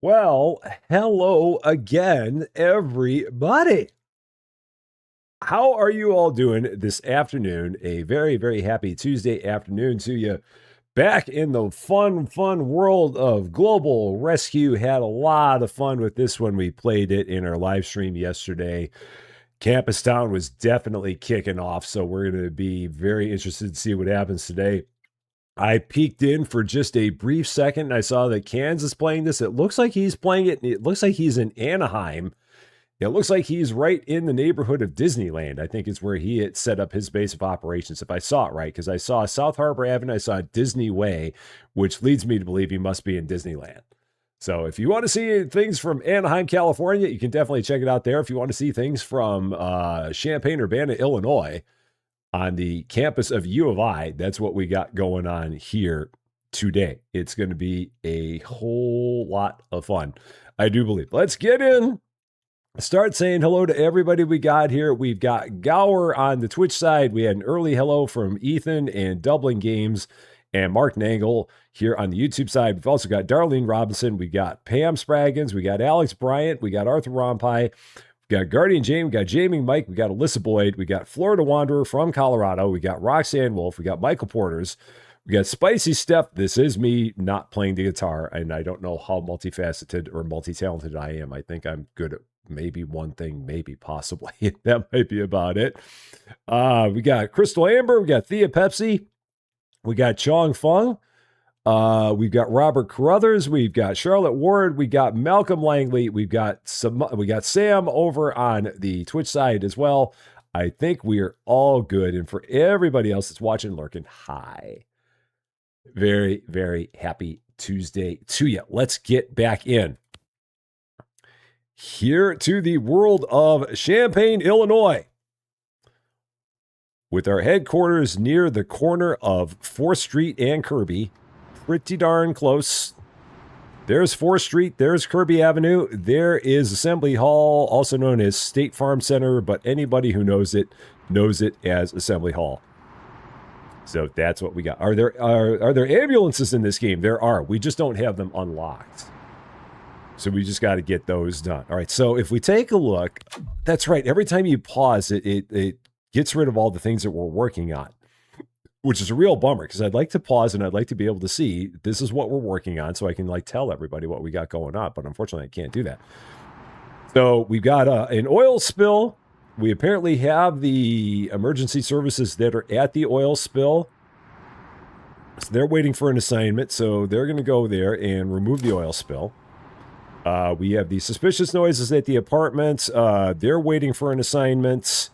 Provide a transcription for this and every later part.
Well, hello again, everybody. How are you all doing this afternoon? A very, very happy Tuesday afternoon to you. Back in the fun world of global rescue. Had a lot of fun with this one. We played it in our live stream yesterday. Campustown was definitely kicking off, so we're going to be very interested to see what happens today. I peeked in for just a brief second and I saw that Kansas playing this. It looks like he's playing it. It looks like he's in Anaheim. It looks like he's right in the neighborhood of Disneyland. I think it's where he had set up his base of operations, if I saw it right, because I saw South Harbor Avenue, I saw Disney Way, which leads me to believe he must be in Disneyland. So if you want to see things from Anaheim, California, you can definitely check it out there. If you want to see things from Champaign, Urbana, Illinois, on the campus of U of I, that's what we got going on here today. It's going to be a whole lot of fun, I do believe. Let's get in. Start saying hello to everybody we got here. We've got Gower on the Twitch side. We had an early hello from Ethan and Dublin Games and Mark Nangle here on the YouTube side. We've also got Darlene Robinson. We got Pam Spraggins. We got Alex Bryant. We got Arthur Rompai. We got Guardian Jamie, we got Jamie Mike, we got Alyssa Boyd, we got Florida Wanderer from Colorado, we got Roxanne Wolf, we got Michael Porters, we got Spicy Steph. This is me not playing the guitar, and I don't know how multifaceted or multi-talented I am. I think I'm good at maybe one thing, maybe possibly. That might be about it. We got Crystal Amber, we got Thea Pepsi, we got Chong Fung. We've got Robert Carruthers, we've got Charlotte Ward, we got Malcolm Langley, we got Sam over on the Twitch side as well. I think we are all good. And for everybody else that's watching, lurking, hi. Very, very happy Tuesday to you. Let's get back in here to the world of Champaign, Illinois, with our headquarters near the corner of 4th Street and Kirby. Pretty darn close. There's 4th Street. There's Kirby Avenue. There is Assembly Hall, also known as State Farm Center, but anybody who knows it as Assembly Hall. So that's what we got. Are there ambulances in this game? There are. We just don't have them unlocked. So we just got to get those done. All right. So if we take a look, that's right. Every time you pause, it gets rid of all the things that we're working on, which is a real bummer because I'd like to pause and I'd like to be able to see this is what we're working on so I can tell everybody what we got going on. But unfortunately, I can't do that. So we've got an oil spill. We apparently have the emergency services that are at the oil spill. So they're waiting for an assignment. So they're going to go there and remove the oil spill. We have the suspicious noises at the apartments. They're waiting for an assignment.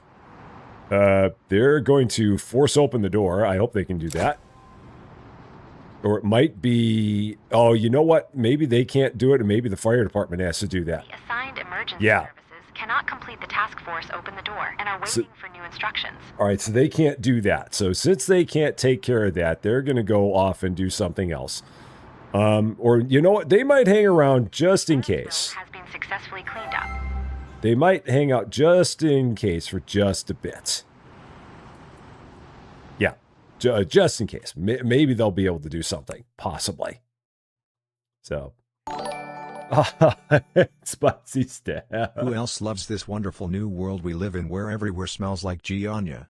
They're going to force open the door. I hope they can do that. Or it might be, oh, you know what? Maybe they can't do it, and maybe the fire department has to do that. The assigned emergency services cannot complete the task force open the door and are waiting for new instructions. All right, so they can't do that. So since they can't take care of that, they're going to go off and do something else. Or you know what? They might hang around just in case. Has been successfully cleaned up. They might hang out just in case for just a bit. Yeah, just in case. Maybe they'll be able to do something, possibly. So, Spicy Steph. Who else loves this wonderful new world we live in where everywhere smells like Gianna?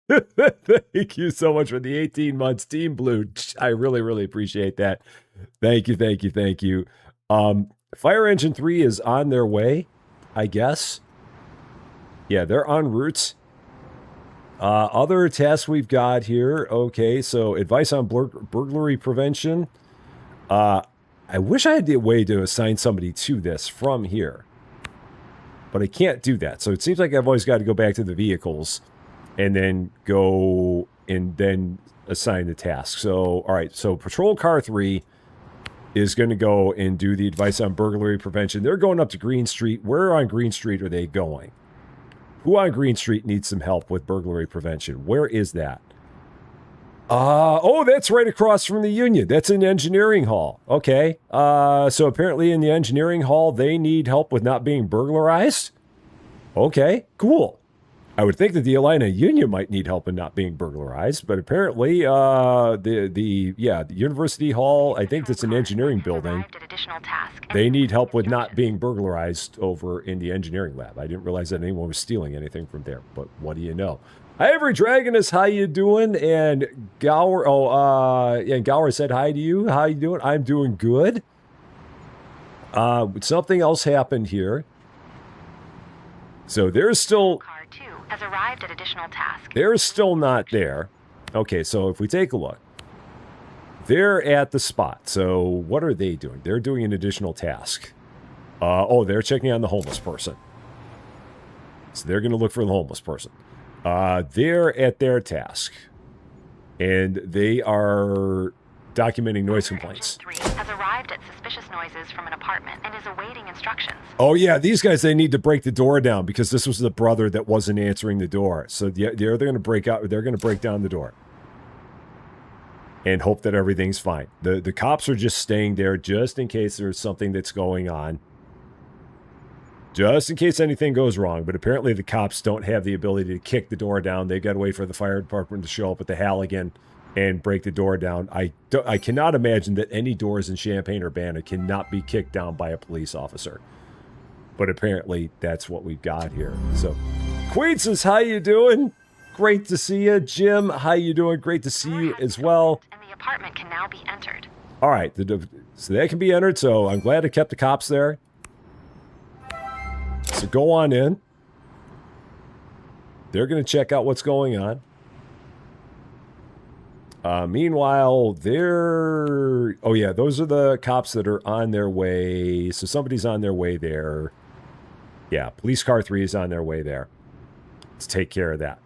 Thank you so much for the 18 months, Team Blue. I really, really appreciate that. Thank you, thank you, thank you. Fire Engine 3 is on their way, I guess. Yeah, they're en route. Other tasks we've got here. Okay, so advice on burglary prevention. I wish I had a way to assign somebody to this from here. But I can't do that. So it seems like I've always got to go back to the vehicles and then go and then assign the task. So, all right, so Patrol Car 3 is going to go and do the advice on burglary prevention. They're going up to Green Street. Where on Green Street are they going? Who on Green Street needs some help with burglary prevention? Where is that? Oh, that's right across from the Union. That's in Engineering Hall. Okay. So apparently in the Engineering Hall, they need help with not being burglarized. Okay, cool. I would think that the Illini Union might need help in not being burglarized, but apparently, the University Hall, I think that's an engineering building. They need help with not being burglarized over in the engineering lab. I didn't realize that anyone was stealing anything from there, but what do you know? Hi, every Dragoness, how you doing? And Gower, and Gower said hi to you. How you doing? I'm doing good. Something else happened here. So there's still... has arrived at additional task. They're still not there. Okay, so if we take a look, they're at the spot. So what are they doing? They're doing an additional task. They're checking on the homeless person. So they're going to look for the homeless person. They're at their task, and they are documenting noise complaints. 3 has arrived at suspicious noises from an apartment and is awaiting instructions. Oh yeah, these guys, they need to break the door down because this was the brother that wasn't answering the door. So they're going to break out. They're going to break down the door and hope that everything's fine. The cops are just staying there just in case there's something that's going on. Just in case anything goes wrong. But apparently the cops don't have the ability to kick the door down. They've got to wait for the fire department to show up at the Halligan and break the door down. I cannot imagine that any doors in Champaign or Urbana cannot be kicked down by a police officer. But apparently that's what we've got here. So, Queen says, how you doing? Great to see you. Jim, how you doing? Great to see you as well. And the apartment can now be entered. All right, so that can be entered. So I'm glad I kept the cops there. So go on in. They're going to check out what's going on. Meanwhile, those are the cops that are on their way. So somebody's on their way there. Yeah, police car 3 is on their way there. Let's take care of that.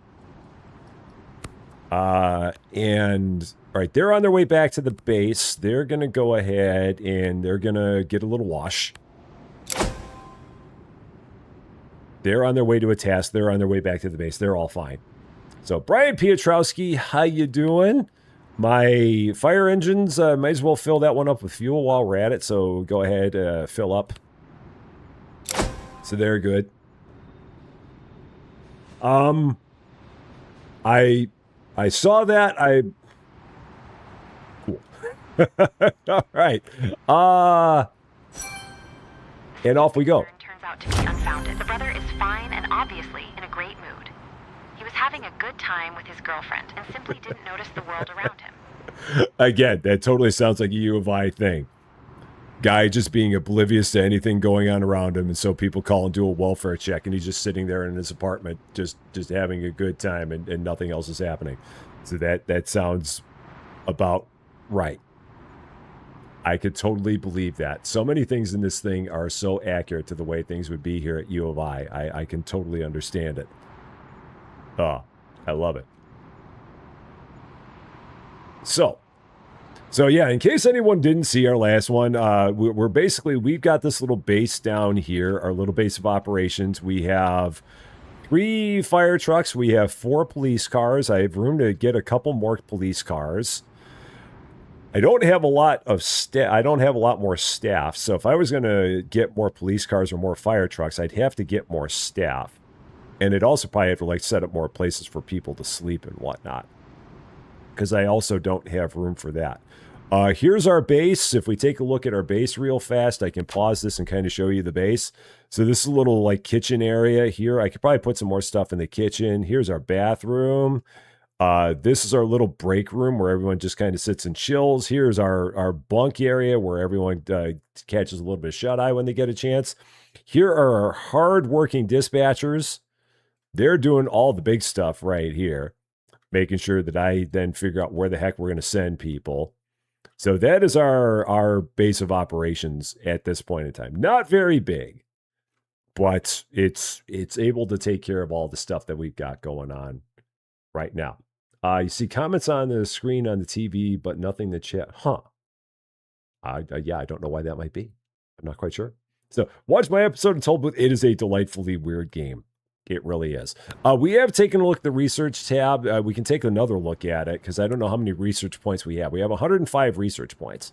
And all right, they're on their way back to the base. They're going to go ahead and they're going to get a little wash. They're on their way to a task. They're on their way back to the base. They're all fine. So Brian Piotrowski, how you doing? My fire engines, might as well fill that one up with fuel while we're at it. So go ahead, fill up. So they're good. I saw that. Cool. All right. And off we go. Turns out to be unfounded. The brother is fine and obviously in a great mood. He was having a good time with his girlfriend and simply didn't notice the world around him. Again, that totally sounds like a U of I thing. Guy just being oblivious to anything going on around him, and so people call and do a welfare check, and he's just sitting there in his apartment, just having a good time, and nothing else is happening. So that sounds about right. I could totally believe that. So many things in this thing are so accurate to the way things would be here at U of I. I can totally understand it. Oh, I love it. So yeah, in case anyone didn't see our last one, we've got this little base down here, our little base of operations. We have 3 fire trucks. We have 4 police cars. I have room to get a couple more police cars. I don't have a lot of staff. I don't have a lot more staff. So if I was going to get more police cars or more fire trucks, I'd have to get more staff. And it'd also probably have to set up more places for people to sleep and whatnot. Because I also don't have room for that. Here's our base. If we take a look at our base real fast, I can pause this and kind of show you the base. So this is a little kitchen area here. I could probably put some more stuff in the kitchen. Here's our bathroom. This is our little break room where everyone just kind of sits and chills. Here's our bunk area where everyone catches a little bit of shut-eye when they get a chance. Here are our hard-working dispatchers. They're doing all the big stuff right here, making sure that I then figure out where the heck we're going to send people. So that is our base of operations at this point in time. Not very big, but it's able to take care of all the stuff that we've got going on right now. You see comments on the screen on the TV, but nothing in the chat. Yeah, I don't know why that might be. I'm not quite sure. So watch my episode and Toll Booth. It is a delightfully weird game. It really is. We have taken a look at the research tab. We can take another look at it because I don't know how many research points we have. We have 105 research points.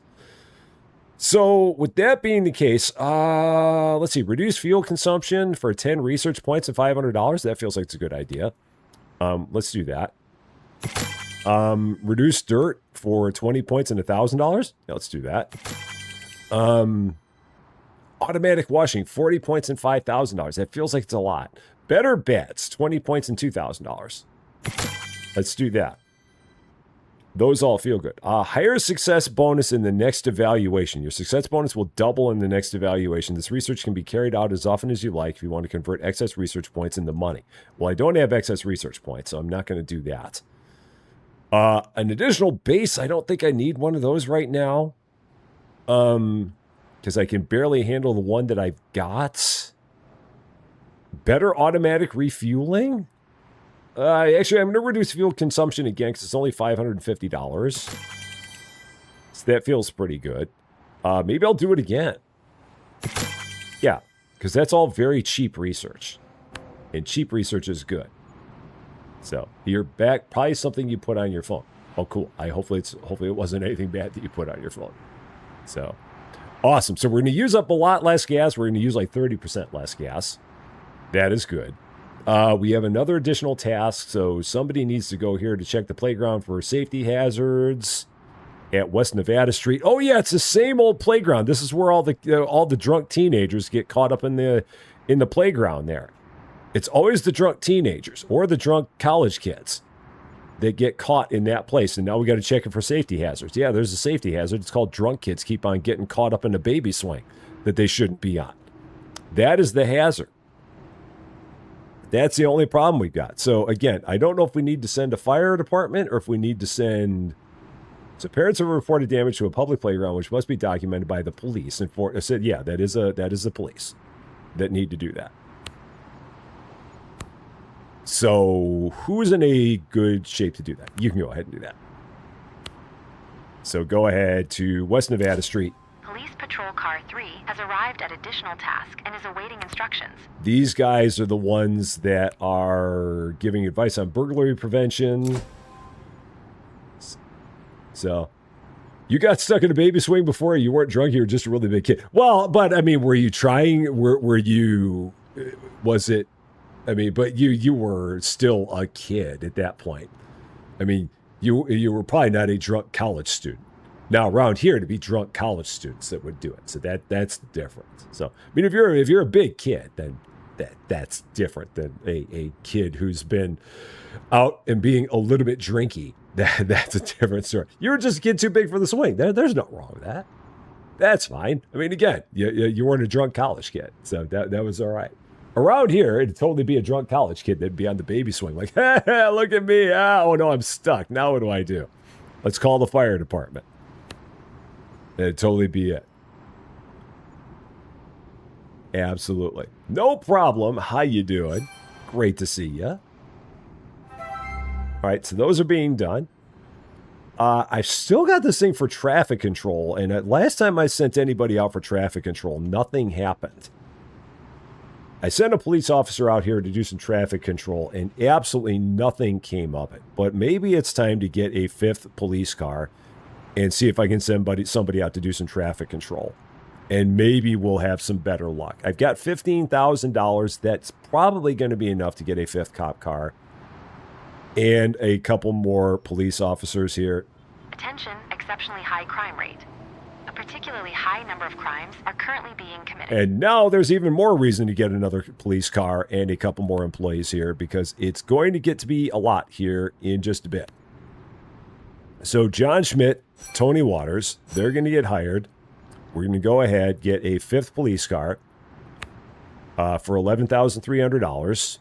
So with that being the case, let's see, reduce fuel consumption for 10 research points and $500. That feels like it's a good idea. Let's do that. Reduce dirt for 20 points and $1,000. Yeah, let's do that. Automatic washing, 40 points and $5,000. That feels like it's a lot. Better bets, 20 points and $2,000. Let's do that. Those all feel good. Higher success bonus in the next evaluation. Your success bonus will double in the next evaluation. This research can be carried out as often as you like if you want to convert excess research points into money. Well, I don't have excess research points, so I'm not going to do that. An additional base, I don't think I need one of those right now. Because I can barely handle the one that I've got. Better automatic refueling? Actually, I'm going to reduce fuel consumption again because it's only $550. So that feels pretty good. Maybe I'll do it again. Yeah, because that's all very cheap research. And cheap research is good. So, you're back. Probably something you put on your phone. Oh, cool. Hopefully it wasn't anything bad that you put on your phone. So, awesome. So, we're going to use up a lot less gas. We're going to use like 30% less gas. That is good. We have another additional task, so somebody needs to go here to check the playground for safety hazards at West Nevada Street. Oh yeah, it's the same old playground. This is where all the drunk teenagers get caught up in the playground there. It's always the drunk teenagers or the drunk college kids that get caught in that place, and now we got to check it for safety hazards. Yeah, there's a safety hazard. It's called drunk kids keep on getting caught up in a baby swing that they shouldn't be on. That is the hazard. That's the only problem we've got. So, again, I don't know if we need to send a fire department or if we need to send... So, parents have reported damage to a public playground, which must be documented by the police. And I said, yeah, that is the police that need to do that. So, who's in a good shape to do that? You can go ahead and do that. So, go ahead to West Nevada Street. Police Patrol Car 3 has arrived at additional task and is awaiting instructions. These guys are the ones that are giving advice on burglary prevention. So, you got stuck in a baby swing before? You weren't drunk, you were just a really big kid. Well, but, I mean, were you trying? Were you... Was it... I mean, but you were still a kid at that point. I mean, you were probably not a drunk college student. Now, around here, to be drunk college students that would do it. So that's different. So, I mean, if you're a big kid, then that's different than a kid who's been out and being a little bit drinky. That's a different story. You were just a kid too big for the swing. There's nothing wrong with that. That's fine. I mean, again, you weren't a drunk college kid. So that was all right. Around here, it'd totally be a drunk college kid that'd be on the baby swing. Like, hey, look at me. Oh, no, I'm stuck. Now what do I do? Let's call the fire department. That'd totally be it. Absolutely. No problem. How you doing? Great to see you. All right, so those are being done. I've still got this thing for traffic control, and last time I sent anybody out for traffic control, nothing happened. I sent a police officer out here to do some traffic control, and absolutely nothing came of it. But maybe it's time to get a 5th police car and see if I can send somebody out to do some traffic control. And maybe we'll have some better luck. I've got $15,000. That's probably going to be enough to get a 5th cop car. And a couple more police officers here. Attention, exceptionally high crime rate. A particularly high number of crimes are currently being committed. And now there's even more reason to get another police car and a couple more employees here because it's going to get to be a lot here in just a bit. So John Schmidt, Tony Waters, they're going to get hired. We're going to go ahead, get a 5th police car for $11,300.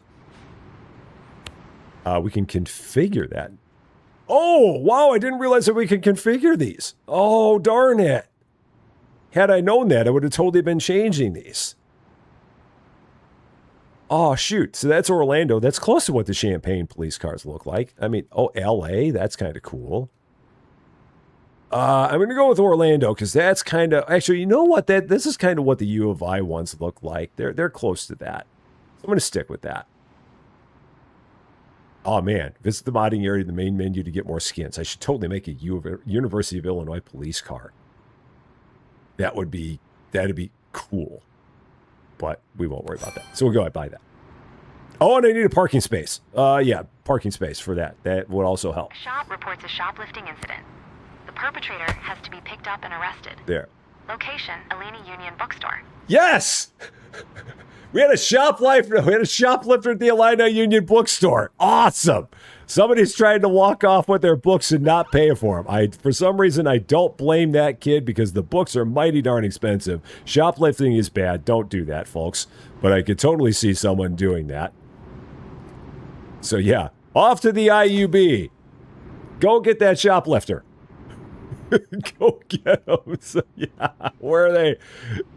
We can configure that. Oh, wow, I didn't realize that we could configure these. Oh, darn it. Had I known that, I would have totally been changing these. Oh, shoot. So that's Orlando. That's close to what the Champaign police cars look like. I mean, oh, LA, that's kind of cool. I'm going to go with Orlando because that's kind of... Actually, you know what? This is kind of what the U of I ones look like. They're close to that. So I'm going to stick with that. Oh, man. Visit the modding area in the main menu to get more skins. I should totally make a University of Illinois police car. That'd be cool. But we won't worry about that. So we'll go ahead and buy that. Oh, and I need a parking space. Yeah, parking space for that. That would also help. A shop reports a shoplifting incident. The perpetrator has to be picked up and arrested. There. Location, Alini Union Bookstore. Yes! We had a shoplifter at the Illini Union Bookstore. Awesome! Somebody's trying to walk off with their books and not pay for them. For some reason, I don't blame that kid because the books are mighty darn expensive. Shoplifting is bad. Don't do that, folks. But I could totally see someone doing that. So yeah, off to the IUB. Go get that shoplifter. Go get them. So, yeah, where are they?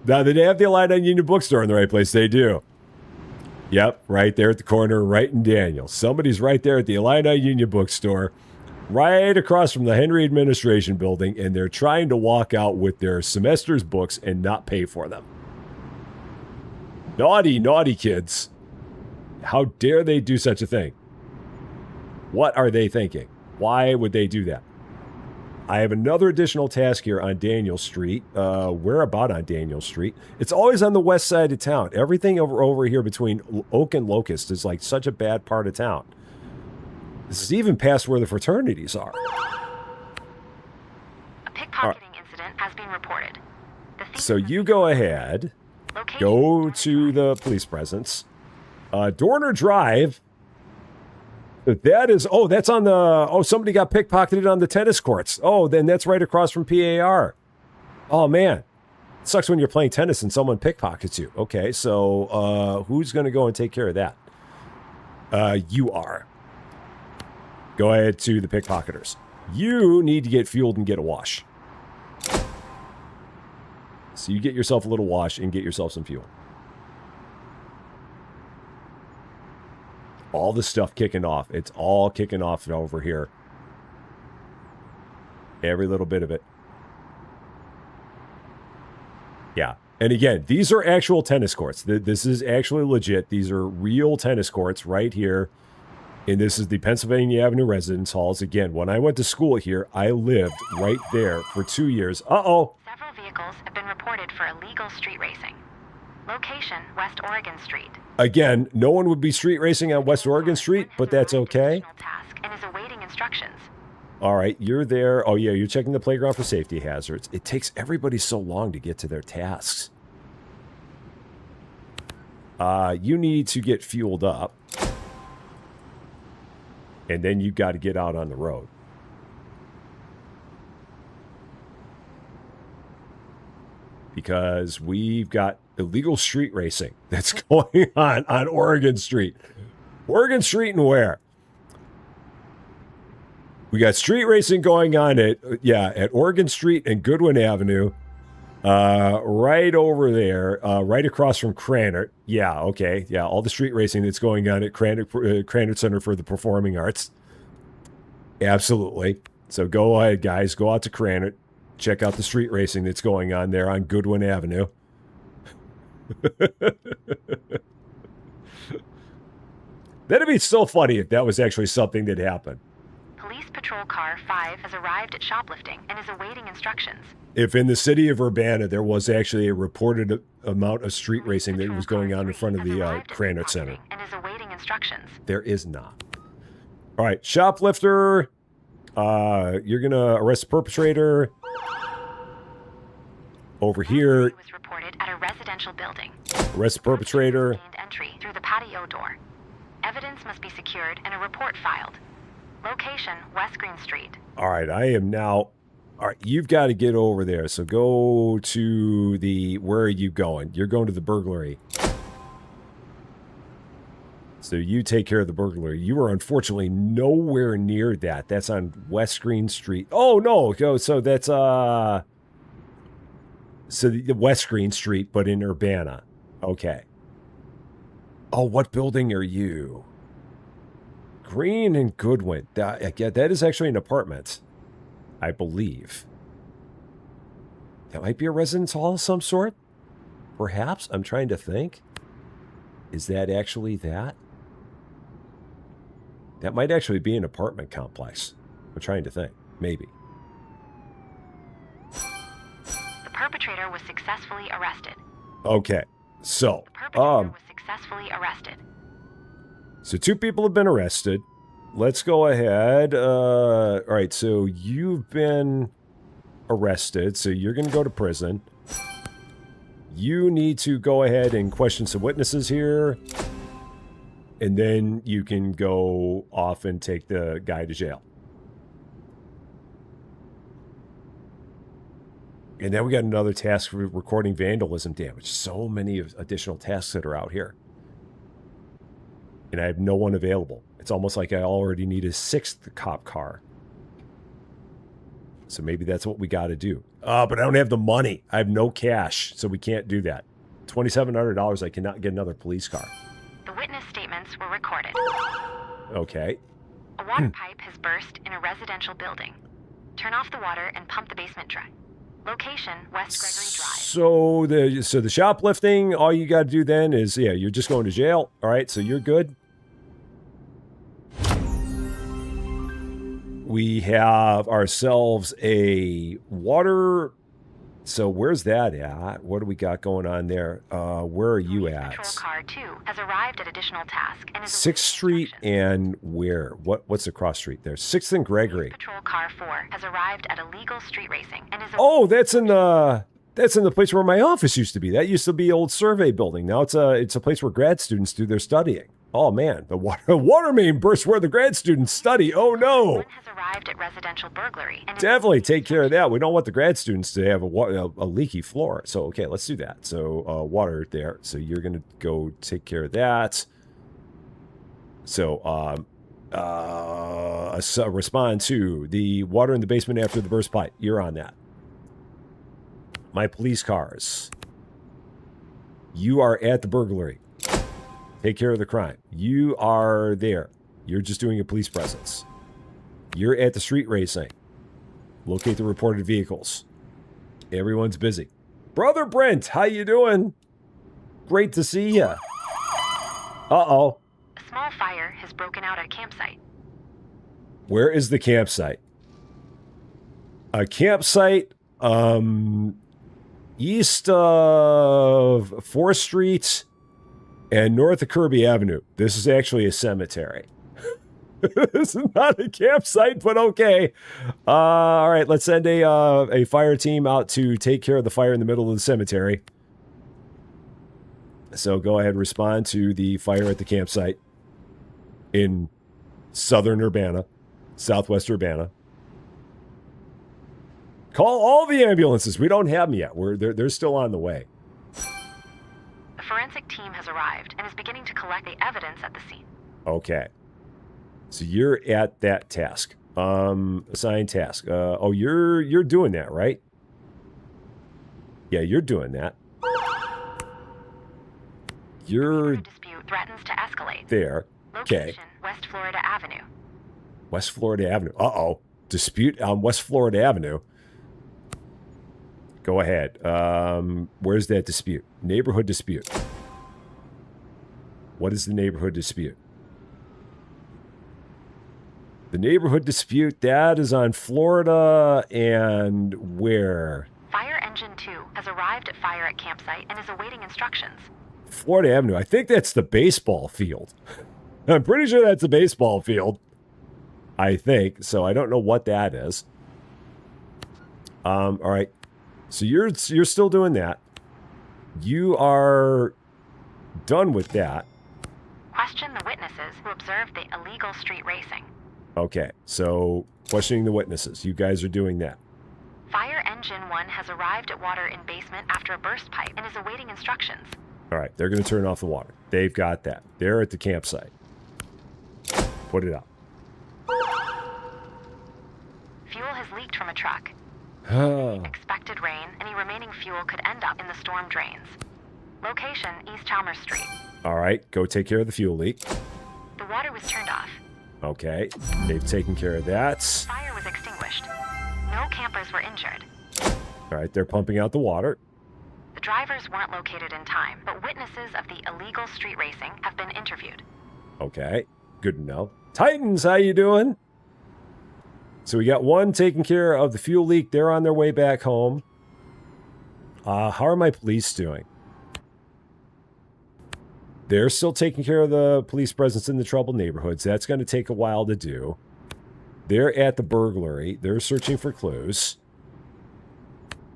Now, they have the Illini Union Bookstore in the right place. They do. Yep, right there at the corner, right in Daniel. Somebody's right there at the Illini Union Bookstore, right across from the Henry Administration Building, and they're trying to walk out with their semester's books and not pay for them. Naughty, naughty kids. How dare they do such a thing? What are they thinking? Why would they do that? I have another additional task here on Daniel Street. Where about on Daniel Street? It's always on the west side of town. Everything over here between Oak and Locust is like such a bad part of town. This is even past where the fraternities are. A pickpocketing incident has been reported. So you go ahead. Go to the police presence. Dorner Drive. That is, that's on the, somebody got pickpocketed on the tennis courts. Oh, then that's right across from PAR. Oh, man. It sucks when you're playing tennis and someone pickpockets you. Okay, so who's going to go and take care of that? You are. Go ahead to the pickpocketers. You need to get fueled and get a wash. So you get yourself a little wash and get yourself some fuel. All the stuff kicking off. It's all kicking off over here. Every little bit of it. Yeah. And again, these are actual tennis courts. This is actually legit. These are real tennis courts right here. And this is the Pennsylvania Avenue Residence Halls. Again, when I went to school here, I lived right there for 2 years. Uh-oh. Several vehicles have been reported for illegal street racing. Location, West Oregon Street. Again, no one would be street racing on West Oregon Street, but that's okay. Task and is awaiting instructions. All right, you're there. Oh, yeah, you're checking the playground for safety hazards. It takes everybody so long to get to their tasks. You need to get fueled up. And then you got to get out on the road. Because we've got illegal street racing that's going on Oregon Street. Oregon Street and where? We got street racing going on at Oregon Street and Goodwin Avenue. Right over there, right across from Cranert. Yeah, okay. Yeah, all the street racing that's going on at Cranert Center for the Performing Arts. Absolutely. So go ahead, guys. Go out to Cranert. Check out the street racing that's going on there on Goodwin Avenue. That'd be so funny if that was actually something that happened. Police Patrol Car 5 has arrived at shoplifting and is awaiting instructions. If in the city of Urbana there was actually a reported amount of street racing that was going on in front of the Cranert Center. And is awaiting instructions. There is not. All right, shoplifter. You're going to arrest the perpetrator. Over here. Was reported at a residential building. Arrest the perpetrator. Entry through the patio door. Evidence must be secured and a report filed. Location, West Green Street. All right, I am now. All right, you've got to get over there. So go to the. Where are you going? You're going to the burglary. So you take care of the burglary. You are unfortunately nowhere near that. That's on West Green Street. Oh no! So that's So the West Green Street, but in Urbana. Okay. Oh, what building are you? Green and Goodwin. That is actually an apartment, I believe. That might be a residence hall of some sort. Perhaps. I'm trying to think. Is that actually that? That might actually be an apartment complex. I'm trying to think. Maybe. The perpetrator was successfully arrested. Okay. So, The perpetrator was successfully arrested. so 2 people have been arrested. Let's go ahead. All right, so you've been arrested, so you're going to go to prison. You need to go ahead and question some witnesses here. And then you can go off and take the guy to jail. And then we got another task for recording vandalism damage. So many additional tasks that are out here. And I have no one available. It's almost like I already need a 6th cop car. So maybe that's what we got to do. But I don't have the money. I have no cash, so we can't do that. $2,700, I cannot get another police car. The witness statements were recorded. Okay. A water pipe has burst in a residential building. Turn off the water and pump the basement dry. Location, West Gregory Drive. So the shoplifting, all you got to do then is, yeah, you're just going to jail. All right, so you're good. We have ourselves a water. So where's that at? What do we got going on there? Where are you at? Patrol car 2 has arrived at additional task and is 6th Street and where? What's the cross street there? 6th and Gregory. Patrol car 4 has arrived at illegal street racing and is. Oh, that's in the place where my office used to be. That used to be old survey building. Now it's a place where grad students do their studying. Oh man, the water main burst where the grad students study. Oh no. One has arrived at residential burglary. And Definitely take care of that. We don't want the grad students to have a leaky floor. So, okay, let's do that. So, water there. So, you're going to go take care of that. So, respond to the water in the basement after the burst pipe. You're on that. My police cars. You are at the burglary. Take care of the crime. You are there. You're just doing a police presence. You're at the street racing. Locate the reported vehicles. Everyone's busy. Brother Brent, how you doing? Great to see you. Uh-oh. a small fire has broken out at a campsite. Where is the campsite? A campsite, east of 4th Street and north of Kirby Avenue. This is actually a cemetery. This is not a campsite, but okay. All right, let's send a fire team out to take care of the fire in the middle of the cemetery. So go ahead and respond to the fire at the campsite in southern Urbana, southwest Urbana. Call all the ambulances. We don't have them yet. They're still on the way. A forensic team has arrived and is beginning to collect the evidence at the scene. Okay. So you're at that task. Assigned task. Oh, you're doing that, right? Yeah, you're doing that. You're dispute threatens to escalate. there. Okay. Location, West Florida Avenue. West Florida Avenue. Uh-oh. Dispute on West Florida Avenue. Go ahead. Where's that dispute? Neighborhood dispute. What is the neighborhood dispute? The neighborhood dispute, that is on Florida and where? Fire Engine 2 has arrived at fire at campsite and is awaiting instructions. Florida Avenue. I think that's the baseball field. I'm pretty sure that's the baseball field. I think. So I don't know what that is. All right. So you're still doing that. You are done with that. Question the witnesses who observed the illegal street racing. Okay. So questioning the witnesses. You guys are doing that. Fire Engine 1 has arrived at water in basement after a burst pipe and is awaiting instructions. All right. They're going to turn off the water. They've got that. They're at the campsite. Put it up. Fuel has leaked from a truck. Expected rain, any remaining fuel could end up in the storm drains. Location, East Chalmers Street. All right. Go take care of the fuel leak. The water was turned off. Okay. They've taken care of that. Fire was extinguished. No campers were injured. All right. They're pumping out the water. The drivers weren't located in time, but witnesses of the illegal street racing have been interviewed. Okay. Good to know. Titans, how you doing? So we got one taking care of the fuel leak. They're on their way back home. How are my police doing? They're still taking care of the police presence in the troubled neighborhoods. That's going to take a while to do. They're at the burglary. They're searching for clues.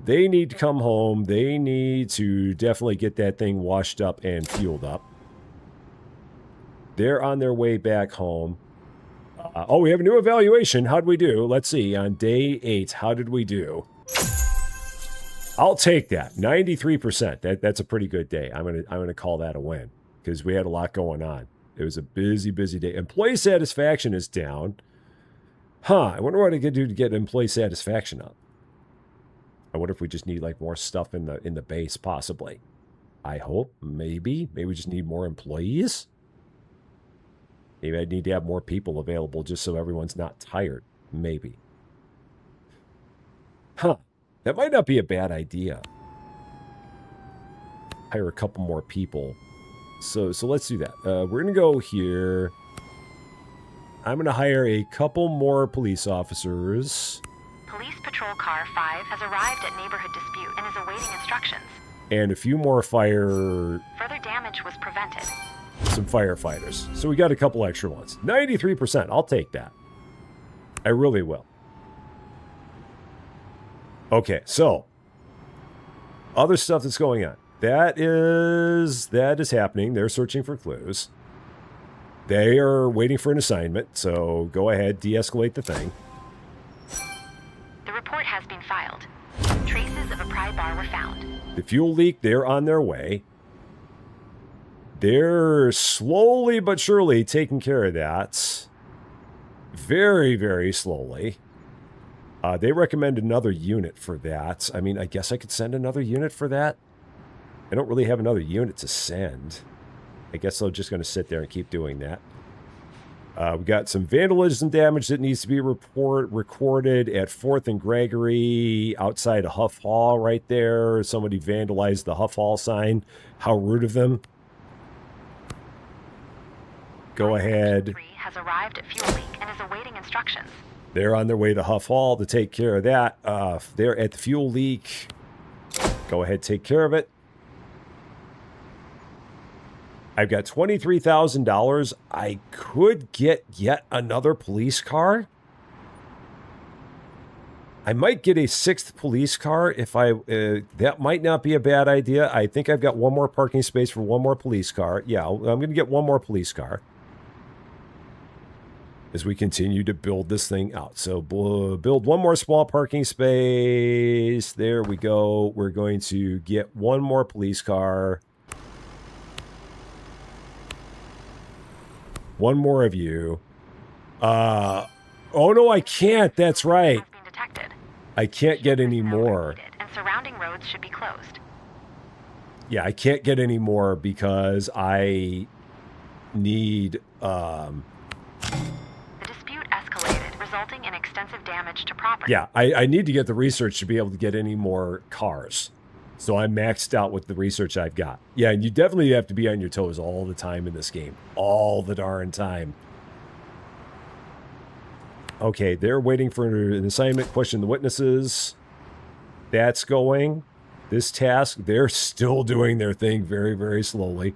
They need to come home. They need to definitely get that thing washed up and fueled up. They're on their way back home. Oh, we have a new evaluation. How'd we do? Let's see. On day 8, how did we do? I'll take that. 93%. That's a pretty good day. I'm gonna call that a win because we had a lot going on. It was a busy day. Employee satisfaction is down. I wonder what I could do to get employee satisfaction up. I wonder if we just need like more stuff in the base, possibly. I hope. Maybe we just need more employees. Maybe I need to have more people available just so everyone's not tired. Maybe. That might not be a bad idea. Hire a couple more people. So let's do that. We're going to go here. I'm going to hire a couple more police officers. Police Patrol Car 5 has arrived at Neighborhood Dispute and is awaiting instructions. And a few more Further damage was prevented. Some firefighters. So we got a couple extra ones. 93%. I'll take that. I really will. Okay, so other stuff that's going on. That is happening. They're searching for clues. They are waiting for an assignment, so go ahead, de-escalate the thing. The report has been filed. Traces of a pry bar were found. The fuel leak, they're on their way. They're slowly but surely taking care of that. Very, very slowly. They recommend another unit for that. I mean, I guess I could send another unit for that. I don't really have another unit to send. I guess I'm just going to sit there and keep doing that. We got some vandalism damage that needs to be recorded at 4th and Gregory outside of Huff Hall right there. Somebody vandalized the Huff Hall sign. How rude of them. Go ahead. Has arrived at fuel leak and is awaiting instructions. They're on their way to Huff Hall to take care of that. They're at the fuel leak. Go ahead, take care of it. I've got $23,000. I could get yet another police car. I might get a 6th police car if that might not be a bad idea. I think I've got one more parking space for one more police car. Yeah, I'm going to get one more police car as we continue to build this thing out. So build one more small parking space. There we go. We're going to get one more police car. One more of you. Oh no, I can't. That's right. I can't get any more. And surrounding roads should be closed. Yeah, I can't get any more because I need The dispute escalated, resulting in extensive damage to property. Yeah, I need to get the research to be able to get any more cars. So I'm maxed out with the research I've got. Yeah, and you definitely have to be on your toes all the time in this game. All the darn time. Okay, they're waiting for an assignment. Question the witnesses. That's going. This task, they're still doing their thing very, very slowly.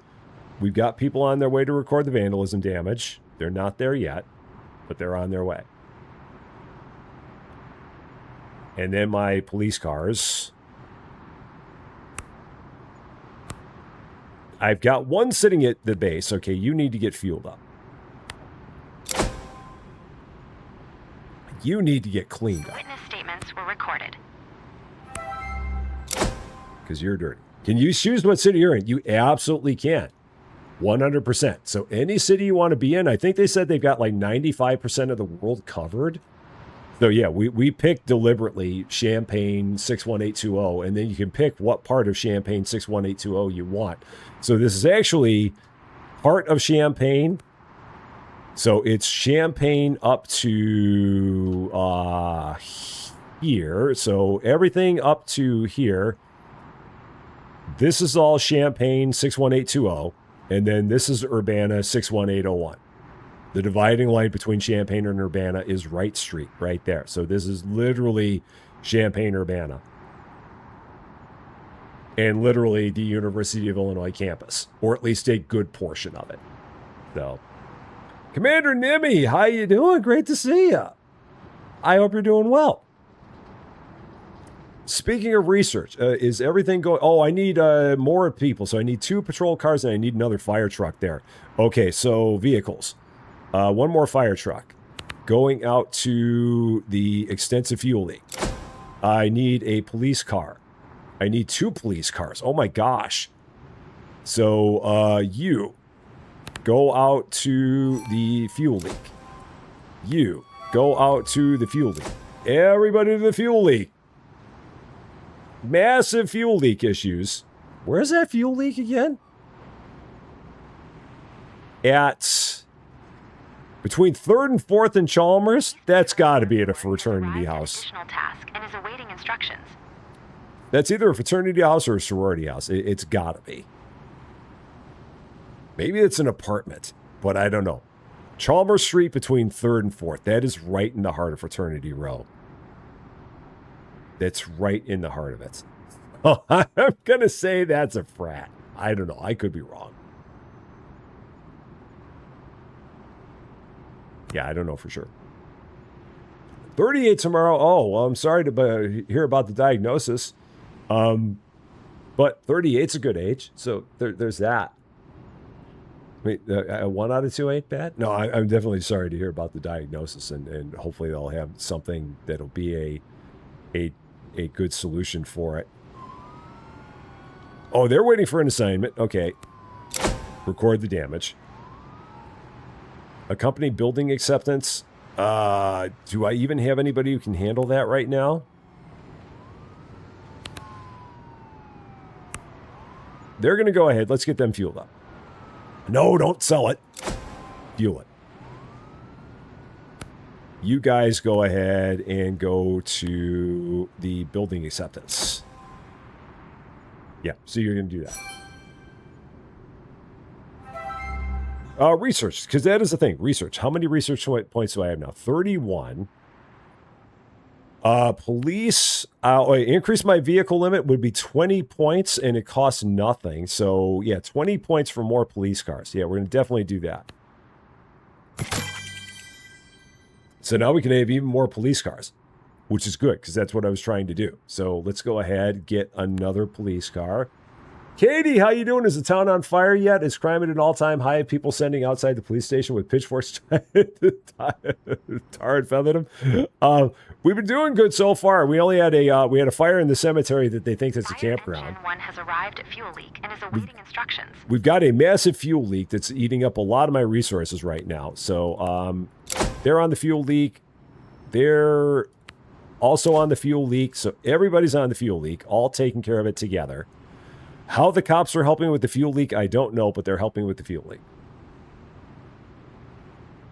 We've got people on their way to record the vandalism damage. They're not there yet, but they're on their way. And then my police cars. I've got one sitting at the base. Okay, you need to get fueled up. You need to get cleaned up. Witness statements were recorded. Because you're dirty. Can you choose what city you're in? You absolutely can. 100%. So any city you want to be in, I think they said they've got like 95% of the world covered. So yeah, we picked deliberately Champaign 61820, and then you can pick what part of Champaign 61820 you want. So this is actually part of Champaign. So it's Champaign up to here. So everything up to here. This is all Champaign 61820, and then this is Urbana 61801. The dividing line between Champaign and Urbana is Wright Street, right there. So this is literally Champaign, Urbana. and literally the University of Illinois campus, or at least a good portion of it. So, Commander Nimmy, how you doing? Great to see you. I hope you're doing well. Speaking of research, is everything going? Oh, I need more people. So I need 2 patrol cars and I need another fire truck there. Okay, so vehicles. 1 more fire truck. Going out to the extensive fuel leak. I need a police car. I need 2 police cars. Oh my gosh. So you go out to the fuel leak. You go out to the fuel leak. Everybody to the fuel leak. Massive fuel leak issues. Where's that fuel leak again? At between 3rd and 4th and Chalmers. That's got to be at a fraternity house. Task and is awaiting instructions. That's either a fraternity house or a sorority house. It's got to be. Maybe it's an apartment, but I don't know. Chalmers Street between 3rd and 4th. That is right in the heart of Fraternity Row. That's right in the heart of it. Oh, I'm going to say that's a frat. I don't know. I could be wrong. Yeah, I don't know for sure. 38 tomorrow. Oh, well, I'm sorry to hear about the diagnosis. But 38's a good age. So there's that. Wait, 1 out of 2 ain't bad? No, I'm definitely sorry to hear about the diagnosis, and hopefully they'll have something that'll be a good solution for it. Oh, they're waiting for an assignment. Okay. Record the damage. A company building acceptance. Do I even have anybody who can handle that right now? They're going to go ahead. Let's get them fueled up. No, don't sell it. Fuel it. You guys go ahead and go to the building acceptance. Yeah, so you're going to do that. Research, because that is the thing. Research. How many research points do I have now? 31. Police, increase my vehicle limit would be 20 points, and it costs nothing. So, yeah, 20 points for more police cars. Yeah, we're going to definitely do that. So now we can have even more police cars, which is good, because that's what I was trying to do. So let's go ahead, get another police car. Katie, how you doing? Is the town on fire yet? Is crime at an all-time high? People sending outside the police station with pitchforks to tar and feather them. We've been doing good so far. We only had a fire in the cemetery that they think is a campground. Engine 1 has arrived at fuel leak and is awaiting instructions. We've got a massive fuel leak that's eating up a lot of my resources right now. So they're on the fuel leak. They're also on the fuel leak. So everybody's on the fuel leak, all taking care of it together. How the cops are helping with the fuel leak, I don't know, but they're helping with the fuel leak.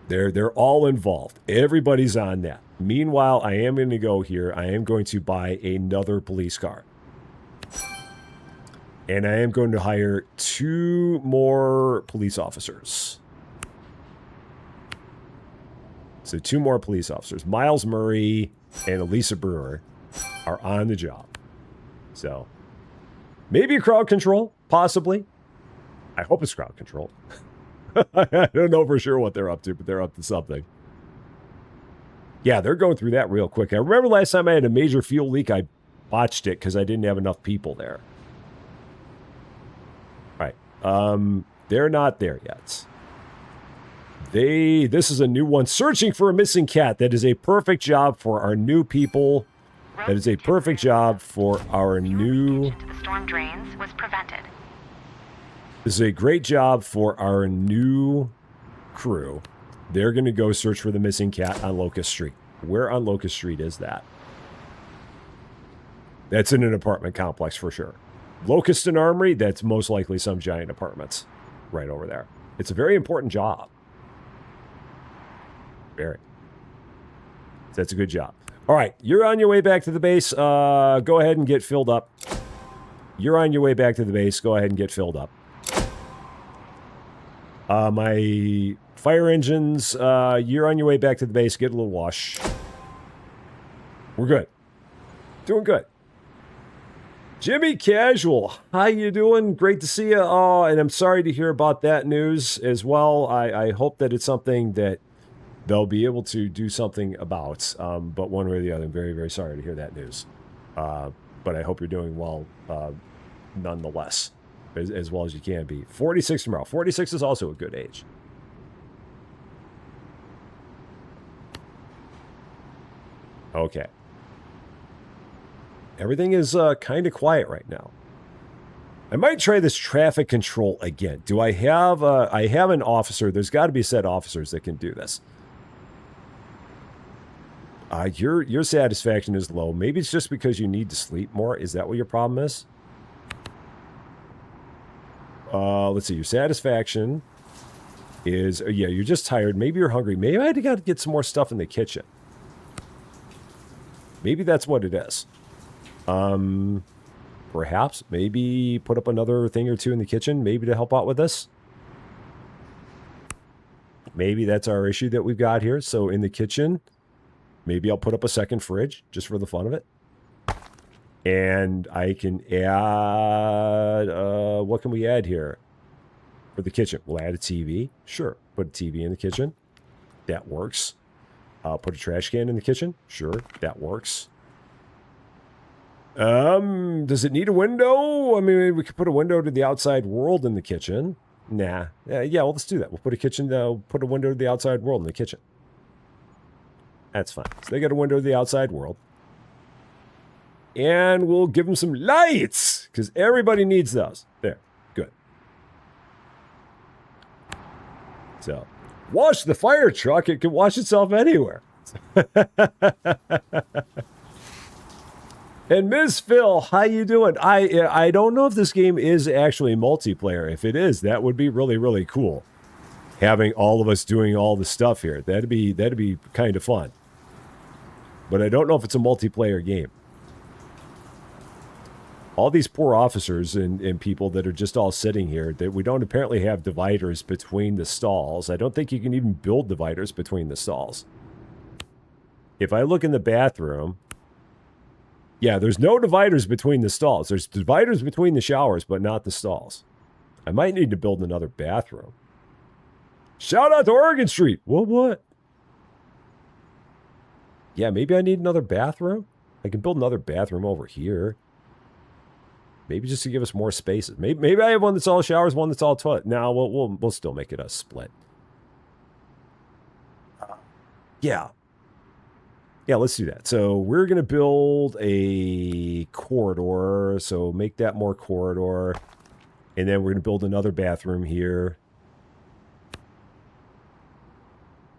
They're all involved. Everybody's on that. Meanwhile, I am going to go here. I am going to buy another police car. And I am going to hire 2 more police officers. So 2 more police officers. Miles Murray and Elisa Brewer are on the job. So maybe crowd control, possibly. I hope it's crowd control. I don't know for sure what they're up to, but they're up to something. Yeah, they're going through that real quick. I remember last time I had a major fuel leak, I botched it because I didn't have enough people there. All right. They're not there yet. This is a new one. Searching for a missing cat. That is a perfect job for our new people. That is a perfect job for our new... The storm drains was prevented. This is a great job for our new crew. They're going to go search for the missing cat on Locust Street. Where on Locust Street is that? That's in an apartment complex for sure. Locust and Armory, that's most likely some giant apartments right over there. It's a very important job. Very. That's a good job. All right, you're on your way back to the base. Go ahead and get filled up. You're on your way back to the base. Go ahead and get filled up. My fire engines, you're on your way back to the base. Get a little wash. We're good. Doing good. Jimmy Casual, how you doing? Great to see you. Oh, and I'm sorry to hear about that news as well. I hope that it's something that they'll be able to do something about. But one way or the other, I'm very, very sorry to hear that news. But I hope you're doing well nonetheless, as well as you can be. 46 tomorrow. 46 is also a good age. Okay. Everything is kind of quiet right now. I might try this traffic control again. Do I have an officer? There's got to be set officers that can do this. Your satisfaction is low. Maybe it's just because you need to sleep more. Is that what your problem is? Let's see. Your satisfaction is, yeah, you're just tired. Maybe you're hungry. Maybe I got to get some more stuff in the kitchen. Maybe that's what it is. Perhaps, maybe put up another thing or two in the kitchen, maybe to help out with this. Maybe that's our issue that we've got here. So in the kitchen, maybe I'll put up a second fridge just for the fun of it. And I can add, what can we add here for the kitchen? We'll add a TV. Sure. Put a TV in the kitchen. That works. Put a trash can in the kitchen. Sure. That works. Does it need a window? I mean, we could put a window to the outside world in the kitchen. Nah. Yeah, well, let's do that. We'll put a window to the outside world in the kitchen. That's fine. So they got a window to the outside world. And we'll give them some lights, because everybody needs those. There. Good. So, wash the fire truck. It can wash itself anywhere. And Ms. Phil, how you doing? I don't know if this game is actually multiplayer. If it is, that would be really, really cool. Having all of us doing all the stuff here. That'd be kind of fun. But I don't know if it's a multiplayer game. All these poor officers and people that are just all sitting here, that we don't apparently have dividers between the stalls. I don't think you can even build dividers between the stalls. If I look in the bathroom, yeah, there's no dividers between the stalls. There's dividers between the showers, but not the stalls. I might need to build another bathroom. Shout out to Oregon Street. What? Yeah, maybe I need another bathroom. I can build another bathroom over here. Maybe just to give us more spaces. Maybe I have one that's all showers, one that's all toilet. No, we'll still make it a split. Yeah. Yeah, let's do that. So we're going to build a corridor. So make that more corridor. And then we're going to build another bathroom here.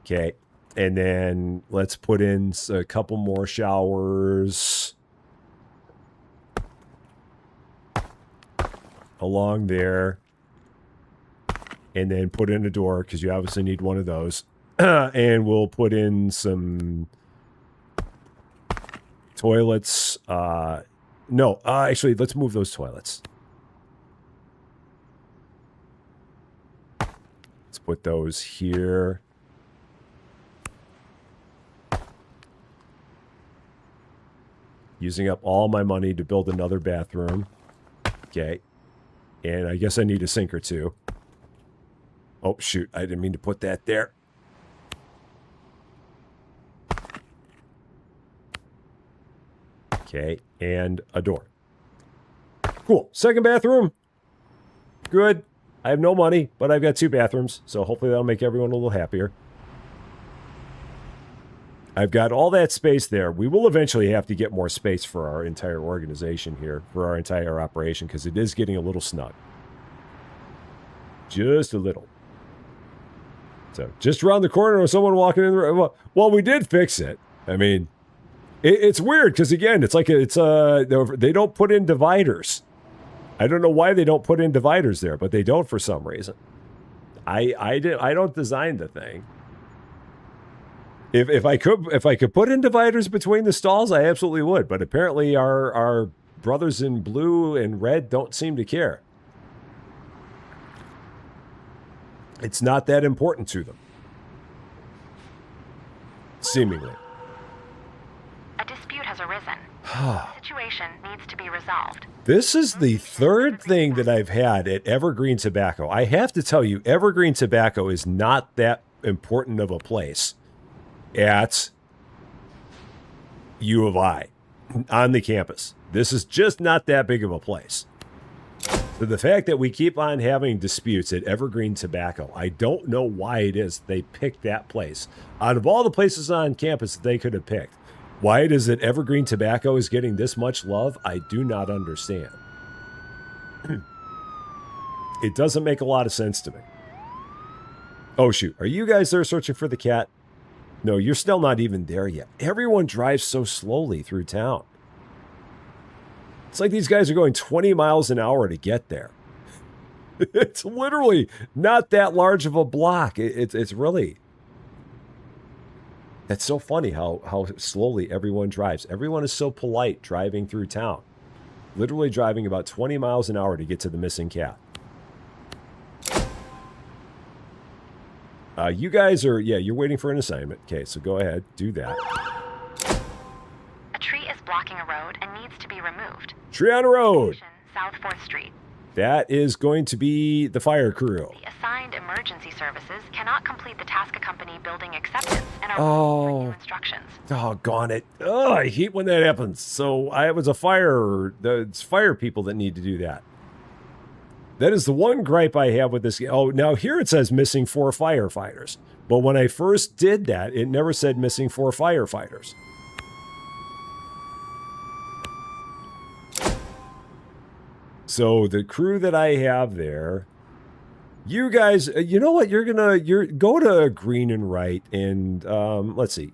Okay. And then let's put in a couple more showers along there. And then put in a door, because you obviously need one of those. And we'll put in some toilets. No, actually, let's move those toilets. Let's put those here. Using up all my money to build another bathroom. Okay. And I guess I need a sink or two. Oh, shoot. I didn't mean to put that there. Okay, and a door. Cool. Second bathroom. Good. I have no money, but I've got 2 bathrooms, so hopefully that'll make everyone a little happier. I've got all that space there. We will eventually have to get more space for our entire organization here, for our entire operation, because it is getting a little snug. Just a little. So, just around the corner with someone walking in the room. Well, we did fix it. I mean, it's weird, because again, it's like they don't put in dividers. I don't know why they don't put in dividers there, but they don't for some reason. I don't design the thing. If I could put in dividers between the stalls, I absolutely would. But apparently our brothers in blue and red don't seem to care. It's not that important to them. Seemingly. A dispute has arisen. The situation needs to be resolved. This is the third thing that I've had at Evergreen Tobacco. I have to tell you, Evergreen Tobacco is not that important of a place at U of I on the campus. This is just not that big of a place. So the fact that we keep on having disputes at Evergreen Tobacco, I don't know why it is they picked that place. Out of all the places on campus that they could have picked, why it is that Evergreen Tobacco is getting this much love, I do not understand. It doesn't make a lot of sense to me. Oh, shoot. Are you guys there searching for the cat? No, you're still not even there yet. Everyone drives so slowly through town. It's like these guys are going 20 miles an hour to get there. It's literally not that large of a block. It's really... That's so funny how slowly everyone drives. Everyone is so polite driving through town. Literally driving about 20 miles an hour to get to the missing cat. You guys are, yeah, you're waiting for an assignment. Okay, so go ahead, do that. A tree is blocking a road and needs to be removed. Tree on a road. South 4th Street. That is going to be the fire crew. The assigned emergency services cannot complete the task accompany building acceptance and are for new instructions. Doggone it. Oh, I hate when that happens. So it was it's fire people that need to do that. That is the one gripe I have with this. Oh, now here it says missing 4 firefighters. But when I first did that, it never said missing 4 firefighters. So the crew that I have there, you guys, you know what? You're go to Green and Right and let's see,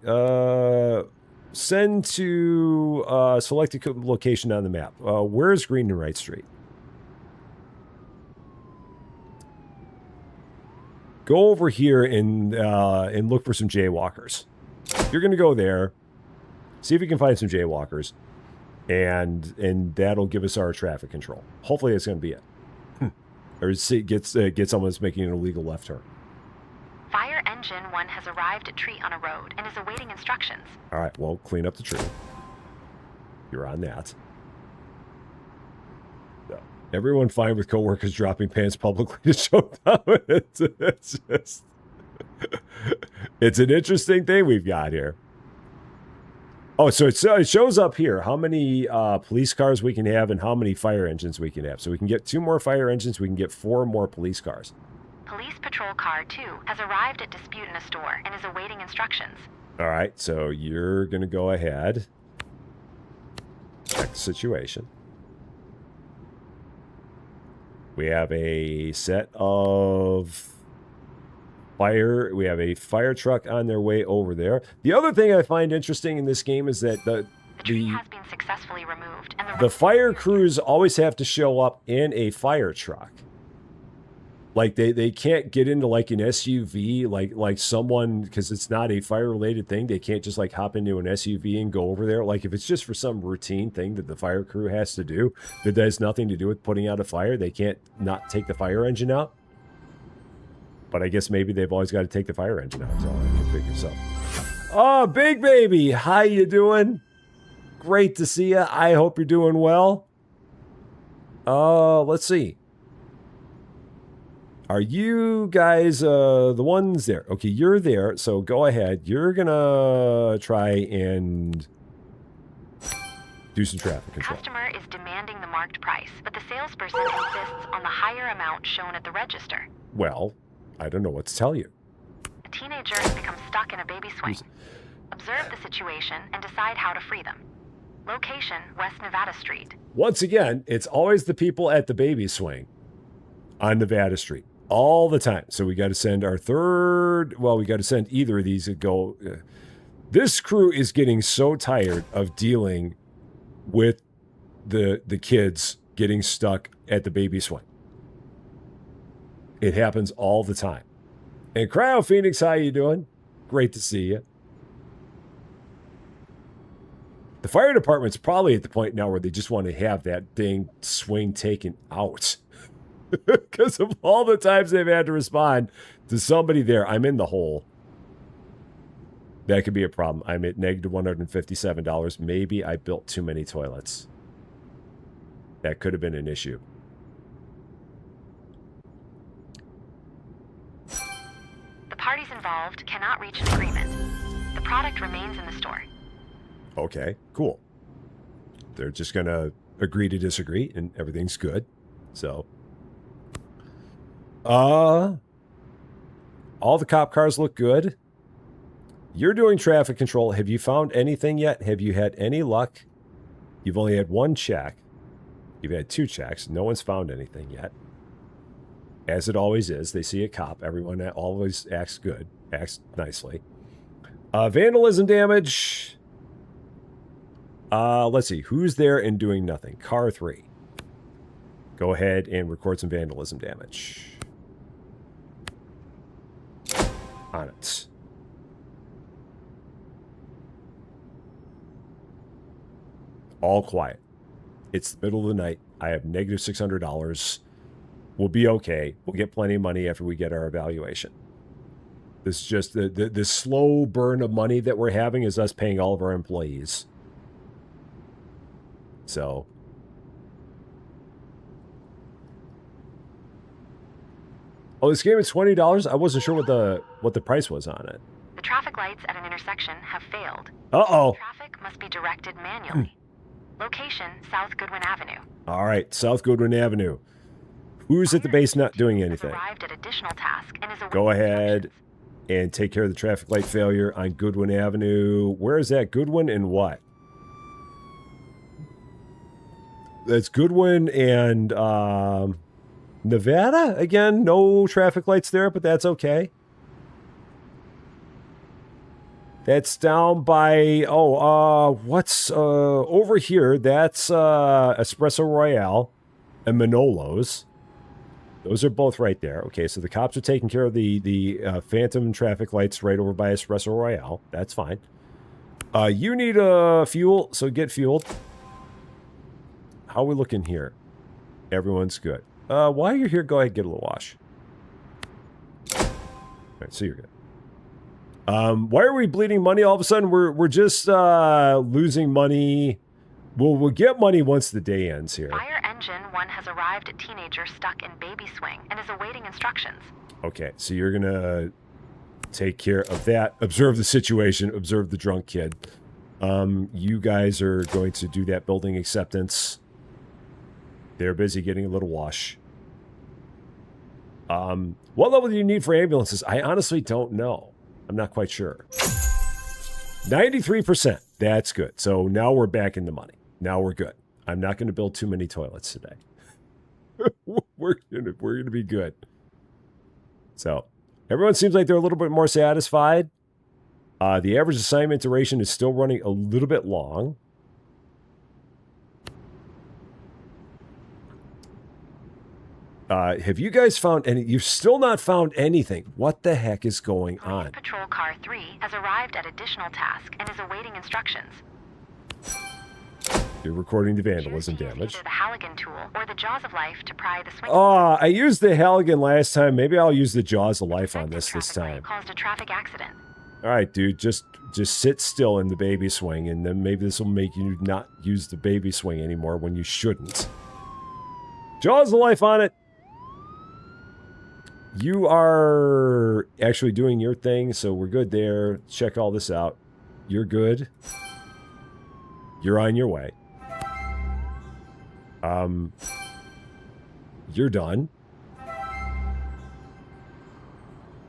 send to select a location on the map. Where's Green and Right Street? Go over here and look for some jaywalkers. You're gonna go there, see if you can find some jaywalkers. And that'll give us our traffic control. Hopefully that's going to be it. Or get someone that's making an illegal left turn. Fire engine 1 has arrived at tree on a road and is awaiting instructions. All right, well, clean up the tree. You're on that. So, everyone fine with coworkers dropping pants publicly to show down. It's just... It's an interesting thing we've got here. Oh, so it shows up here how many police cars we can have and how many fire engines we can have. So we can get 2 more fire engines. We can get 4 more police cars. Police patrol car 2 has arrived at dispute in a store and is awaiting instructions. All right, so you're going to go ahead. Check the situation. We have a set of... We have a fire truck on their way over there. The other thing I find interesting in this game is that the tree has been successfully removed, and the fire crews always have to show up in a fire truck. Like they can't get into like an SUV, like someone, because it's not a fire related thing. They can't just like hop into an SUV and go over there. Like if it's just for some routine thing that the fire crew has to do that has nothing to do with putting out a fire, they can't not take the fire engine out. But I guess maybe they've always got to take the fire engine out. So I can figure so. Oh, Big Baby, how you doing? Great to see you. I hope you're doing well. Let's see. Are you guys the ones there? Okay, you're there. So go ahead. You're gonna try and do some traffic control. Customer is demanding the marked price, but the salesperson insists on the higher amount shown at the register. Well, I don't know what to tell you. A teenager has become stuck in a baby swing. Observe the situation and decide how to free them. Location, West Nevada Street. Once again, it's always the people at the baby swing on Nevada Street. All the time. So we got to send our third... Well, we got to send either of these to go... This crew is getting so tired of dealing with the kids getting stuck at the baby swing. It happens all the time. And Cryo Phoenix, how you doing? Great to see you. The fire department's probably at the point now where they just want to have that dang swing taken out. Because of all the times they've had to respond to somebody there. I'm in the hole. That could be a problem. I'm at negative $157. Maybe I built too many toilets. That could have been an issue. The parties involved cannot reach an agreement. The product remains in the store. Okay, cool. They're just going to agree to disagree, and everything's good. So, all the cop cars look good. You're doing traffic control. Have you found anything yet? Have you had any luck? You've only had one check. You've had 2 checks. No one's found anything yet. As it always is. They see a cop. Everyone always acts good. Acts nicely. Vandalism damage. Let's see. Who's there and doing nothing? Car 3. Go ahead and record some vandalism damage. On it. All quiet. It's the middle of the night. I have negative $600. We'll be okay. We'll get plenty of money after we get our evaluation. This is just the slow burn of money that we're having is us paying all of our employees. So. Oh, this game is $20? I wasn't sure what the price was on it. The traffic lights at an intersection have failed. Uh-oh. Traffic must be directed manually. Location, South Goodwin Avenue. All right, South Goodwin Avenue. Who's at the base not doing anything? Arrived at additional task and is Go ahead and take care of the traffic light failure on Goodwin Avenue. Where is that? Goodwin and what? That's Goodwin and Nevada? Again, no traffic lights there, but that's okay. That's down by, what's over here? That's Espresso Royale and Manolo's. Those are both right there. Okay, so the cops are taking care of the phantom traffic lights right over by Espresso Royale. That's fine. You need fuel, so get fueled. How are we looking here? Everyone's good. While you're here, go ahead and get a little wash. All right, so you're good. Why are we bleeding money all of a sudden? We're just losing money. We'll get money once the day ends here. Fire engine 1 has arrived at teenager stuck in baby swing and is awaiting instructions. Okay, so you're gonna take care of that. Observe the situation. Observe the drunk kid. You guys are going to do that building acceptance. They're busy getting a little wash. What level do you need for ambulances? I honestly don't know. I'm not quite sure. 93%. That's good. So now we're back in the money. Now we're good. I'm not going to build too many toilets today. we're gonna be good. So everyone seems like they're a little bit more satisfied. The average assignment duration is still running a little bit long. Have you guys found any? You've still not found anything. What the heck is going on? Patrol Car 3 has arrived at additional task and is awaiting instructions. You're recording the vandalism damage. Either the Halligan tool or the Jaws of Life to pry the swing. Oh, I used the Halligan last time. Maybe I'll use the Jaws of Life on this time. Caused a traffic accident. All right, dude, just sit still in the baby swing, and then maybe this will make you not use the baby swing anymore when you shouldn't. Jaws of Life on it. You are actually doing your thing, so we're good there. Check all this out. You're good. You're on your way. You're done.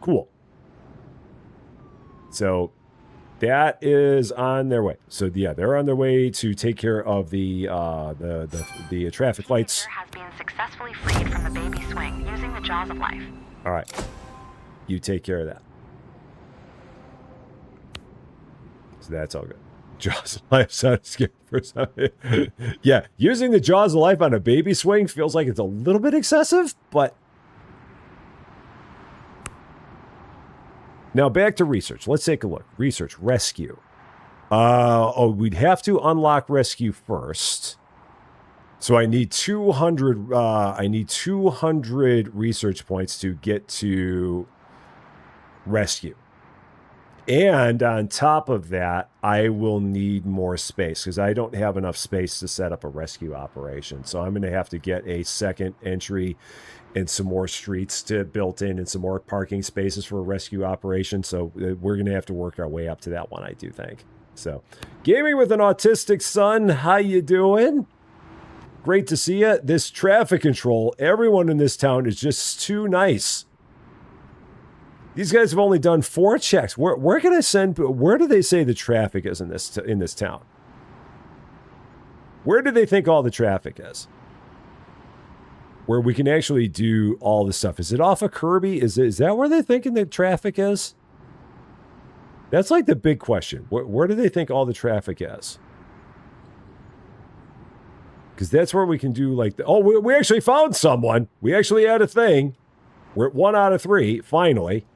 Cool. So that is on their way. So yeah, they're on their way to take care of the traffic lights. Has been successfully freed from the baby swing using the Jaws of Life. All right. You take care of that. So that's all good. Jaws of Life sounded scary for a second. Yeah, using the Jaws of Life on a baby swing feels like it's a little bit excessive, but... Now back to research. Let's take a look. Research, rescue. We'd have to unlock rescue first. So I need 200. I need 200 research points to get to rescue. And on top of that, I will need more space because I don't have enough space to set up a rescue operation. So I'm going to have to get a second entry and some more streets to built in and some more parking spaces for a rescue operation. So we're going to have to work our way up to that one, I do think. So, Gaming with an Autistic Son, how you doing? Great to see you. This traffic control, everyone in this town is just too nice. These guys have only done 4 checks. Where can I send? Where do they say the traffic is in this town? Where do they think all the traffic is? Where we can actually do all the stuff. Is it off of Kirby? Is that where they're thinking the traffic is? That's like the big question. Where do they think all the traffic is? Because that's where we can do like, we actually found someone. We actually had a thing. We're at 1 out of 3, finally.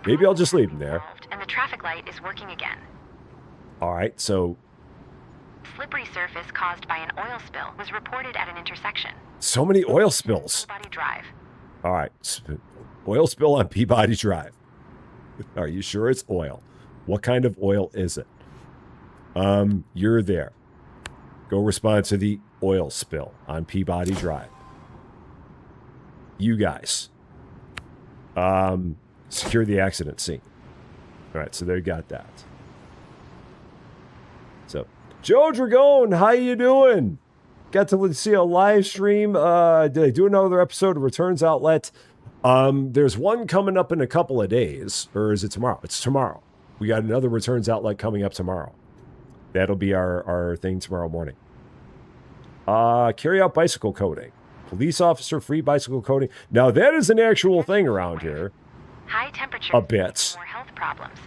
Maybe I'll just leave them there. And the traffic light is working again. All right, so... Slippery surface caused by an oil spill was reported at an intersection. So many oil spills. Peabody Drive. All right, oil spill on Peabody Drive. Are you sure it's oil? What kind of oil is it? You're there. Go respond to the oil spill on Peabody Drive. You guys. Secure the accident scene. All right, so they got that. So, Joe Dragone, how you doing? Got to see a live stream. Did I do another episode of Returns Outlet? There's one coming up in a couple of days. Or is it tomorrow? It's tomorrow. We got another Returns Outlet coming up tomorrow. That'll be our thing tomorrow morning. Carry out bicycle coding. Police officer free bicycle coding. Now, that is an actual thing around here. High temperatures. A bit. More health problems.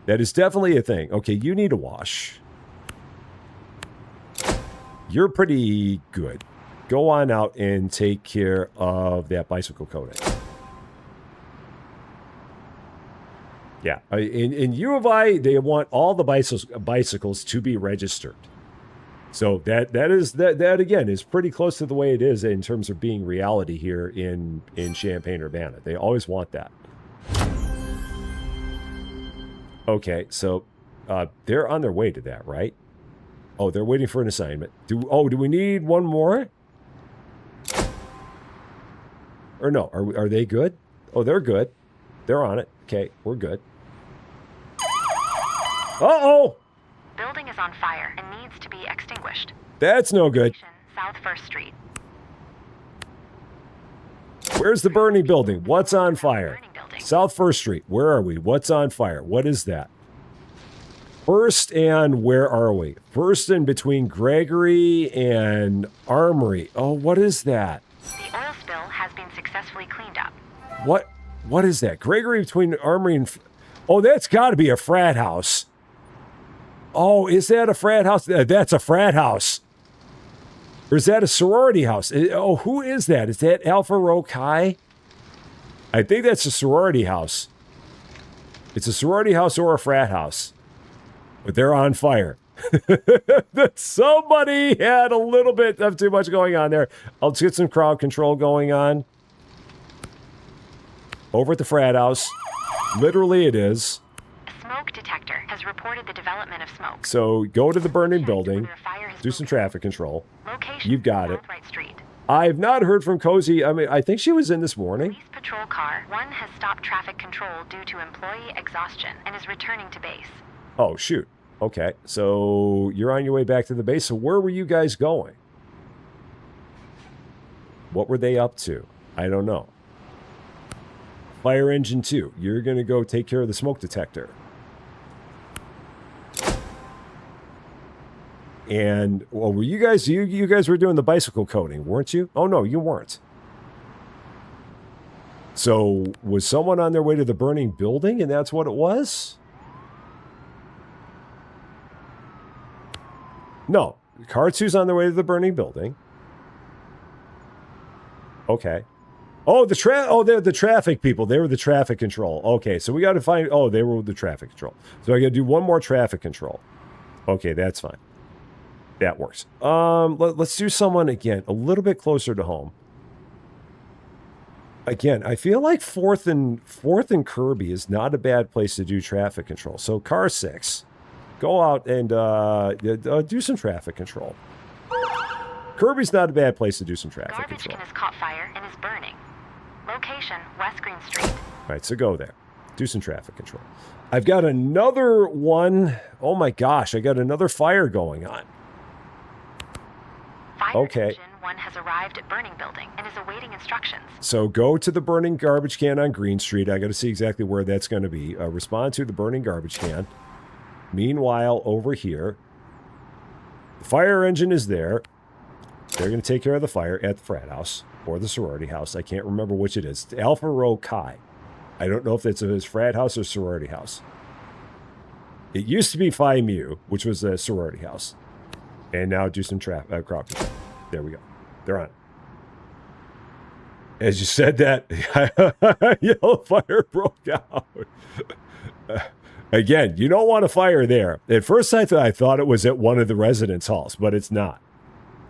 That is definitely a thing. Okay, you need a wash. You're pretty good. Go on out and take care of that bicycle coding. Yeah, in U of I, they want all the bicycles to be registered. So that again is pretty close to the way it is in terms of being reality here in Champaign, Urbana. They always want that. Okay, so they're on their way to that, right? Oh, they're waiting for an assignment. Do we need one more? Or no? Are they good? Oh, they're good. They're on it. Okay, we're good. Uh-oh! Building is on fire and needs to be extinguished. That's no good. South 1st Street. Where's the burning building? What's on fire? South 1st Street. Where are we? What's on fire? What is that? First and where are we? First and between Gregory and Armory. Oh, what is that? The oil spill has been successfully cleaned up. What is that? Gregory between Armory and... Oh, that's got to be a frat house. Oh, is that a frat house? That's a frat house. Or is that a sorority house? Oh, who is that? Is that Alpha Rho Chi? I think that's a sorority house. It's a sorority house or a frat house. But they're on fire. Somebody had a little bit of too much going on there. Let's get some crowd control going on. Over at the frat house. Literally it is. A smoke detector has reported the development of smoke. So go to the burning building. Do some traffic control. Location You've got it. Southright Street. I've not heard from Cozy. I mean, I think she was in this morning. Police patrol car 1 has stopped traffic control due to employee exhaustion and is returning to base. Oh, shoot. Okay, so you're on your way back to the base. So where were you guys going? What were they up to? I don't know. Fire engine 2. You're going to go take care of the smoke detector. And, well, were you guys, you guys were doing the bicycle coding, weren't you? Oh, no, you weren't. So was someone on their way to the burning building and that's what it was? No. Car 2's on their way to the burning building. Okay. Oh, they're the traffic people. They were the traffic control. Okay, so we got to find... Oh, they were the traffic control. So I got to do one more traffic control. Okay, that's fine. That works. Let's do someone, again, a little bit closer to home. Again, I feel like fourth and Kirby is not a bad place to do traffic control. So car 6, go out and do some traffic control. Kirby's not a bad place to do some traffic Garbage control. can has caught fire and is burning. Location, West Green Street. All right, so go there. Do some traffic control. I've got another one. Oh my gosh, I got another fire going on. Fire Okay. engine 1 has arrived at burning building and is awaiting instructions. So go to the burning garbage can on Green Street. I got to see exactly where that's going to be. Respond to the burning garbage can. Meanwhile, over here, the fire engine is there. They're going to take care of the fire at the frat house or the sorority house. I can't remember which it is. It's Alpha Rho Chi. I don't know if it's his frat house or sorority house. It used to be Phi Mu, which was a sorority house. And now do some crowd control. There we go. They're on. As you said that, yellow fire broke out. Again, you don't want a fire there. At first, I thought it was at one of the residence halls, but it's not.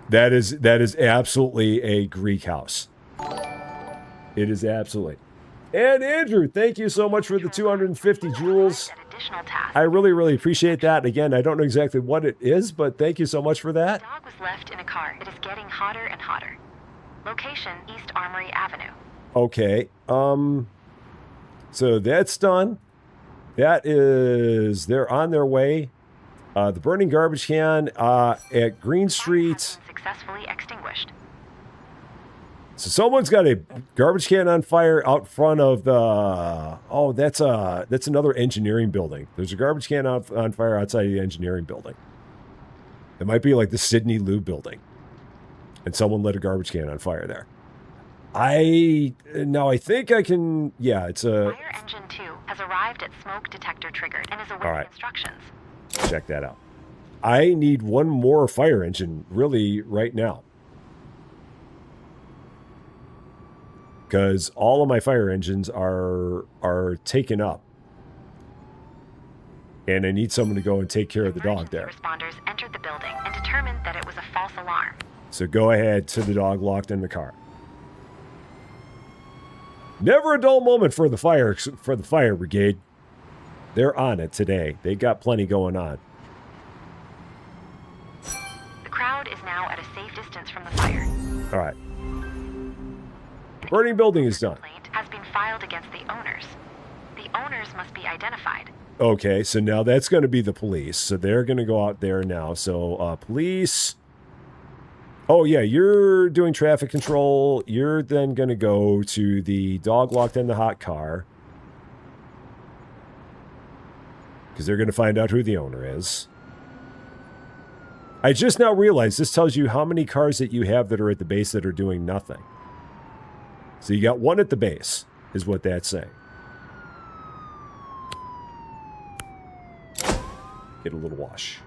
That is absolutely a Greek house. It is absolutely. And Andrew, thank you so much for the 250 jewels. I really, really appreciate that. Again, I don't know exactly what it is, but thank you so much for that. The dog was left in a car. It is getting hotter and hotter. Location, East Armory Avenue. Okay. So that's done. That is, they're on their way. The burning garbage can at Green Street. Fire has been successfully extinguished. So someone's got a garbage can on fire out front of the. Oh, that's another engineering building. There's a garbage can on fire outside of the engineering building. It might be like the Sidney Lou building, and someone lit a garbage can on fire there. I think I can. Yeah, it's a. Fire engine 2 has arrived at smoke detector triggered and is awaiting All right. instructions. Check that out. I need one more fire engine really right now. Because all of my fire engines are taken up. And I need someone to go and take care of the dog there. Responders entered the building and determined that it was a false alarm. So go ahead to the dog locked in the car. Never a dull moment for the fire brigade. They're on it today. They got plenty going on. The crowd is now at a safe distance from the fire. All right. Burning building is done. Complaint has been filed against the owners. The owners must be identified. Okay, so now that's going to be the police. So they're going to go out there now. So police. Oh, yeah, you're doing traffic control. You're then going to go to the dog locked in the hot car. Because they're going to find out who the owner is. I just now realized this tells you how many cars that you have that are at the base that are doing nothing. So you got one at the base, is what that's saying. Get a little wash.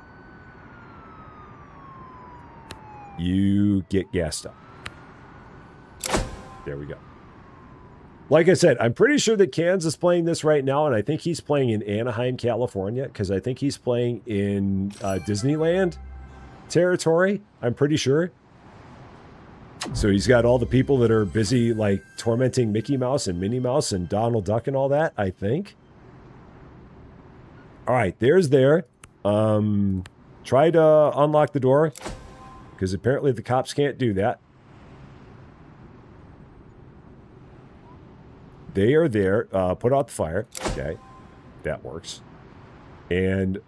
You get gassed up. There we go. Like I said, I'm pretty sure that Cans is playing this right now, and I think he's playing in Anaheim, California, because I think he's playing in Disneyland territory. I'm pretty sure. So he's got all the people that are busy, like, tormenting Mickey Mouse and Minnie Mouse and Donald Duck and all that, I think. All right, there's there. Try to unlock the door, because apparently the cops can't do that. They are there. Put out the fire. Okay, that works. And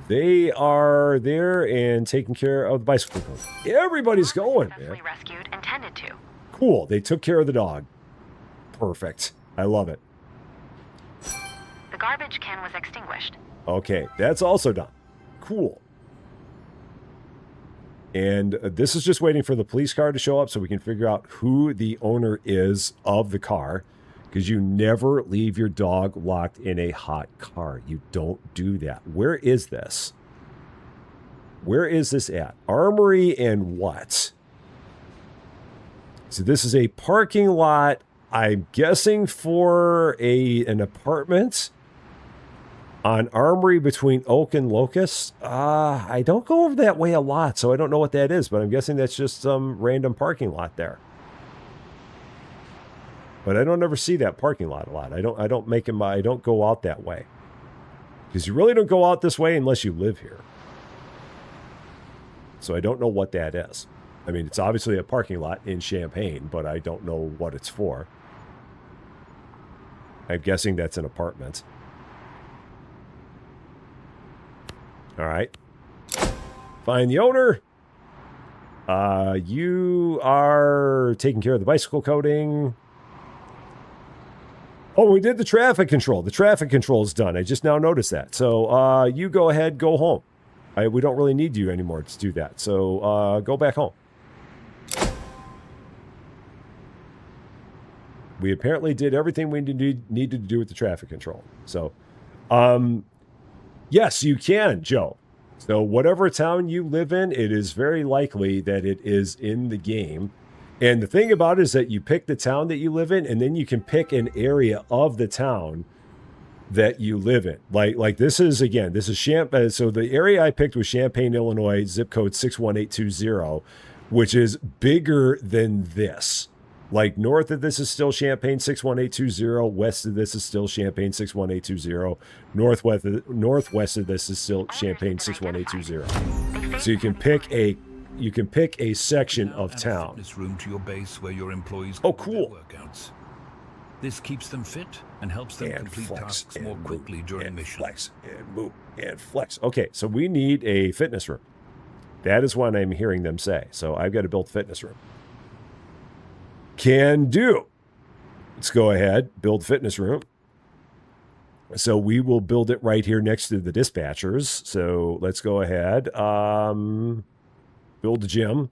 they are there and taking care of the bicycle. Everybody's going, man. Rescued and tended to. Cool. They took care of the dog. Perfect. I love it. The garbage can was extinguished. Okay, that's also done. Cool. And this is just waiting for the police car to show up so we can figure out who the owner is of the car. Because you never leave your dog locked in a hot car. You don't do that. Where is this? Where is this at? Armory and what? So this is a parking lot, I'm guessing for an apartment on Armory between Oak and Locust. I don't go over that way a lot, so I don't know what that is, but I'm guessing that's just some random parking lot there. But I don't ever see that parking lot a lot. I don't go out that way. Because you really don't go out this way unless you live here. So I don't know what that is. I mean, it's obviously a parking lot in Champaign, but I don't know what it's for. I'm guessing that's an apartment. All right. Find the owner. You are taking care of the bicycle coating. Oh, we did the traffic control. The traffic control is done. I just now noticed that. So you go ahead, go home. We don't really need you anymore to do that. So go back home. We apparently did everything we needed to do with the traffic control. So, yes, you can, Joe. So whatever town you live in, it is very likely that it is in the game. And the thing about it is that you pick the town that you live in, and then you can pick an area of the town that you live in. Like this is Champaign. So the area I picked was Champaign, Illinois, zip code 61820, which is bigger than this. Like north of this is still Champaign 61820, west of this is still Champaign 61820, northwest of this is still Champaign 61820. So you can pick a section of town. Room to your base where your employees oh, cool. Workouts. This keeps them fit and helps them complete tasks more quickly during missions. Flex and move and flex. Okay, so we need a fitness room. That is what I'm hearing them say. So I've got to build a fitness room. Can do. Let's go ahead, build fitness room. So we will build it right here next to the dispatchers. So let's go ahead. Build a gym.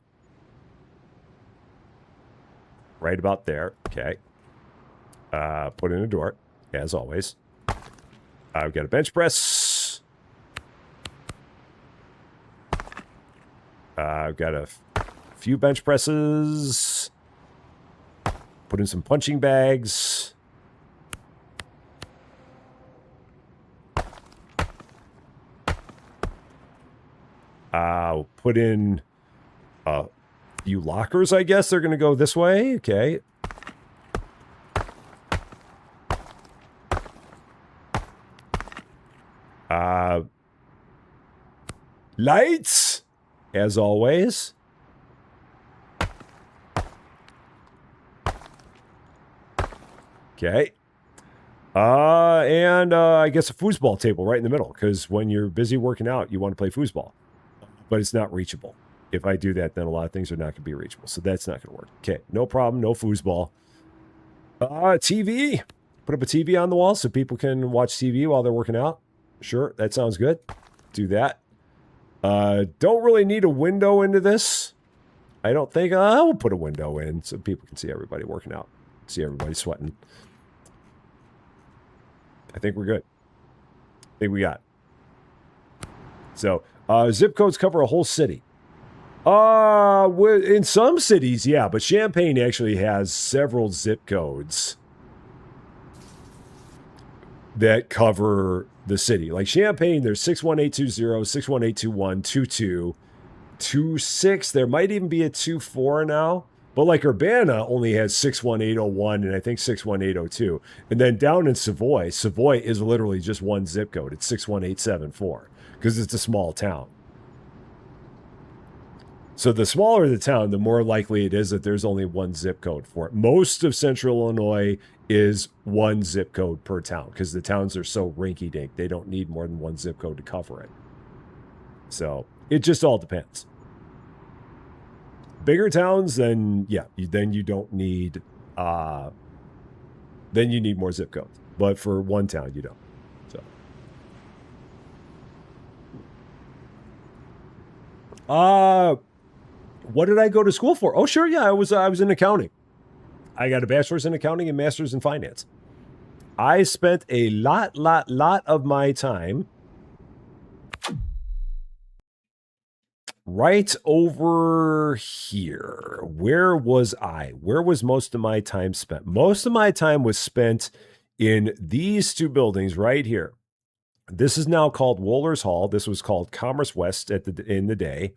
Right about there. Okay. Put in a door, as always. I've got a bench press. I've got a few bench presses. Put in some punching bags. Put in a few lockers, I guess. They're going to go this way. Okay. Lights, as always. Okay. And I guess a foosball table right in the middle, because when you're busy working out, you want to play foosball. But it's not reachable. If I do that, then a lot of things are not going to be reachable. So that's not going to work. Okay, no problem. No foosball. TV. Put up a TV on the wall so people can watch TV while they're working out. Sure, that sounds good. Do that. Don't really need a window into this. I don't think. I will put a window in so people can see everybody working out. See everybody sweating. I think we're good. I think we got it. So, zip codes cover a whole city. In some cities, yeah, but Champaign actually has several zip codes that cover the city. Like Champaign, there's 61820, 61821, 22, 26. There might even be a 24 now. But like Urbana only has 61801 and I think 61802. And then down in Savoy is literally just one zip code. It's 61874 because it's a small town. So the smaller the town, the more likely it is that there's only one zip code for it. Most of central Illinois is one zip code per town because the towns are so rinky-dink. They don't need more than one zip code to cover it. So it just all depends. Bigger towns, then yeah, then you don't need, then you need more zip codes. But for one town, you don't. So, what did I go to school for? Oh, sure, yeah, I was in accounting. I got a bachelor's in accounting and master's in finance. I spent a lot of my time right over here. Where was I? Where was most of my time spent? Most of my time was spent in these two buildings right here. This is now called Wohlers Hall. This was called Commerce West in the day.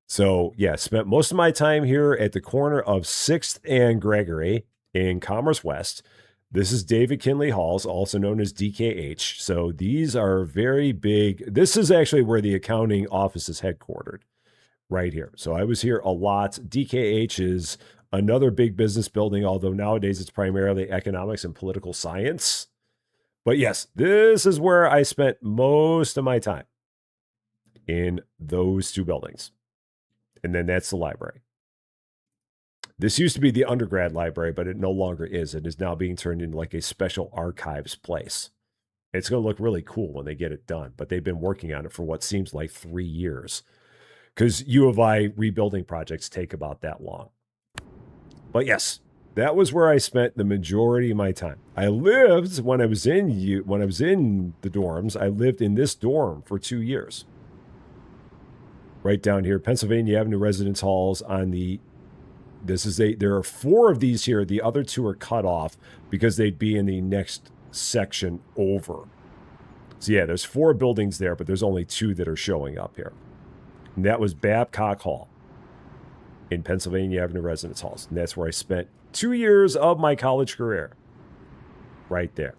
So yeah, spent most of my time here at the corner of 6th and Gregory. in Commerce West. This is David Kinley Halls, also known as DKH. So these are very big. This is actually where the accounting office is headquartered, right here. So I was here a lot. DKH is another big business building, although nowadays it's primarily economics and political science. But yes, this is where I spent most of my time, in those two buildings. And then that's the library. This used to be the undergrad library, but it no longer is. It is now being turned into like a special archives place. It's going to look really cool when they get it done, but they've been working on it for what seems like 3 years, because U of I rebuilding projects take about that long. But yes, that was where I spent the majority of my time. I lived when I was in the dorms. I lived in this dorm for 2 years. Right down here, Pennsylvania Avenue Residence Halls on the. There are 4 of these here. The other 2 are cut off because they'd be in the next section over. So yeah, there's 4 buildings there, but there's only 2 that are showing up here. And that was Babcock Hall in Pennsylvania Avenue Residence Halls. And that's where I spent 2 years of my college career. Right there.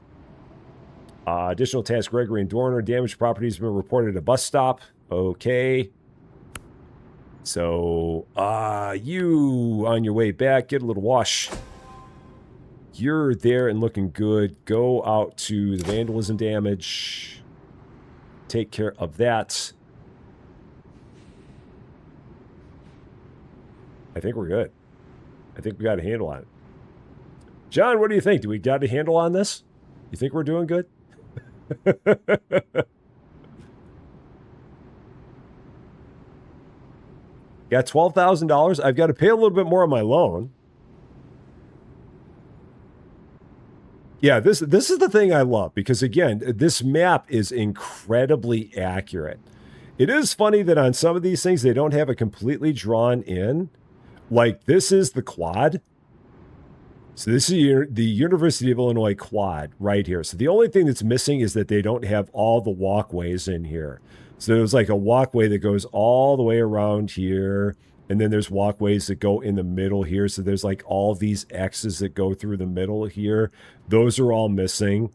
Additional task, Gregory and Dorner. Damaged properties have been reported at a bus stop. Okay. So, you on your way back, get a little wash. You're there and looking good. Go out to the vandalism damage. Take care of that. I think we're good. I think we got a handle on it. John, what do you think? Do we got a handle on this? You think we're doing good? Got $12,000. I've got to pay a little bit more on my loan. Yeah, this is the thing I love, because again, this map is incredibly accurate. It is funny that on some of these things they don't have it completely drawn in. Like this is the quad. So this is the University of Illinois quad right here. So the only thing that's missing is that they don't have all the walkways in here. So there's like a walkway that goes all the way around here. And then there's walkways that go in the middle here. So there's like all these X's that go through the middle here. Those are all missing.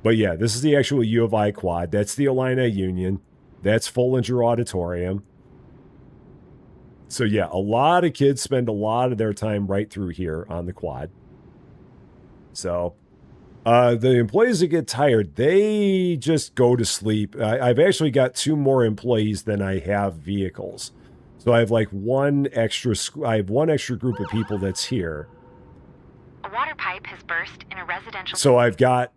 But yeah, this is the actual U of I quad. That's the Illini Union. That's Follinger Auditorium. So yeah, a lot of kids spend a lot of their time right through here on the quad. So the employees that get tired, they just go to sleep. I've actually got 2 more employees than I have vehicles. So I have like one extra group of people that's here. A water pipe has burst in a residential. So I've got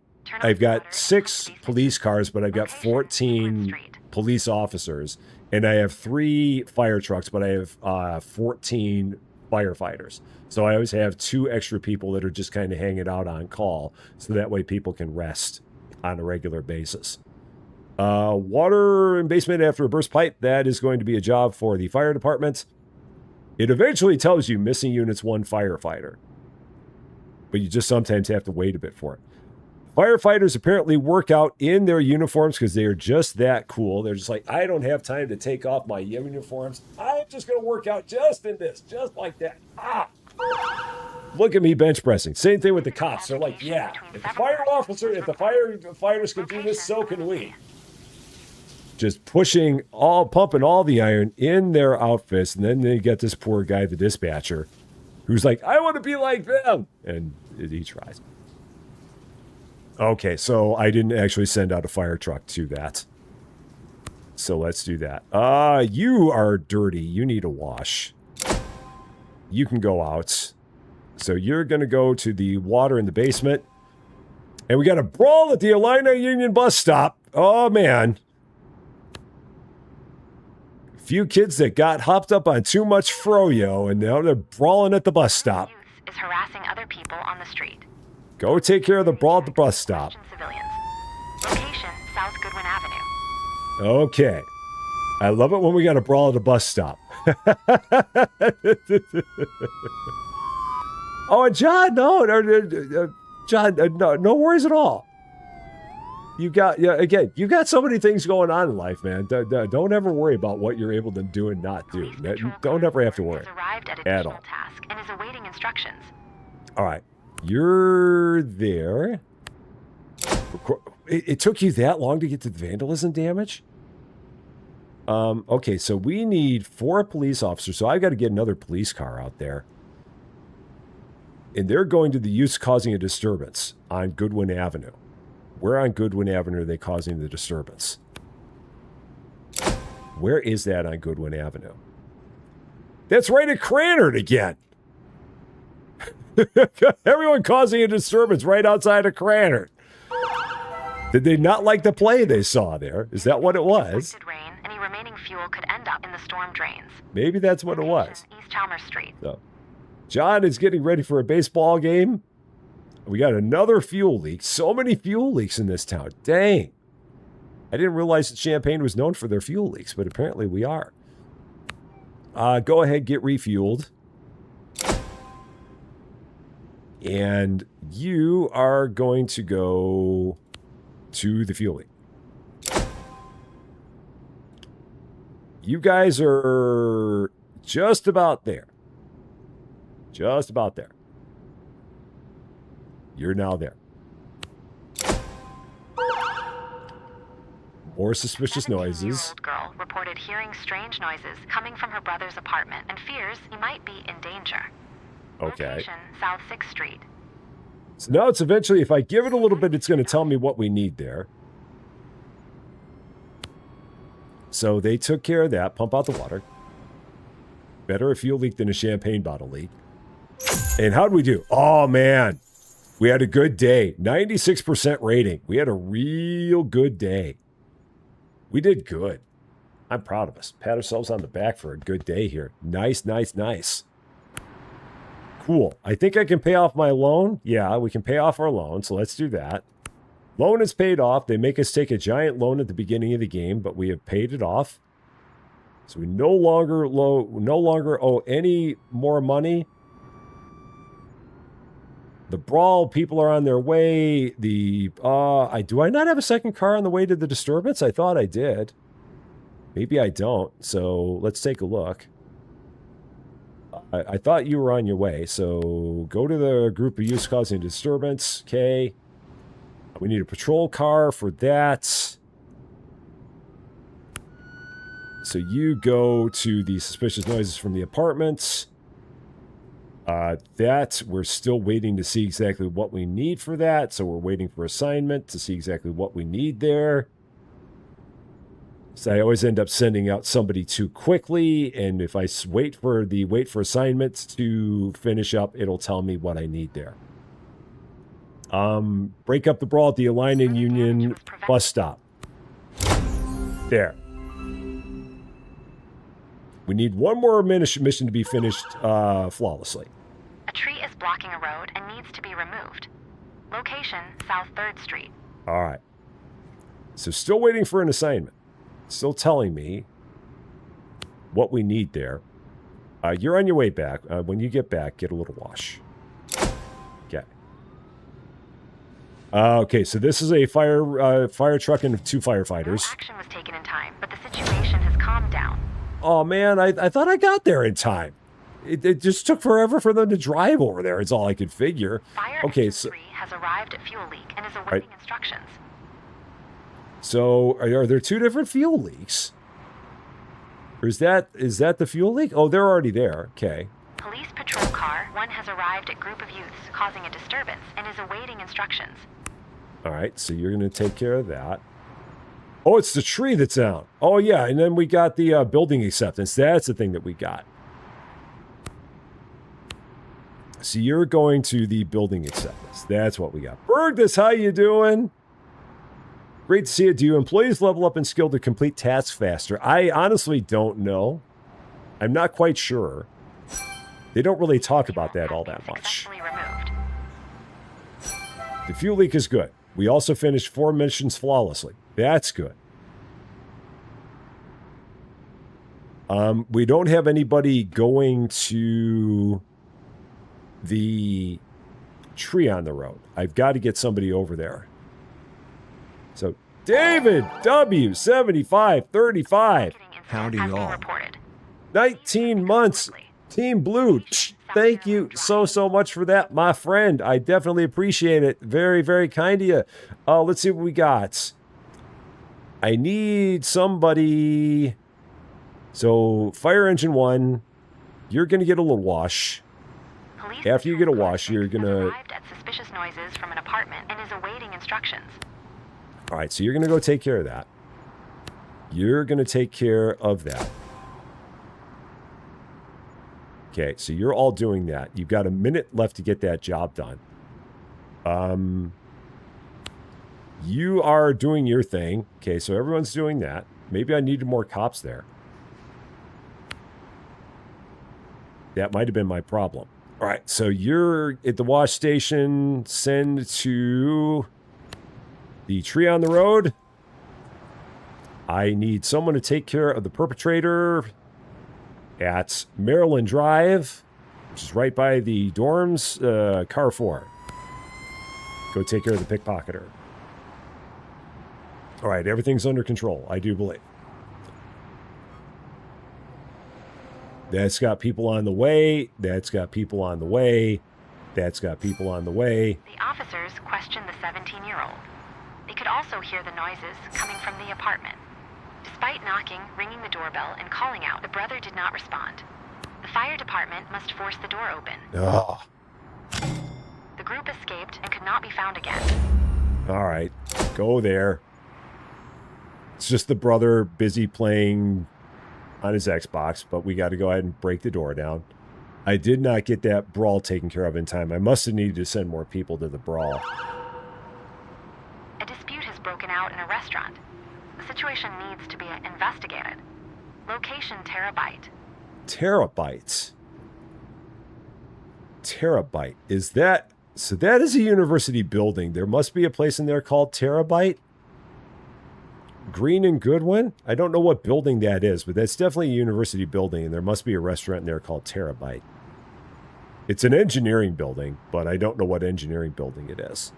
6 police cars, but I've got 14 police officers, and I have 3 fire trucks, but I have 14 firefighters. So I always have 2 extra people that are just kind of hanging out on call, so that way people can rest on a regular basis. Water in basement after a burst pipe, that is going to be a job for the fire department. It eventually tells you missing units 1 firefighter, but you just sometimes have to wait a bit for it. Firefighters apparently work out in their uniforms because they are just that cool. They're just like, I don't have time to take off my uniforms. I'm just going to work out just in this, just like that. Look at me bench pressing. Same thing with the cops. They're like, yeah, if the firefighters can do this, so can we. Just pumping all the iron in their outfits. And then they get this poor guy, the dispatcher, who's like, I want to be like them. And he tries. Okay, so I didn't actually send out a fire truck to that. So let's do that. You are dirty. You need a wash. You can go out. So you're going to go to the water in the basement. And we got a brawl at the Illini Union bus stop. Oh, man. A few kids that got hopped up on too much froyo, and now they're brawling at the bus stop. Youth is harassing other people on the street. Go take care of the brawl at the bus stop. Civilians. Location, South Goodwin Avenue. Okay. I love it when we got a brawl at a bus stop. Oh, and John, no worries at all. You got so many things going on in life, man. Don't ever worry about what you're able to do and not do. Don't ever have to worry Has arrived at at all. task and is awaiting instructions. All right. You're there. It took you that long to get to the vandalism damage? Okay, so we need 4 police officers, so I've got to get another police car out there. And they're going to the use causing a disturbance on Goodwin Avenue. Where on Goodwin Avenue are they causing the disturbance? Where is that on Goodwin Avenue? That's right at Cranard again. Everyone causing a disturbance right outside of Cranard. Did they not like the play they saw there? Is that what it was? Rain, any remaining fuel could end up in the storm drains. Maybe that's what it was. East Chalmers Street. So, John is getting ready for a baseball game. We got another fuel leak. So many fuel leaks in this town. Dang. I didn't realize that Champaign was known for their fuel leaks, but apparently we are. Go ahead, get refueled. And you are going to go to the fuel leak. You guys are just about there. Just about there. You're now there. More suspicious noises. 17-year-old girl reported hearing strange noises coming from her brother's apartment and fears he might be in danger. Okay. Location, South 6th Street. So now it's eventually, if I give it a little bit, it's going to tell me what we need there. So they took care of that. Pump out the water. Better a fuel leak than a champagne bottle leak. And how'd we do? Oh, man. We had a good day. 96% rating. We had a real good day. We did good. I'm proud of us. Pat ourselves on the back for a good day here. Nice, nice, nice. Cool. I think I can pay off my loan. Yeah, we can pay off our loan, so let's do that. Loan is paid off. They make us take a giant loan at the beginning of the game, but we have paid it off. So we no longer owe any more money. The brawl people are on their way. Do I not have a second car on the way to the disturbance? I thought I did. Maybe I don't. So let's take a look. I thought you were on your way. So go to the group of use causing disturbance. Okay. We need a patrol car for that. So you go to the suspicious noises from the apartments. That we're still waiting to see exactly what we need for that. So we're waiting for assignment to see exactly what we need there. So I always end up sending out somebody too quickly, and if I wait for assignments to finish up, it'll tell me what I need there. Break up the brawl at the Align and Union bus stop. There. We need one more mission to be finished flawlessly. A tree is blocking a road and needs to be removed. Location, South 3rd Street. All right. So still waiting for an assignment. Still telling me what we need there. You're on your way back. When you get back, get a little wash. Okay. Okay, so this is a fire truck and 2 firefighters. No action was taken in time, but the situation has calmed down. Oh, man, I thought I got there in time. It just took forever for them to drive over there. It's all I could figure. Fire okay, engine so 3 has arrived at fuel leak and is awaiting instructions. So are there 2 different fuel leaks? Or is that the fuel leak? Oh, they're already there. Okay. Police patrol car 1 has arrived at group of youths causing a disturbance and is awaiting instructions. All right, so you're going to take care of that. Oh, it's the tree that's out. Oh, yeah, and then we got the building acceptance. That's the thing that we got. So you're going to the building acceptance. That's what we got. Bergdus, how you doing? Great to see you. Do you employees level up in skill to complete tasks faster? I honestly don't know. I'm not quite sure. They don't really talk about that all that much. The fuel leak is good. We also finished 4 missions flawlessly. That's good. We don't have anybody going to the tree on the road. I've got to get somebody over there. So, David W. 7535. Howdy, y'all. 19 months. Team Blue. thank you so much for that, my friend. I definitely appreciate it. Very, very kind of you. Let's see what we got. I need somebody. So, fire engine 1, you're going to get a little wash. After you get a wash, you're going to... arrived at suspicious noises from an apartment and is awaiting instructions. All right, so you're going to go take care of that. You're going to take care of that. Okay, so you're all doing that. You've got a minute left to get that job done. You are doing your thing. Okay, so everyone's doing that. Maybe I needed more cops there. That might have been my problem. All right, so you're at the wash station. Send to the tree on the road. I need someone to take care of the perpetrator at Maryland Drive, which is right by the dorms, car 4. Go take care of the pickpocketer. All right, everything's under control, I do believe. That's got people on the way. That's got people on the way. That's got people on the way. The officers questioned the 17-year-old. They could also hear the noises coming from the apartment. Despite knocking, ringing the doorbell, and calling out, the brother did not respond. The fire department must force the door open. Ugh. The group escaped and could not be found again. All right, go there. It's just the brother busy playing on his Xbox, but we got to go ahead and break the door down. I did not get that brawl taken care of in time. I must have needed to send more people to the brawl. A dispute has broken out in a restaurant. The situation needs to be investigated. Location Terabyte. Terabytes. Terabyte. Is that... So that is a university building. There must be a place in there called Terabyte. Green and Goodwin? I don't know what building that is, but that's definitely a university building, and there must be a restaurant in there called Terabyte. It's an engineering building, but I don't know what engineering building it is.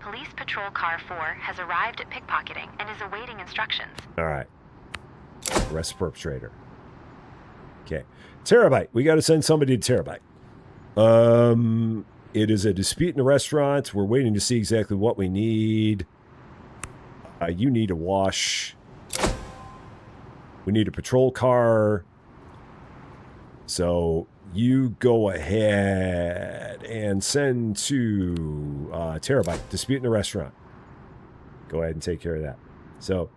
Police Patrol Car 4 has arrived at pickpocketing and is awaiting instructions. All right. Arrest the perpetrator. Okay. Terabyte. We got to send somebody to Terabyte. It is a dispute in the restaurant. We're waiting to see exactly what we need. You need a wash. We need a patrol car. So you go ahead and send to Terabyte. Dispute in the restaurant. Go ahead and take care of that. So,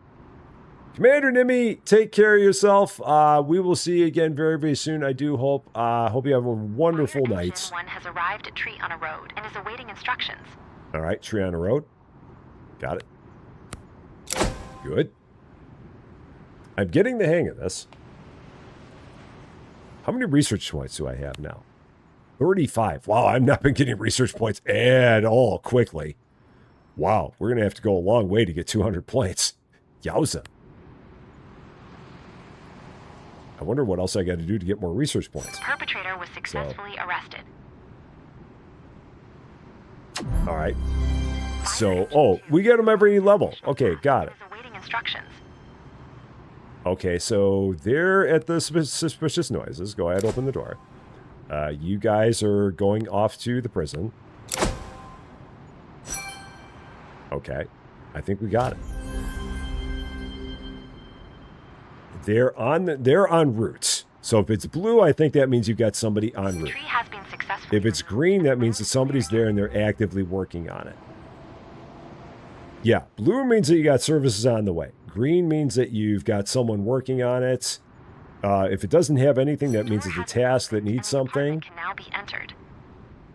Commander Nimmy, take care of yourself. We will see you again very, very soon. I do hope. Hope you have a wonderful night. Fire Engine 1 has arrived at Tree on a Road and is awaiting instructions. All right, Tree on a Road. Got it. Good. I'm getting the hang of this. How many research points do I have now? 35. Wow, I've not been getting research points at all quickly. Wow, we're going to have to go a long way to get 200 points. Yowza. I wonder what else I got to do to get more research points. The perpetrator was successfully arrested. All right. So, oh, we get them every level. Okay, got it. Awaiting instructions. Okay, so they're at the suspicious noises. Go ahead, open the door. You guys are going off to the prison. Okay, I think we got it. They're on route. So if it's blue, I think that means you've got somebody en route. The tree has been successfully If it's green, that means that somebody's there and they're actively working on it. Yeah, blue means that you got services on the way. Green means that you've got someone working on it. If it doesn't have anything, that means it's a task that needs something. Can now be entered.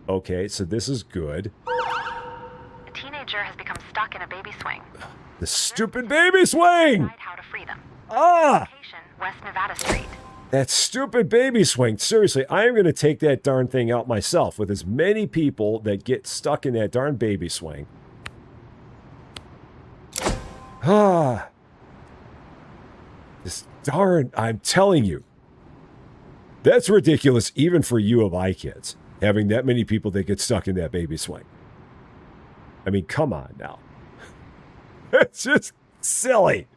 Okay, so this is good. A teenager has become stuck in a baby swing. The stupid baby swing! Decide how to free them. Ah! Location, West Nevada Street. That stupid baby swing. Seriously, I am going to take that darn thing out myself with as many people that get stuck in that darn baby swing. Ah. This darn, I'm telling you. That's ridiculous even for U of I kids, having that many people that get stuck in that baby swing. I mean, come on now. It's just silly.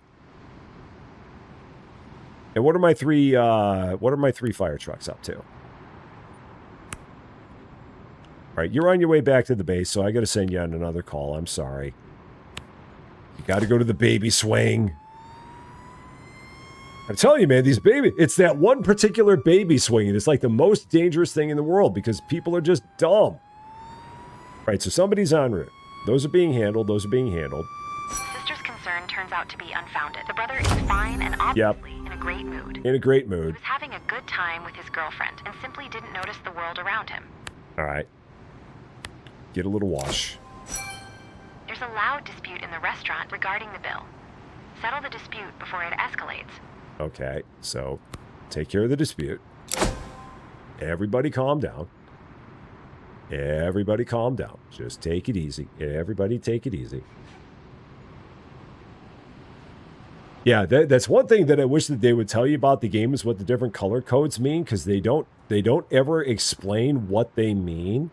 And what are my three fire trucks up to? All right, you're on your way back to the base, so I got to send you on another call. I'm sorry. You got to go to the baby swing. I'm telling you, man, it's that one particular baby swing, and it's like the most dangerous thing in the world because people are just dumb. All right, so somebody's en route. Those are being handled. Sister's concern turns out to be unfounded. The brother is fine and obviously in a great mood. In a great mood. He was having a good time with his girlfriend and simply didn't notice the world around him. All right. Get a little wash. There's a loud dispute in the restaurant regarding the bill. Settle the dispute before it escalates. Okay, so take care of the dispute. Everybody calm down. Everybody calm down. Just take it easy. Everybody take it easy. Yeah, that's one thing that I wish that they would tell you about the game is what the different color codes mean, because they don't ever explain what they mean.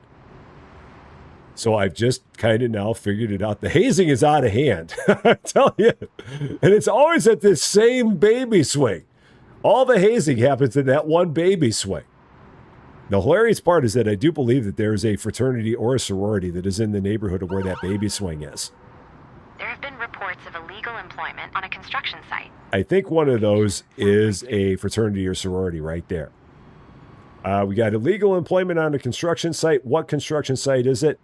So I've just kind of now figured it out. The hazing is out of hand. I tell you. And it's always at this same baby swing. All the hazing happens in that one baby swing. The hilarious part is that I do believe that there is a fraternity or a sorority that is in the neighborhood of where that baby swing is. There have been reports of illegal employment on a construction site. I think one of those is a fraternity or sorority right there. We got illegal employment on a construction site. What construction site is it?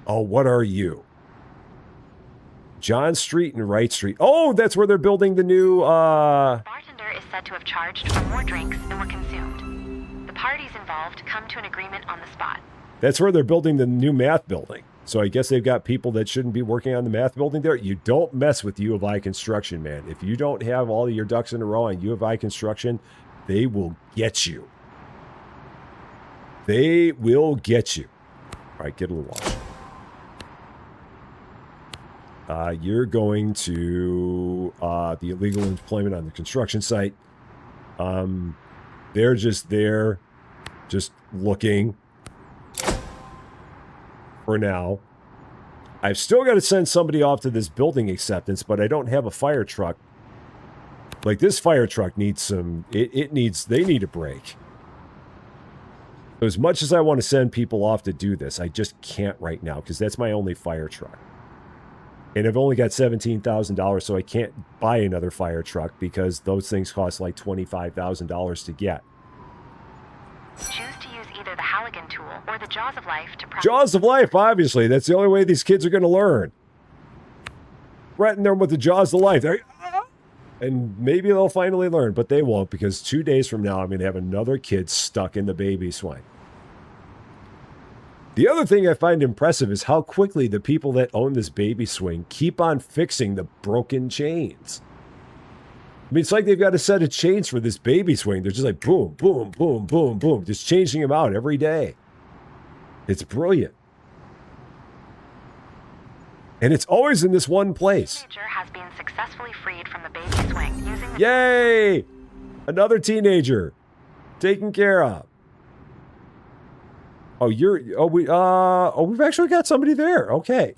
Oh, what are you? John Street and Wright Street. Oh, that's where they're building the new... The bartender is said to have charged for more drinks than were consumed. The parties involved come to an agreement on the spot. That's where they're building the new math building. So I guess they've got people that shouldn't be working on the math building there. You don't mess with U of I Construction, man. If you don't have all of your ducks in a row on U of I Construction, they will get you. They will get you. All right, get a little wash. You're going to the illegal employment on the construction site. They're just there, just looking for now. I've still got to send somebody off to this building acceptance, but I don't have a fire truck. Like, this fire truck needs some... they need a break. As much as I want to send people off to do this, I just can't right now, because that's my only fire truck. And I've only got $17,000, so I can't buy another fire truck because those things cost like $25,000 to get. Choose to use either the Halligan tool or the Jaws of Life to... Jaws of Life, obviously. That's the only way these kids are going to learn. Threaten them with the Jaws of Life. And maybe they'll finally learn, but they won't, because 2 days from now, I'm going to have another kid stuck in the baby swing. The other thing I find impressive is how quickly the people that own this baby swing keep on fixing the broken chains. I mean, it's like they've got a set of chains for this baby swing. They're just like boom, boom, boom, boom, boom, just changing them out every day. It's brilliant. And it's always in this one place. Teenager has been successfully freed from the baby swing using the... Yay! Another teenager taken care of. Oh, we've actually got somebody there. Okay.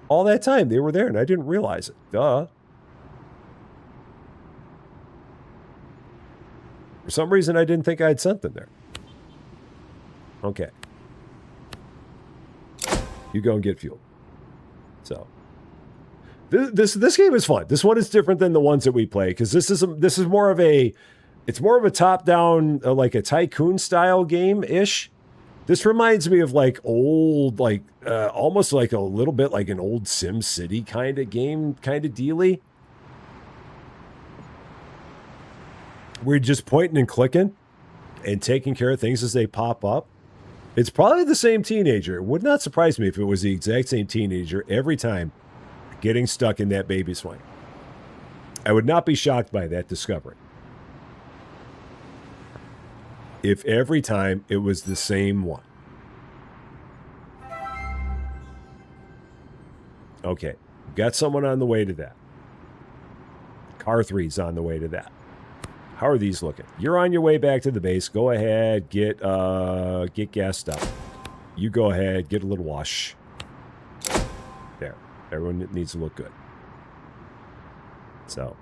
All that time they were there and I didn't realize it. Duh. For some reason I didn't think I'd sent them there. Okay. You go and get fuel. So this game is fun. This one is different than the ones that we play because this is more of a... It's more of a top-down, like a tycoon style game-ish. This reminds me of like old, like almost like a little bit like an old Sim City kind of game, kind of dealy. We're just pointing and clicking and taking care of things as they pop up. It's probably the same teenager. It would not surprise me if it was the exact same teenager every time getting stuck in that baby swing. I would not be shocked by that discovery. If every time it was the same one. Okay, got someone on the way to that. Car 3's on the way to that. How are these looking? You're on your way back to the base. Go ahead, get gassed up. You go ahead, get a little wash. There, everyone needs to look good. So,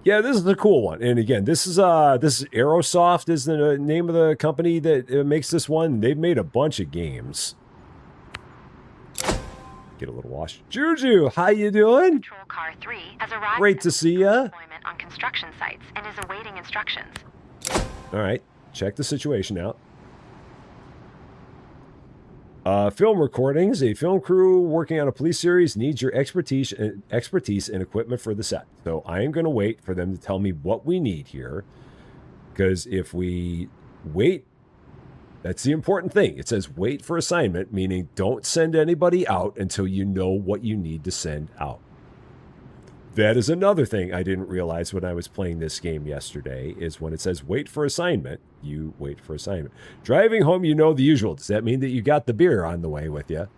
yeah, this is a cool one. And again, this is Aerosoft is the name of the company that makes this one. They've made a bunch of games. Get a little wash. Juju, how you doing? Patrol Car 3 has arrived. Great to see ya. Deployment on construction sites and is awaiting instructions. All right, check the situation out. Film recordings. A film crew working on a police series needs your expertise and equipment for the set. So I am going to wait for them to tell me what we need here, because if we wait, that's the important thing. It says wait for assignment, meaning don't send anybody out until you know what you need to send out. That is another thing I didn't realize when I was playing this game yesterday, is when it says wait for assignment, you wait for assignment. Driving home, you know the usual. Does that mean that you got the beer on the way with you?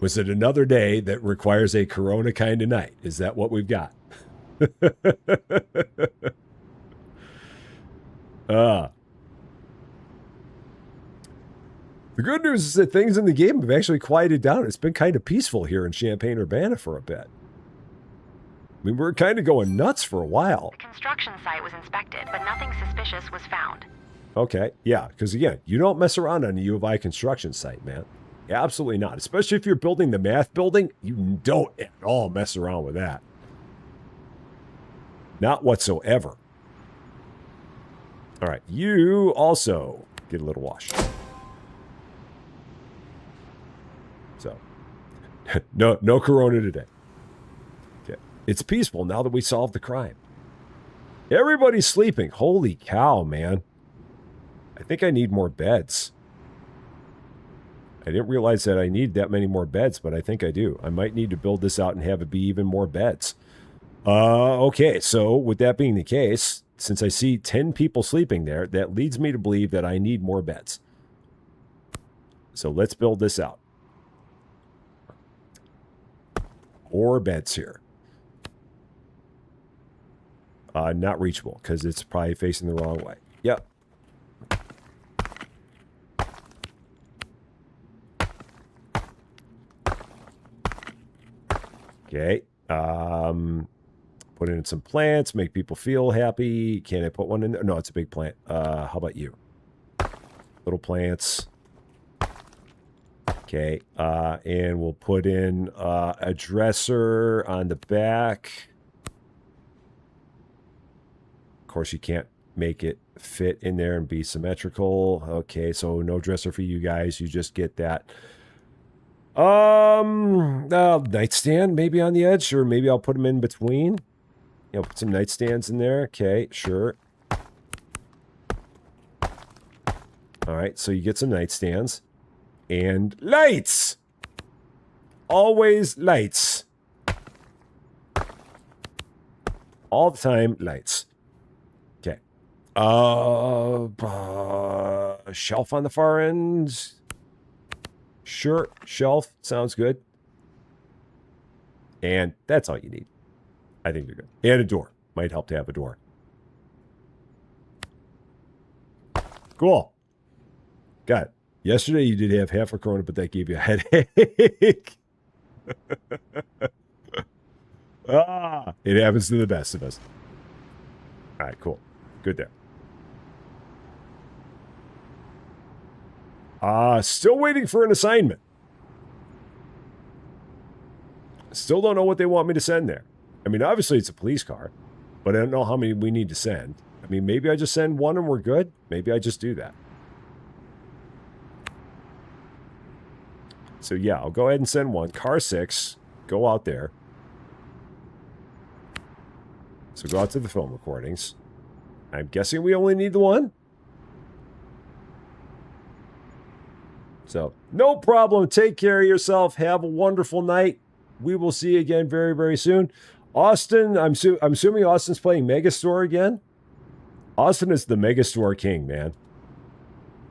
Was it another day that requires a Corona kind of night? Is that what we've got? The good news is that things in the game have actually quieted down. It's been kind of peaceful here in Champaign, Urbana for a bit. I mean, we were kind of going nuts for a while. The construction site was inspected, but nothing suspicious was found. Okay, yeah, because again, you don't mess around on a U of I construction site, man. Absolutely not. Especially if you're building the math building, you don't at all mess around with that. Not whatsoever. All right, you also get a little wash. So, no Corona today. Okay. It's peaceful now that we solved the crime. Everybody's sleeping. Holy cow, man. I think I need more beds. I didn't realize that I need that many more beds, but I think I do. I might need to build this out and have it be even more beds. Okay, so with that being the case, since I see 10 people sleeping there, that leads me to believe that I need more beds. So let's build this out. More beds here. Not reachable, because it's probably facing the wrong way. Yep. Okay. Put in some plants, make people feel happy. Can I put one in there? No, it's a big plant. How about you? Little plants. Okay. And we'll put in a dresser on the back. Of course, you can't make it fit in there and be symmetrical. Okay, so no dresser for you guys. You just get that. Nightstand maybe on the edge, or maybe I'll put them in between. You know, put some nightstands in there. Okay, sure. All right, so you get some nightstands and lights. Always lights. All the time, lights. Okay. Shelf on the far end. Sure, shelf sounds good. And that's all you need. I think you're good. And a door. Might help to have a door. Cool. Got it. Yesterday you did have half a Corona, but that gave you a headache. It happens to the best of us. All right, cool. Good there. Still waiting for an assignment. Still don't know what they want me to send there. I mean, obviously it's a police car, but I don't know how many we need to send. I mean, maybe I just send one and we're good. Maybe I just do that. So yeah, I'll go ahead and send one. Car 6, go out there. So go out to the film recordings. I'm guessing we only need the one. So, no problem. Take care of yourself. Have a wonderful night. We will see you again very, very soon. Austin, I'm assuming Austin's playing Megastore again. Austin is the Megastore king, man.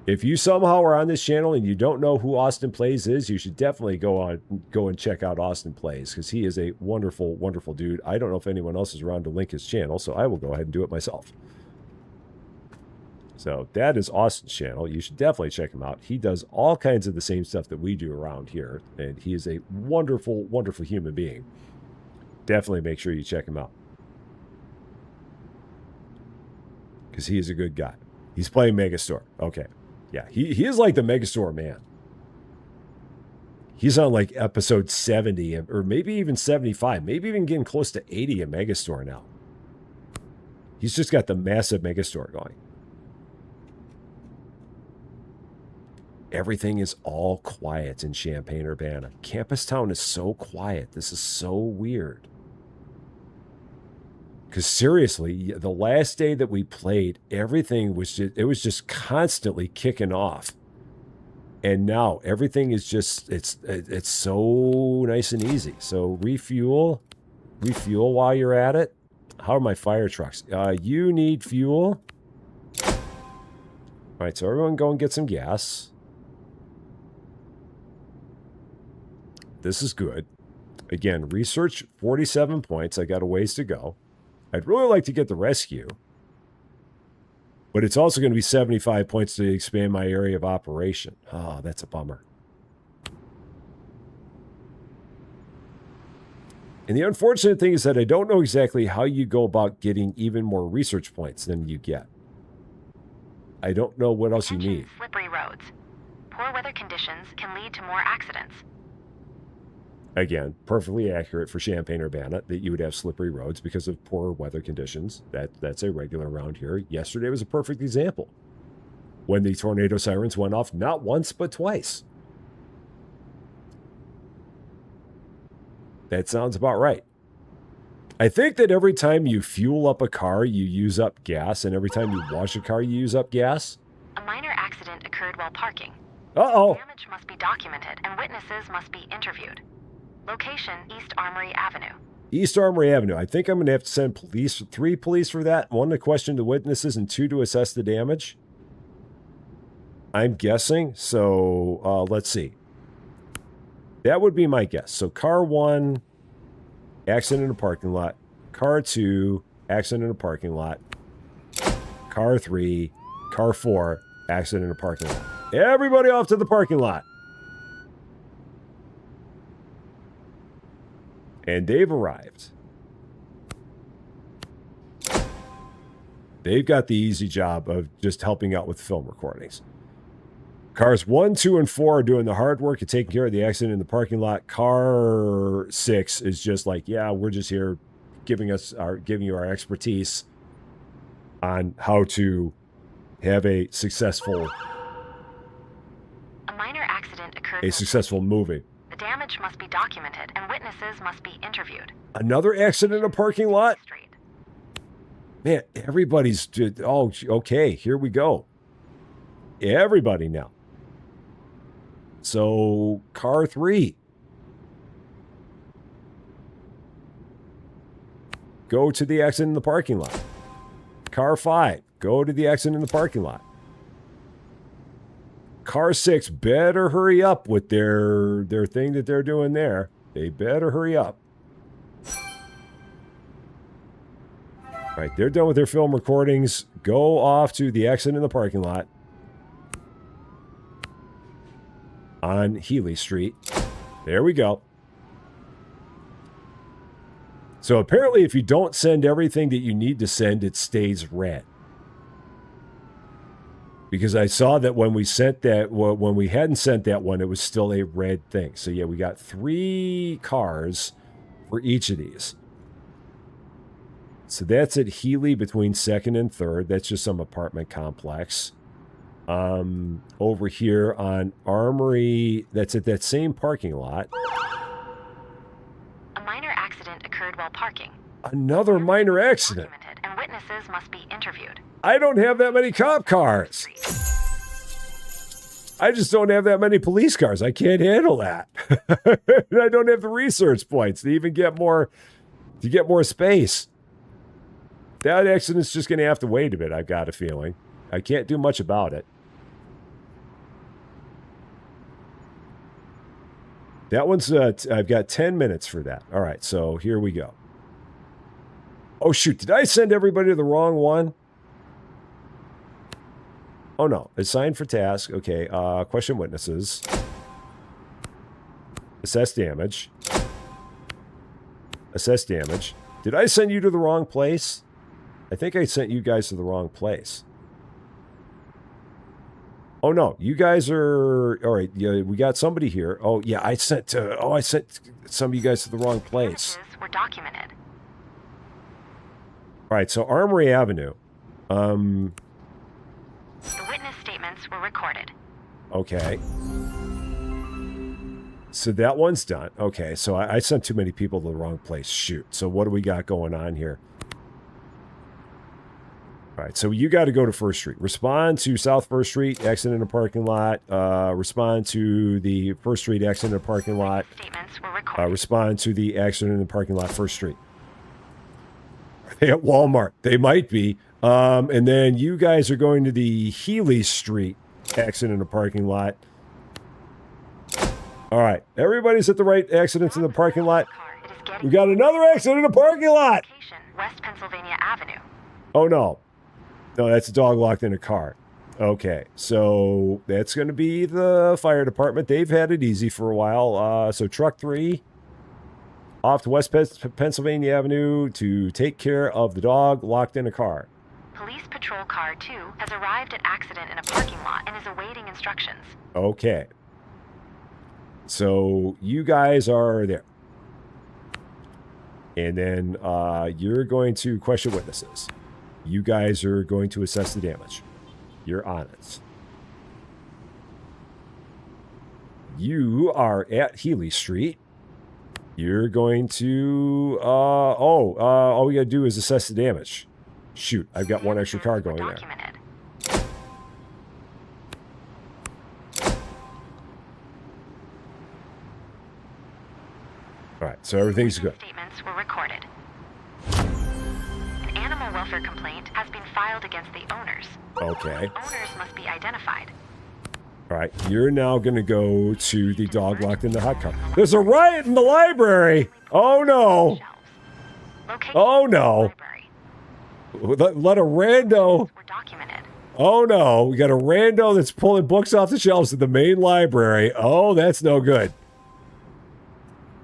If you somehow are on this channel and you don't know who Austin Plays is, you should definitely go and check out Austin Plays, because he is a wonderful, wonderful dude. I don't know if anyone else is around to link his channel, so I will go ahead and do it myself. So that is Austin's channel. You should definitely check him out. He does all kinds of the same stuff that we do around here, and he is a wonderful, wonderful human being. Definitely make sure you check him out. Because he is a good guy. He's playing Megastore. Okay. Yeah, he is like the Megastore man. He's on like episode 70 or maybe even 75. Maybe even getting close to 80 at Megastore now. He's just got the massive Megastore going. Everything is all quiet in Champaign, Urbana. Campustown is so quiet. This is so weird. Because seriously, the last day that we played, everything was just, it was just constantly kicking off. And now everything is just, it's so nice and easy. So refuel while you're at it. How are my fire trucks? You need fuel. All right, so everyone go and get some gas. This is good. Again, research 47 points. I got a ways to go. I'd really like to get the rescue. But it's also going to be 75 points to expand my area of operation. Oh, that's a bummer. And the unfortunate thing is that I don't know exactly how you go about getting even more research points than you get. I don't know what else you need. Slippery roads. Poor weather conditions can lead to more accidents. Again, perfectly accurate for Champaign, Urbana, that you would have slippery roads because of poor weather conditions. That's a regular around here. Yesterday was a perfect example. When the tornado sirens went off, not once, but twice. That sounds about right. I think that every time you fuel up a car, you use up gas, and every time you wash a car, you use up gas. A minor accident occurred while parking. Uh-oh. Damage must be documented, and witnesses must be interviewed. Location, East Armory Avenue. East Armory Avenue. I think I'm going to have to send 3 police for that. 1 to question the witnesses and 2 to assess the damage. I'm guessing. So, let's see. That would be my guess. So, car 1, accident in a parking lot. Car 2, accident in a parking lot. Car 3, car 4, accident in a parking lot. Everybody off to the parking lot. And they've arrived. They've got the easy job of just helping out with film recordings. Cars 1, 2, and 4 are doing the hard work of taking care of the accident in the parking lot. Car 6 is just like, yeah, we're just here giving you our expertise on how to have a successful minor accident occurred. A successful movie. The damage must be documented and witnesses must be interviewed. Another accident in a parking lot? Man, everybody's... Oh, okay, here we go. Everybody now. So, car 3. Go to the accident in the parking lot. Car 5. Go to the accident in the parking lot. Car 6 better hurry up with their thing that they're doing there. They better hurry up. All right, they're done with their film recordings. Go off to the accident in the parking lot on Healy Street. There we go. So apparently if you don't send everything that you need to send, it stays red. Because I saw that when we sent that, when we hadn't sent that one, it was still a red thing. So yeah, we got 3 cars for each of these. So that's at Healy between 2nd and 3rd. That's just some apartment complex. Over here on Armory, that's at that same parking lot. A minor accident occurred while parking. Another minor accident. And witnesses must be interviewed. I don't have that many cop cars. I just don't have that many police cars. I can't handle that. I don't have the research points to even get more space. That accident's just going to have to wait a bit, I've got a feeling. I can't do much about it. That one's, I've got 10 minutes for that. All right, so here we go. Oh, shoot, did I send everybody to the wrong one? Oh, no. Assigned for task. Okay, question witnesses. Assess damage. Assess damage. Did I send you to the wrong place? I think I sent you guys to the wrong place. Oh, no. You guys are... All right. Yeah, we got somebody here. Oh, yeah. I sent some of you guys to the wrong place. Damages were documented. All right. So Armory Avenue. The witness statements were recorded. Okay. So that one's done. Okay, so I sent too many people to the wrong place. Shoot. So what do we got going on here? All right, so you got to go to First Street. Respond to South First Street, accident in a parking lot. Respond to the First Street accident in a parking lot. Statements were recorded. Respond to the accident in the parking lot, First Street. Are they at Walmart? They might be. And then you guys are going to the Healy Street accident in a parking lot. All right, everybody's at the right accidents in the parking lot. We got another accident in the parking lot. West Pennsylvania Avenue. Oh, no. No, that's a dog locked in a car. Okay, so that's going to be the fire department. They've had it easy for a while. So truck 3 off to West Pennsylvania Avenue to take care of the dog locked in a car. Police patrol car 2 has arrived at accident in a parking lot and is awaiting instructions. Okay. So you guys are there. And then you're going to question witnesses. You guys are going to assess the damage. You're on it. You are at Healy Street. You're going to... all we got to do is assess the damage. Shoot, I've got one extra car going there. All right, so everything's good. Statements were recorded. An animal welfare complaint has been filed against the owners. Okay. Owners must be identified. All right, you're now going to go to the dog locked in the hot car. There's a riot in the library. Oh, no. Oh, no. Let a rando... Oh, no. We got a rando that's pulling books off the shelves at the main library. Oh, that's no good.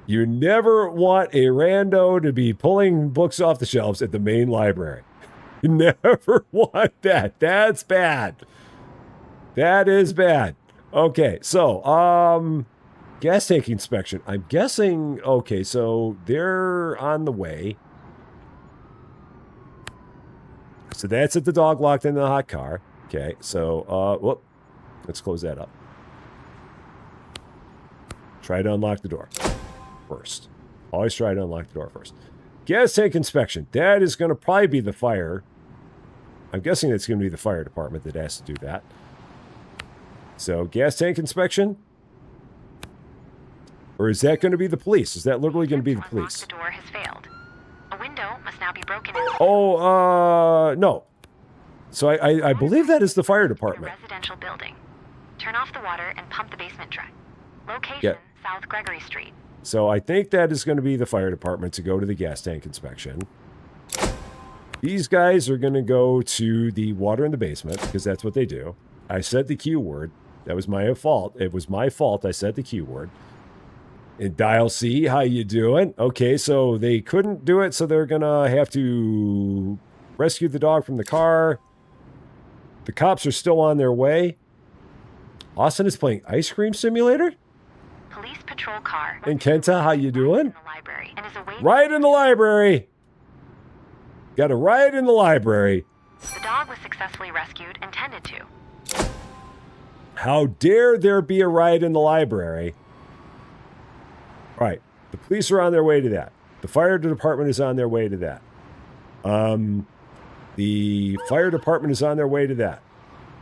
You never want a rando to be pulling books off the shelves at the main library. You never want that. That's bad. That is bad. Okay, so, gas tank inspection. I'm guessing, okay, so they're on the way. So that's at the dog locked in the hot car. Okay, so, whoop. Let's close that up. Try to unlock the door first. Always try to unlock the door first. Gas tank inspection. That is going to probably be the fire. I'm guessing it's going to be the fire department that has to do that. So, gas tank inspection? Or is that going to be the police? Is that literally going to be the police? The door has failed. A window must now be broken in. Oh, no. So I believe that is the fire department. Residential building. Turn off the water and pump the basement drain. Location, Yeah. South Gregory Street. So I think that is going to be the fire department to go to the gas tank inspection. These guys are going to go to the water in the basement because that's what they do. I said the Q word. That was my fault. It was my fault. I said the Q word. And dial C, how you doing? Okay, so they couldn't do it, so they're going to have to rescue the dog from the car. The cops are still on their way. Austin is playing Ice Cream Simulator? Police patrol car. And Kenta, how you doing? In the library and is awaiting. Riot in the library. Got a riot in the library. The dog was successfully rescued and tended to. How dare there be a riot in the library? All right, the police are on their way to that. The fire department is on their way to that. The fire department is on their way to that.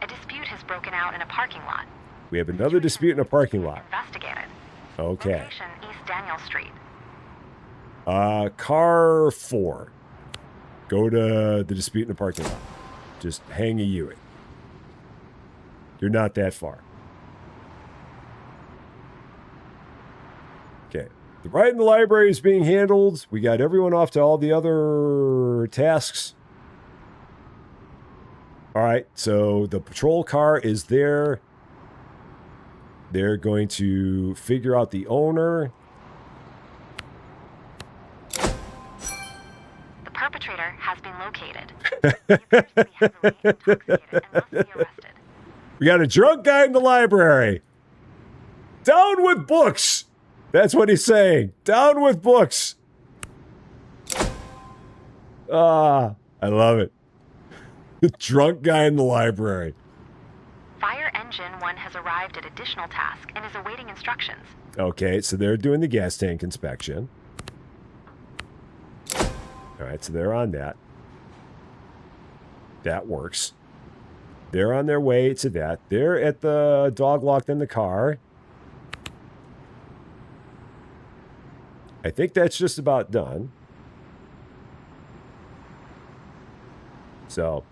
A dispute has broken out in a parking lot. We have another dispute in a parking lot. Investigated. Okay. Location, East Daniel Street. Car 4. Go to the dispute in the parking lot. Just hang a U-ing. You're not that far. Okay. The riot in the library is being handled. We got everyone off to all the other tasks. All right. So the patrol car is there. They're going to figure out the owner. located. He appears to be heavily intoxicated and must be arrested. We got a drunk guy in the library. Down with books. That's what he's saying. Down with books. Ah, I love it. The drunk guy in the library. Fire Engine 1 has arrived at additional task and is awaiting instructions. Okay, so they're doing the gas tank inspection. All right, so they're on that. That works. They're on their way to that. They're at the dog locked in the car. I think that's just about done. So,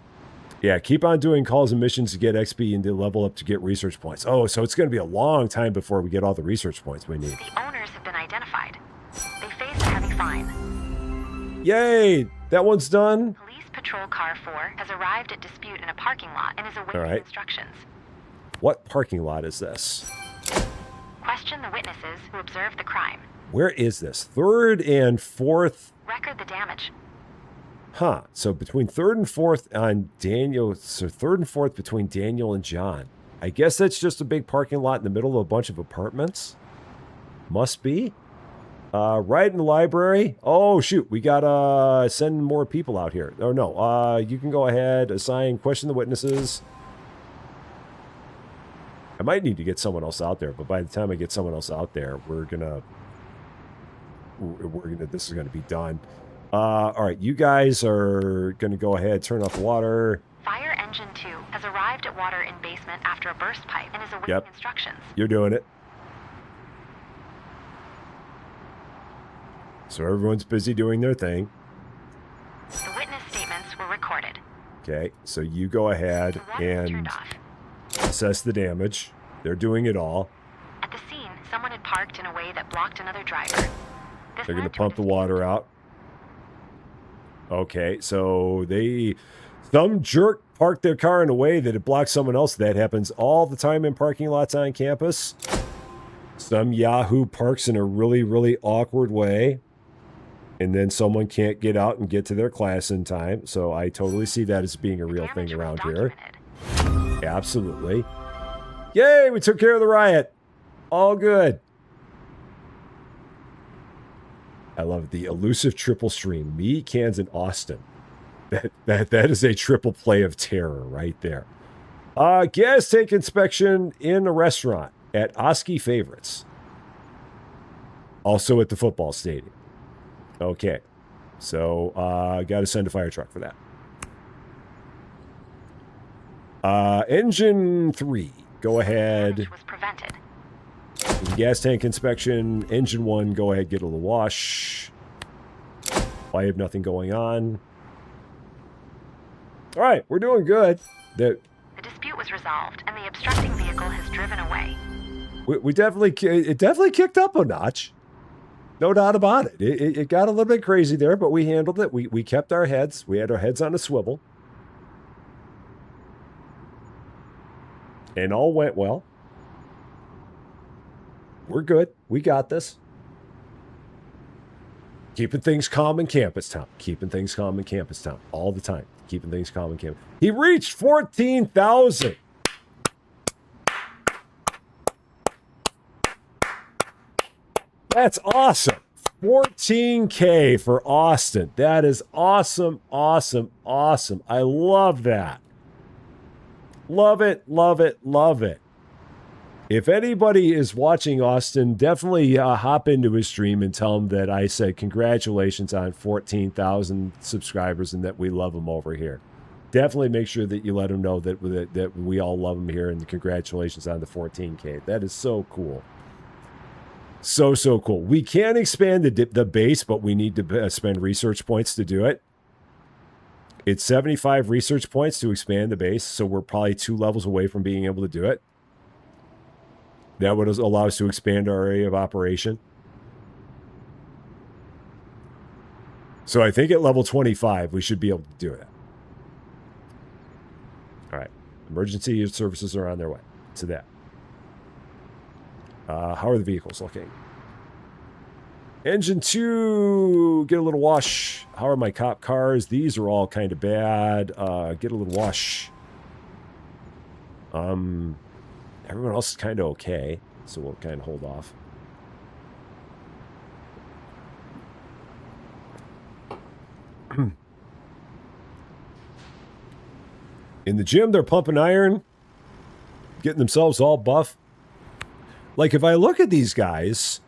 yeah, keep on doing calls and missions to get XP and to level up to get research points. Oh, so it's going to be a long time before we get all the research points we need. The owners have been identified. They face a heavy fine. Yay! That one's done. Police Patrol Car 4 has arrived at dispute in a parking lot and is awaiting instructions. What parking lot is this? Question the witnesses who observed the crime. Where is this? 3rd and 4th? Record the damage. Huh. So between 3rd and 4th on Daniel. So 3rd and 4th between Daniel and John. I guess that's just a big parking lot in the middle of a bunch of apartments. Must be. Right in the library. Oh, shoot. We gotta send more people out here. Oh, no. You can go ahead, assign, question the witnesses. I might need to get someone else out there, but by the time I get someone else out there, this is gonna be done. All right, you guys are gonna go ahead, turn off the water. Fire Engine 2 has arrived at water in basement after a burst pipe and is awaiting instructions. You're doing it. So everyone's busy doing their thing. The witness statements were recorded. Okay, so you go ahead and assess the damage. They're doing it all. At the scene, someone had parked in a way that blocked another driver. They're going to pump the water out. Okay, so some jerk parked their car in a way that it blocked someone else. That happens all the time in parking lots on campus. Some Yahoo parks in a really, really awkward way. And then someone can't get out and get to their class in time. So I totally see that as being a real thing around here. Absolutely. Yay, we took care of the riot. All good. I love it. The elusive triple stream. Me, Cans, and Austin. That is a triple play of terror right there. Gas tank inspection in a restaurant at Oski Favorites. Also at the football stadium. Okay. So, got to send a fire truck for that. Engine 3. Go ahead. Was prevented. Gas tank inspection. Engine 1, go ahead, get a little wash. I have nothing going on. All right, we're doing good. The dispute was resolved, and the obstructing vehicle has driven away. It definitely kicked up a notch. No doubt about it. It got a little bit crazy there, but we handled it. We kept our heads. We had our heads on a swivel. And all went well. We're good. We got this. Keeping things calm in Campus Town. Keeping things calm in Campus Town. All the time. Keeping things calm in Campus. He reached 14,000. That's awesome. 14K for Austin. That is awesome, awesome, awesome. I love that. Love it, love it, love it. If anybody is watching Austin, definitely hop into his stream and tell him that I said congratulations on 14,000 subscribers and that we love him over here. Definitely make sure that you let him know that we all love him here and congratulations on the 14K. That is so cool. So cool. We can expand the base, but we need to spend research points to do it. It's 75 research points to expand the base, so we're probably 2 levels away from being able to do it. That would allow us to expand our area of operation. So I think at level 25, we should be able to do it. All right. Emergency services are on their way to that. How are the vehicles looking? Engine 2, get a little wash. How are my cop cars? These are all kind of bad. Get a little wash. Everyone else is kind of okay, so we'll kind of hold off. In the gym, they're pumping iron, getting themselves all buff. Like, if I look at these guys,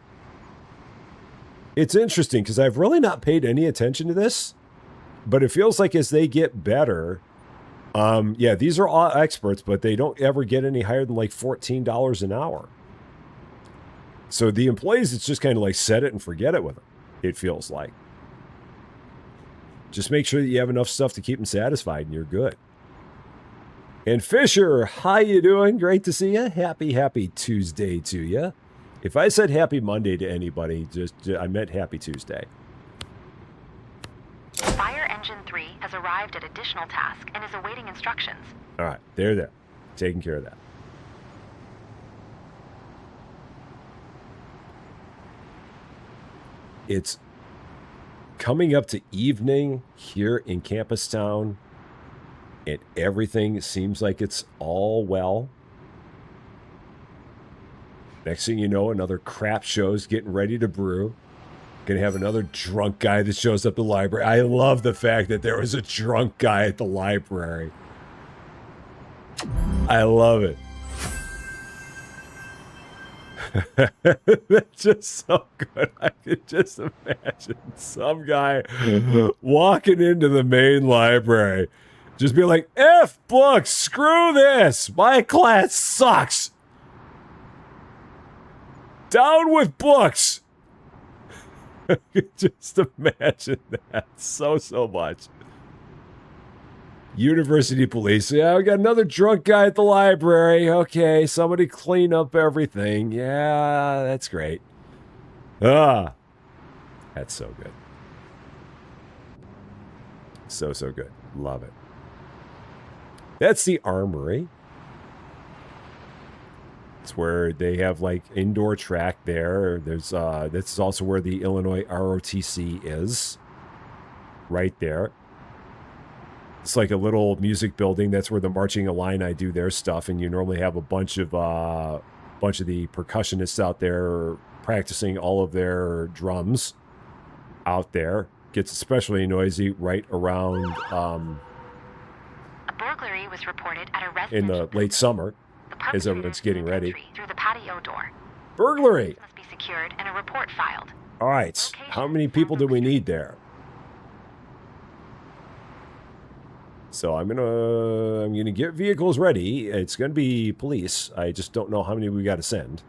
it's interesting because I've really not paid any attention to this, but it feels like as they get better, yeah, these are all experts, but they don't ever get any higher than like $14 an hour. So the employees, it's just kind of like set it and forget it with them, it feels like. Just make sure that you have enough stuff to keep them satisfied and you're good. And Fisher, how you doing? Great to see you. Happy Tuesday to you. If I said happy Monday to anybody, I meant happy Tuesday. Fire Engine 3 has arrived at additional task and is awaiting instructions. All right, they're there. Taking care of that. It's coming up to evening here in Campustown, and everything seems like it's all well. Next thing you know, another crap show's getting ready to brew. Gonna have another drunk guy that shows up at the library. I love the fact that there was a drunk guy at the library. I love it. That's just so good. I could just imagine some guy walking into the main library, just be like, F books, screw this. My class sucks. Down with books. I could just imagine that so much. University police. Yeah, we got another drunk guy at the library. Okay, somebody clean up everything. Yeah, that's great. Ah, that's so good. So good. Love it. That's the armory. It's where they have like indoor track there. There's this is also where the Illinois ROTC is. Right there. It's like a little music building. That's where the Marching Illini do their stuff, and you normally have a bunch of the percussionists out there practicing all of their drums out there. Gets especially noisy right around a burglary was reported at a residential in the late summer as everyone's getting ready. Through the patio door. Burglary Must be secured and a report filed. All right. How many people do we need there? So I'm gonna get vehicles ready. It's gonna be police. I just don't know how many we got to send.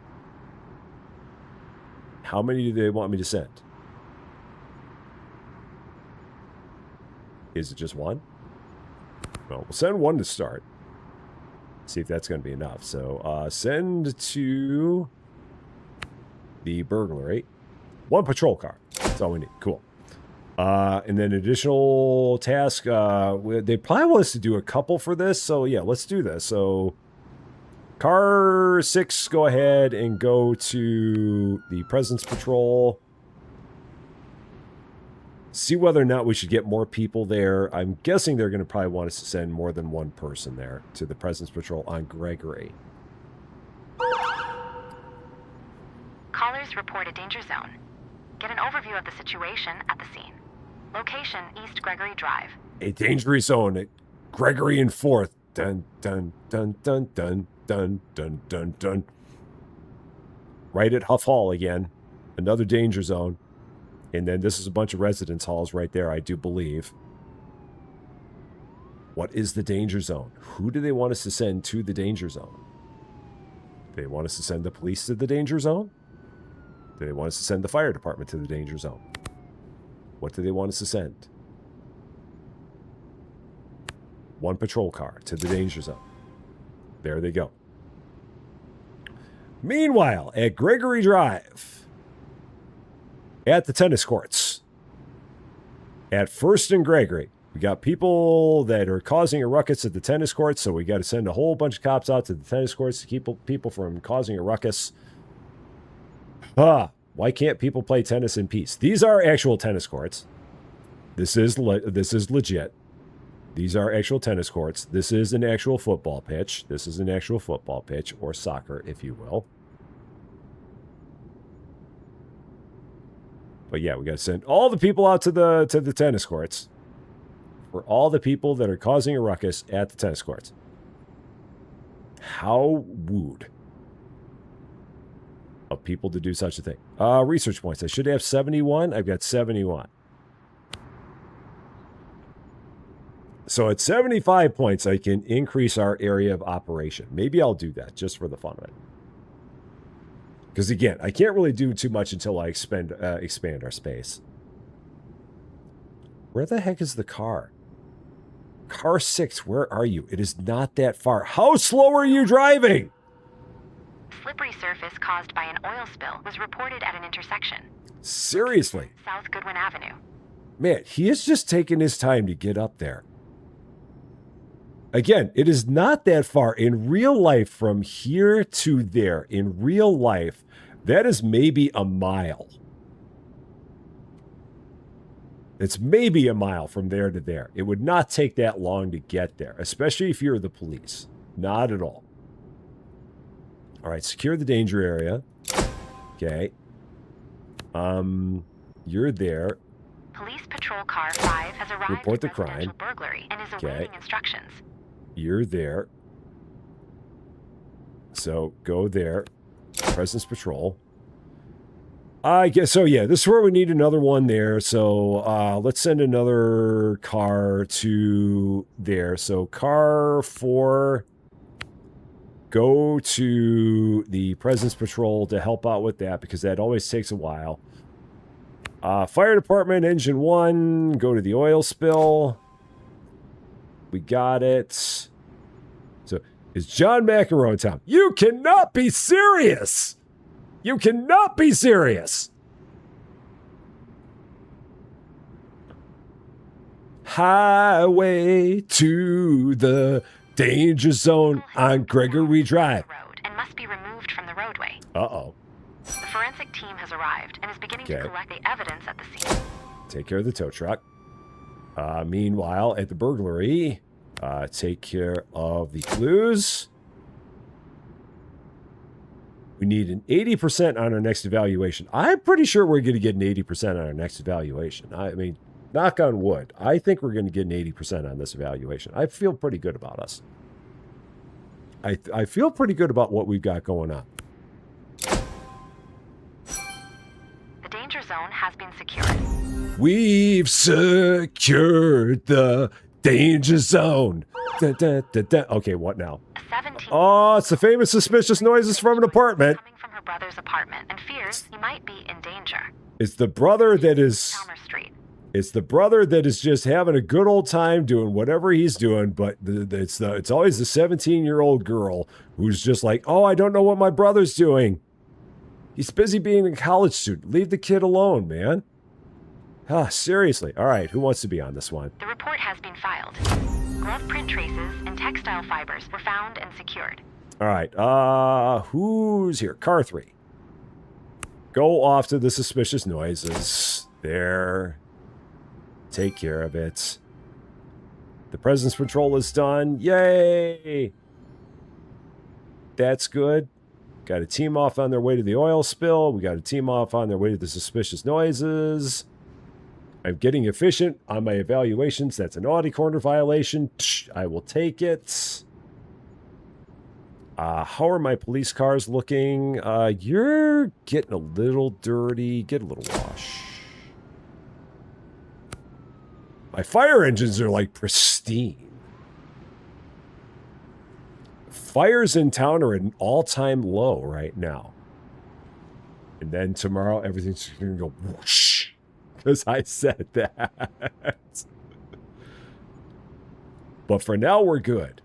How many do they want me to send? Is it just one? Well, we'll send one to start. See if that's going to be enough. So send to the burglary. One patrol car. That's all we need. Cool. And then additional task. They probably want us to do a couple for this. So yeah, let's do this. So car 6, go ahead and go to the presence patrol. See whether or not we should get more people there. I'm guessing they're going to probably want us to send more than one person there to the presence patrol on Gregory. Callers report a danger zone. Get an overview of the situation at the scene. Location, East Gregory Drive. A danger zone at Gregory and 4th. Dun, dun, dun, dun, dun, dun, dun, dun, dun. Right at Huff Hall again. Another danger zone. And then this is a bunch of residence halls right there, I do believe. What is the danger zone? Who do they want us to send to the danger zone? Do they want us to send the police to the danger zone? Do they want us to send the fire department to the danger zone? What do they want us to send? One patrol car to the danger zone. There they go. Meanwhile, at Gregory Drive, at the tennis courts, at First and Gregory, we got people that are causing a ruckus at the tennis courts, so we got to send a whole bunch of cops out to the tennis courts to keep people from causing a ruckus. One Why can't people play tennis in peace? These are actual tennis courts. This is legit. These are actual tennis courts. This is an actual football pitch. This is an actual football pitch, or soccer, if you will. But yeah, we got to send all the people out to the tennis courts. For all the people that are causing a ruckus at the tennis courts. How wooed of people to do such a thing. Research points. I should have 71. I've got 71. So at 75 points, I can increase our area of operation. Maybe I'll do that just for the fun of it. Because again, I can't really do too much until I expand our space. Where the heck is the car? Car 6, where are you? It is not that far. How slow are you driving? Slippery surface caused by an oil spill was reported at an intersection. Seriously. South Goodwin Avenue. Man, he is just taking his time to get up there. Again, it is not that far. In real life, from here to there, in real life, that is maybe a mile. It's maybe a mile from there to there. It would not take that long to get there, especially if you're the police. Not at all. All right, secure the danger area. Okay. You're there. Police patrol car 5 has arrived Report the at residential crime. burglary and is awaiting instructions. You're there. So go there. Presence patrol. I guess so. Yeah, this is where we need another one there. So let's send another car to there. So car 4, go to the presence patrol to help out with that because that always takes a while. Fire department, engine 1, go to the oil spill. We got it. So is John McEnroe in town? You cannot be serious. You cannot be serious. Highway to the danger zone on Gregory Drive. Road and must be removed from the roadway. Uh-oh. The forensic team has arrived and is beginning to collect the evidence at the scene. Take care of the tow truck. Meanwhile, at the burglary, take care of the clues. We need an 80% on our next evaluation. I'm pretty sure we're going to get an 80% on our next evaluation. I mean, knock on wood. I think we're going to get an 80% on this evaluation. I feel pretty good about us. I feel pretty good about what we've got going on. The danger zone has been secured. We've secured the danger zone. Da, da, da, da. Okay, what now? Oh, it's the famous suspicious noises from an apartment. Coming from her brother's apartment and fears he might be in danger. It's the brother that is... Palmer Street. It's the brother that is just having a good old time doing whatever he's doing, but it's always the 17-year-old girl who's just like, oh, I don't know what my brother's doing. He's busy being a college student. Leave the kid alone, man. Ah, seriously. All right, who wants to be on this one? The report has been filed. Glove print traces and textile fibers were found and secured. All right, who's here? Car 3. Go off to the suspicious noises. There. Take care of it. The presence patrol is done. Yay! That's good. Got a team off on their way to the oil spill. We got a team off on their way to the suspicious noises. I'm getting efficient on my evaluations. That's an Audi corner violation. I will take it. How are my police cars looking? You're getting a little dirty. Get a little wash. My fire engines are like pristine. Fires in town are at an all-time low right now. And then tomorrow, everything's going to go whoosh. Because I said that. But for now, we're good.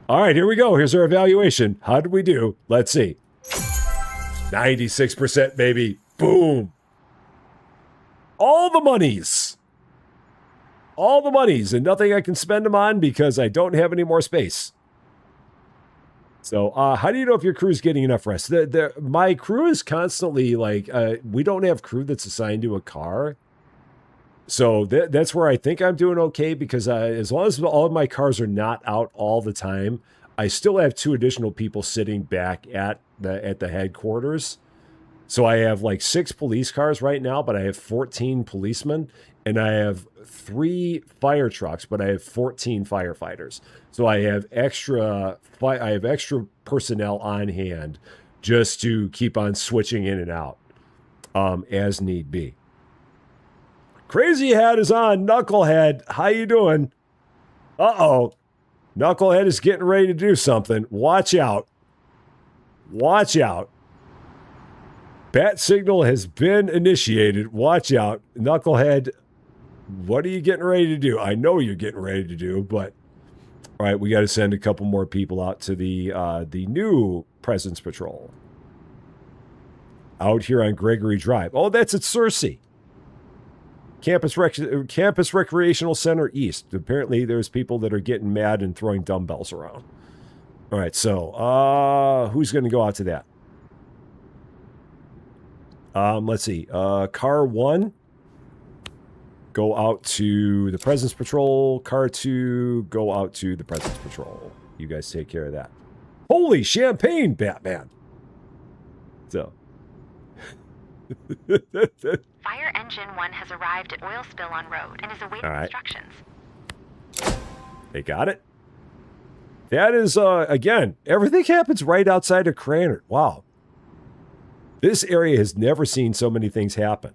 All right, here we go. Here's our evaluation. How did we do? Let's see. 96%, baby. Boom. All the monies. All the monies and nothing I can spend them on because I don't have any more space. So, how do you know if your crew is getting enough rest? My crew is constantly like, we don't have crew that's assigned to a car. So that's where I think I'm doing okay, because as long as all of my cars are not out all the time, I still have 2 additional people sitting back at the headquarters. So I have like 6 police cars right now, but I have 14 policemen, and I have 3 fire trucks, but I have 14 firefighters. So I have extra personnel on hand just to keep on switching in and out as need be. Crazy Hat is on. Knucklehead, how you doing? Uh-oh. Knucklehead is getting ready to do something. Watch out. Watch out. Bat signal has been initiated. Watch out. Knucklehead, what are you getting ready to do? I know you're getting ready to do, but... All right, we got to send a couple more people out to the new Presence Patrol. Out here on Gregory Drive. Oh, that's at Cersei. Campus Recreational Center East. Apparently, there's people that are getting mad and throwing dumbbells around. All right, so who's going to go out to that? Let's see. Car 1, go out to the Presence Patrol. Car 2, go out to the Presence Patrol. You guys take care of that. Holy Champaign, Batman! So... Fire engine 1 has arrived at oil spill on road and is awaiting instructions. They got it. That is, again, everything happens right outside of Cranard. Wow. This area has never seen so many things happen.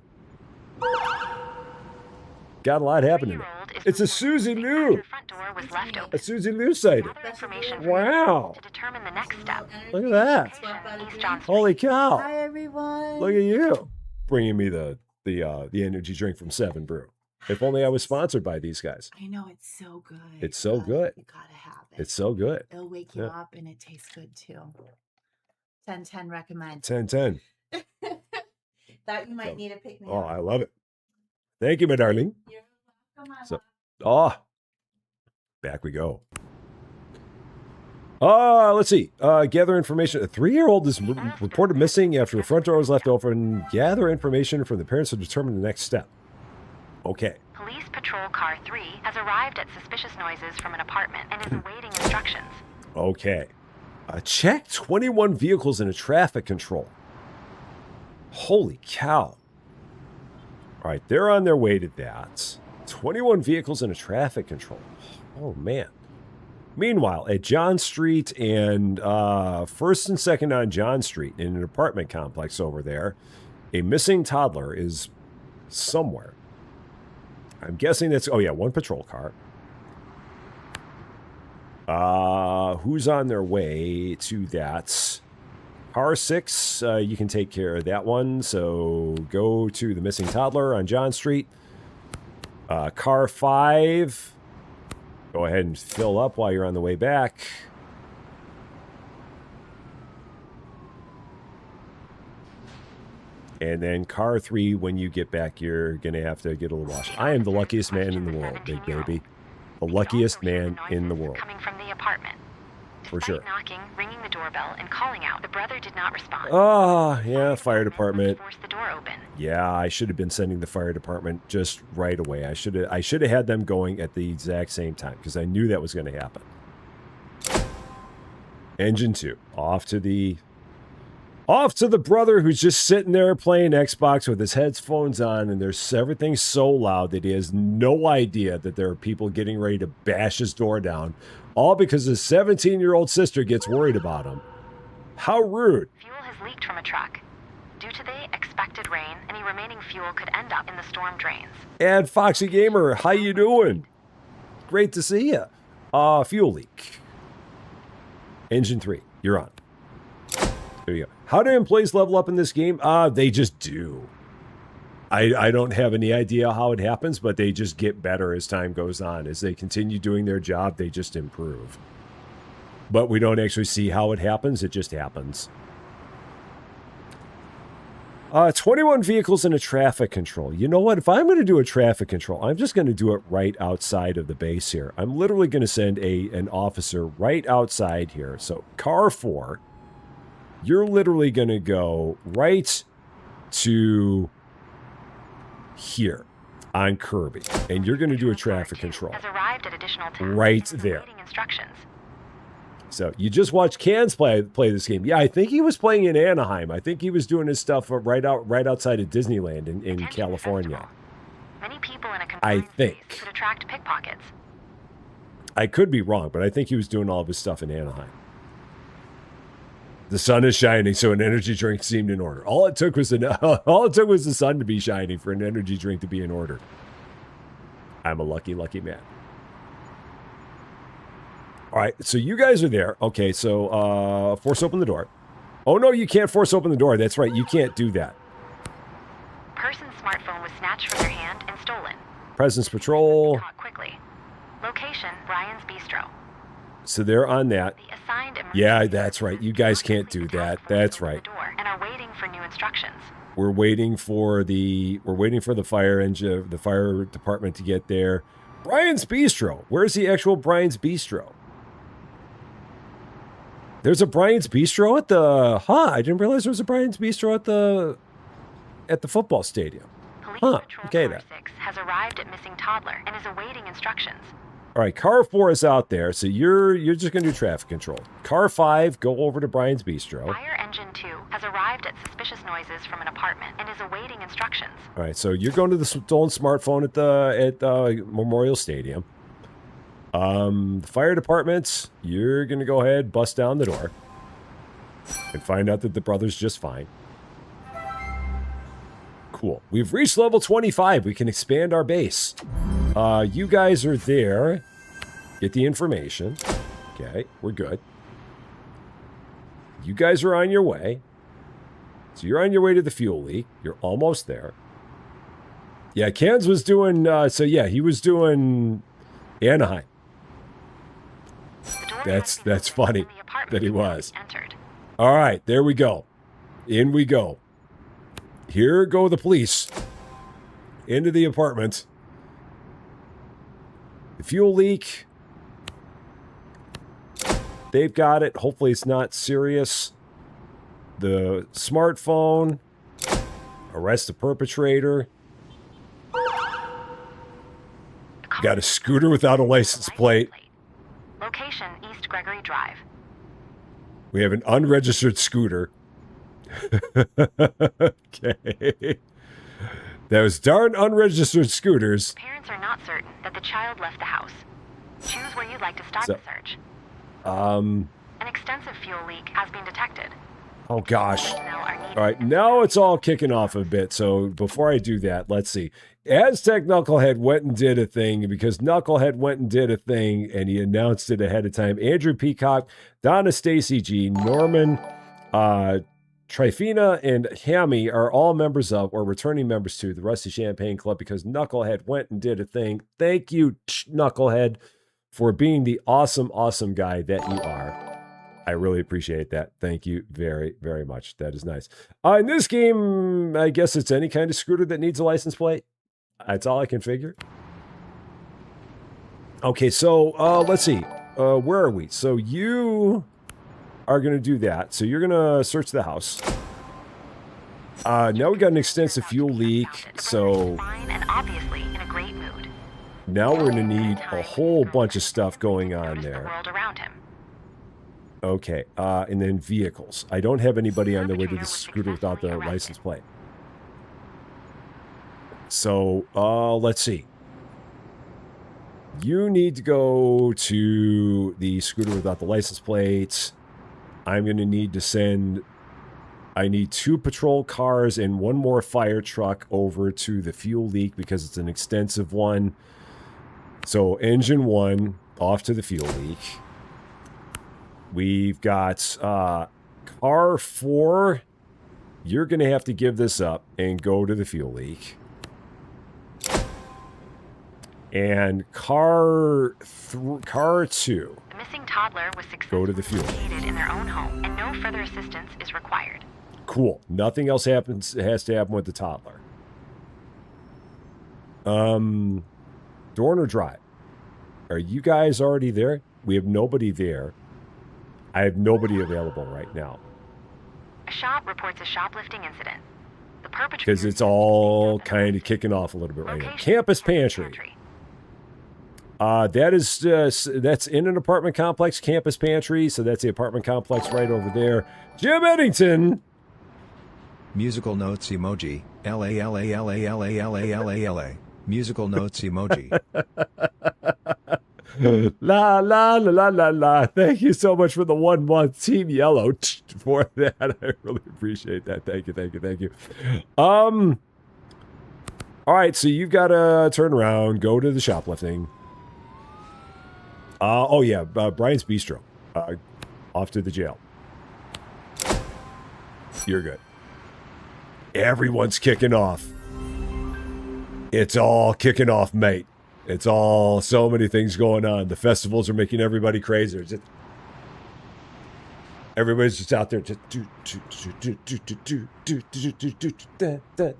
Got a lot happening. It's a Susie Lou. A Susie Lou sighting. Wow. To determine the next step. Look at that. Holy cow. Hi, everyone. Look at you. Bringing me the energy drink from 7 Brew. If only I was sponsored by these guys. I know, it's so good. It's so good. You gotta have it. It's so good. It'll wake you up, and it tastes good too. 10-10 recommend. 10-10. Thought you might need a pick me up. Oh, I love it. Thank you, my darling. You're welcome. So, back we go. Let's see. Gather information. A 3-year-old is reported missing after the front door was left open. Gather information from the parents to determine the next step. Okay. Police patrol car 3 has arrived at suspicious noises from an apartment and is awaiting instructions. Okay. Check 21 vehicles in a traffic control. Holy cow. All right, they're on their way to that. 21 vehicles in a traffic control. Oh, man. Meanwhile, at John Street and 1st and 2nd on John Street in an apartment complex over there, a missing toddler is somewhere. I'm guessing that's... Oh, yeah, 1 patrol car. Who's on their way to that? Car 6, you can take care of that one. So go to the missing toddler on John Street. Car 5, go ahead and fill up while you're on the way back. And then car 3, when you get back, you're going to have to get a little wash. I am the luckiest man in the world, big baby. The luckiest man in the world. Coming from the apartment. For sure. Knocking, ringing the doorbell, and calling out, the brother did not respond. Oh, yeah, fire department. Force the door open. Yeah, I should have been sending the fire department just right away. I should have had them going at the exact same time, because I knew that was going to happen. Engine 2, off to the brother who's just sitting there playing Xbox with his headphones on, and there's everything's so loud that he has no idea that there are people getting ready to bash his door down, all because his 17-year-old sister gets worried about him. How rude. Fuel has leaked from a truck. Due to the expected rain, any remaining fuel could end up in the storm drains. And Foxy Gamer, how you doing? Great to see you. Fuel leak. Engine 3, you're on. There you go. How do employees level up in this game? They just do. I don't have any idea how it happens, but they just get better as time goes on. As they continue doing their job, they just improve. But we don't actually see how it happens. It just happens. 21 vehicles in a traffic control. You know what? If I'm going to do a traffic control, I'm just going to do it right outside of the base here. I'm literally going to send an officer right outside here. So car 4, you're literally going to go right to here on Kirby, and you're going to do a traffic control has arrived at additional right there. Instructions. So you just watched Cans play this game. Yeah, I think he was playing in Anaheim. I think he was doing his stuff right outside of Disneyland in California. Many people in a I think. Could attract pickpockets. I could be wrong, but I think he was doing all of his stuff in Anaheim. The sun is shining, so an energy drink seemed in order. All it took was the sun to be shining for an energy drink to be in order. I'm a lucky, lucky man. All right, so you guys are there. Okay, so force open the door. Oh, no, you can't force open the door. That's right, you can't do that. Person's smartphone was snatched from their hand and stolen. Presence patrol. Caught quickly. Location, Brian's Bistro. So they're on that. The assigned Yeah, that's right. You guys can't do that. That's right. And are waiting for new instructions. We're waiting for the fire engine, the fire department to get there. Brian's Bistro. Where's the actual Brian's Bistro? There's a Brian's Bistro at the... I didn't realize there was a Brian's Bistro at the football stadium. Police Patrol okay, then. 6 has arrived at missing toddler and is awaiting instructions. All right, car 4 is out there, so you're just going to do traffic control. Car 5, go over to Brian's Bistro. Fire engine 2 has arrived at suspicious noises from an apartment and is awaiting instructions. All right, so you're going to the stolen smartphone at Memorial Stadium. The fire departments, you're going to go ahead, bust down the door, and find out that the brother's just fine. Cool. We've reached level 25. We can expand our base. You guys are there. Get the information. Okay, we're good. You guys are on your way. So you're on your way to the fuel leak. You're almost there. Yeah, Cans was doing... he was doing Anaheim. That's funny that he was. All right, there we go. In we go. Here go the police. Into the apartment. The fuel leak. They've got it. Hopefully it's not serious. The smartphone. Arrest the perpetrator. Got a scooter without a license plate. Location, East Gregory Drive. We have an unregistered scooter. Okay. Those darn unregistered scooters. Parents are not certain that the child left the house. Choose where you'd like to start the search. An extensive fuel leak has been detected. Oh, gosh. All right, now it's all kicking off a bit. So before I do that, let's see. Aztec Knucklehead went and did a thing because Knucklehead went and did a thing and he announced it ahead of time. Andrew Peacock, Donna Stacy G, Norman, Trifina, and Hammy are all members of or returning members to the Rusty Champagne Club because Knucklehead went and did a thing. Thank you, Knucklehead, for being the awesome, awesome guy that you are. I really appreciate that. Thank you very, very much. That is nice. In this game, I guess it's any kind of scooter that needs a license plate. That's all I can figure. Okay, so let's see. Where are we? So you are going to do that. So you're going to search the house. Now we got an extensive fuel leak. So now we're going to need a whole bunch of stuff going on there. Okay, and then vehicles. I don't have anybody on their way to the scooter without the license plate. So, let's see. You need to go to the scooter without the license plates. I'm going to need to send... I need 2 patrol cars and 1 more fire truck over to the fuel leak because it's an extensive one. So, engine 1 off to the fuel leak. We've got car 4. You're going to have to give this up and go to the fuel leak. And car 2. The missing toddler was successfully located in their own home, and no further assistance is required. Cool. Nothing else has to happen with the toddler. Dorner Drive. Are you guys already there? We have nobody there. I have nobody available right now. A shop reports a shoplifting incident. The perpetrator... Because it's all kind of kicking off a little bit right now. Campus Pantry. That's in an apartment complex, Campus Pantry. So that's the apartment complex right over there. Jim Eddington. Musical notes emoji. LALALALALALALA. Musical notes emoji. La la la la la la. Thank you so much for the 1 month, Team Yellow, for that. I really appreciate that. Thank you, thank you, thank you. All right, so you've got to turn around, go to the shoplifting. Oh yeah, Brian's Bistro. Off to the jail. You're good. Everyone's kicking off. It's all kicking off, mate. It's all so many things going on. The festivals are making everybody crazy. Everybody's just out there, just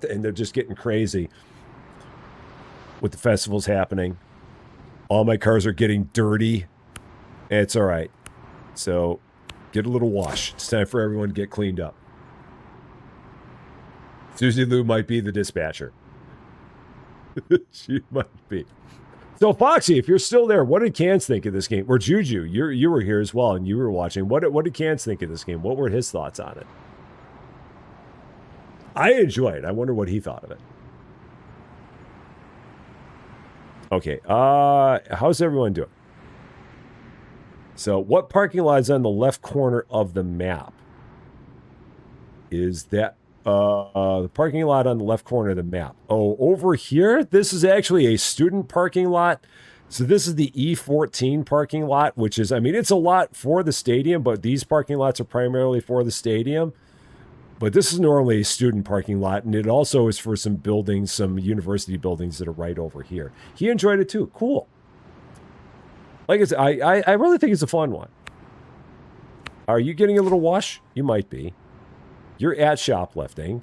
and they're just getting crazy with the festivals happening. All my cars are getting dirty. It's all right. So get a little wash. It's time for everyone to get cleaned up. Susie Lou might be the dispatcher. She might be. So, Foxy, if you're still there, what did Cans think of this game? Or Juju, you were here as well, and you were watching. What did Cans think of this game? What were his thoughts on it? I enjoyed it. I wonder what he thought of it. Okay, how's everyone doing? So, what parking lot is on the left corner of the map? Is that the parking lot on the left corner of the map? Oh, over here, this is actually a student parking lot. So this is the E14 parking lot, which is, I mean, it's a lot for the stadium, but these parking lots are primarily for the stadium. But this is normally a student parking lot, and it also is for some buildings, some university buildings that are right over here. He enjoyed it too. Cool. Like I said, I really think it's a fun one. Are you getting a little wash? You might be. You're at shoplifting.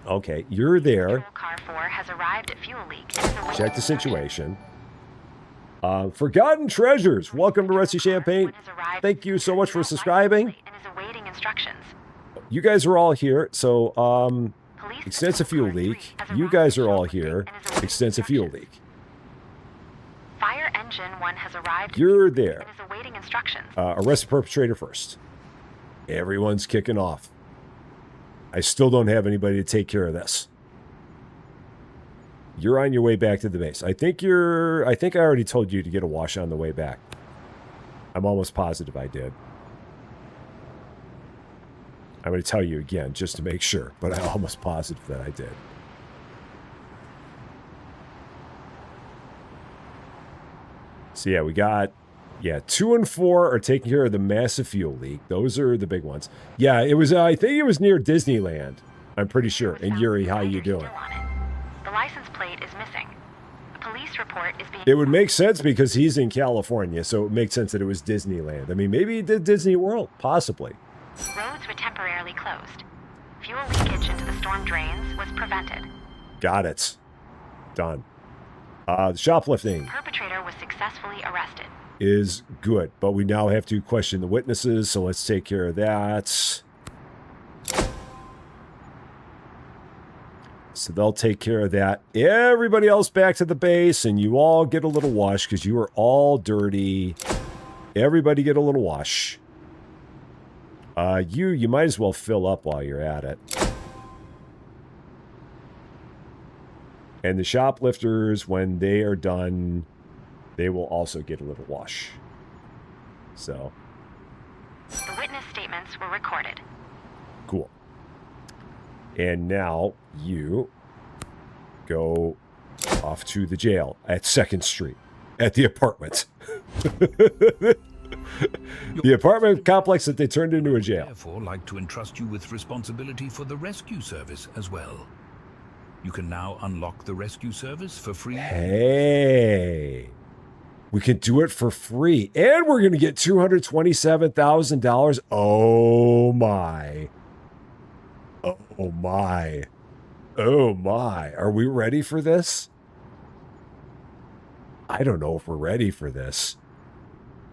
Okay, you're there. Car 4 has arrived at fuel leak. Check the situation. Forgotten Treasures. Welcome to Rusty Champaign. Thank you so much for subscribing. And is awaiting instructions. You guys are all here. So, extensive fuel leak. You guys are all here. Extensive fuel leak. Fire engine 1 has arrived. You're there. And is awaiting instructions. Arrest the perpetrator first. Everyone's kicking off. I still don't have anybody to take care of this. You're on your way back to the base. I think I already told you to get a wash on the way back. I'm almost positive I did. I'm going to tell you again just to make sure, but I'm almost positive that I did. So yeah, we got... Yeah, 2 and 4 are taking care of the massive fuel leak. Those are the big ones. Yeah, it was. I think it was near Disneyland. I'm pretty sure. And Yuri, how you doing? The license plate is missing. A police report is being... It would make sense because he's in California, so it makes sense that it was Disneyland. I mean, maybe he did Disney World, possibly. Roads were temporarily closed. Fuel leakage into the storm drains was prevented. Got it. Done. The shoplifting. The perpetrator was successfully arrested. Is good, but we now have to question the witnesses, so let's take care of that. So they'll take care of that. Everybody else back to the base, and you all get a little wash because you are all dirty. Everybody get a little wash. You might as well fill up while you're at it. And the shoplifters, when they are done, they will also get a little wash. So. The witness statements were recorded. Cool. And now you go off to the jail at 2nd Street, at the apartment. The apartment complex that they turned into a jail. Therefore, like to entrust you with responsibility for the rescue service as well. You can now unlock the rescue service for free. Hey. We can do it for free. And we're going to get $227,000. Oh, my. Oh, my. Oh, my. Are we ready for this? I don't know if we're ready for this.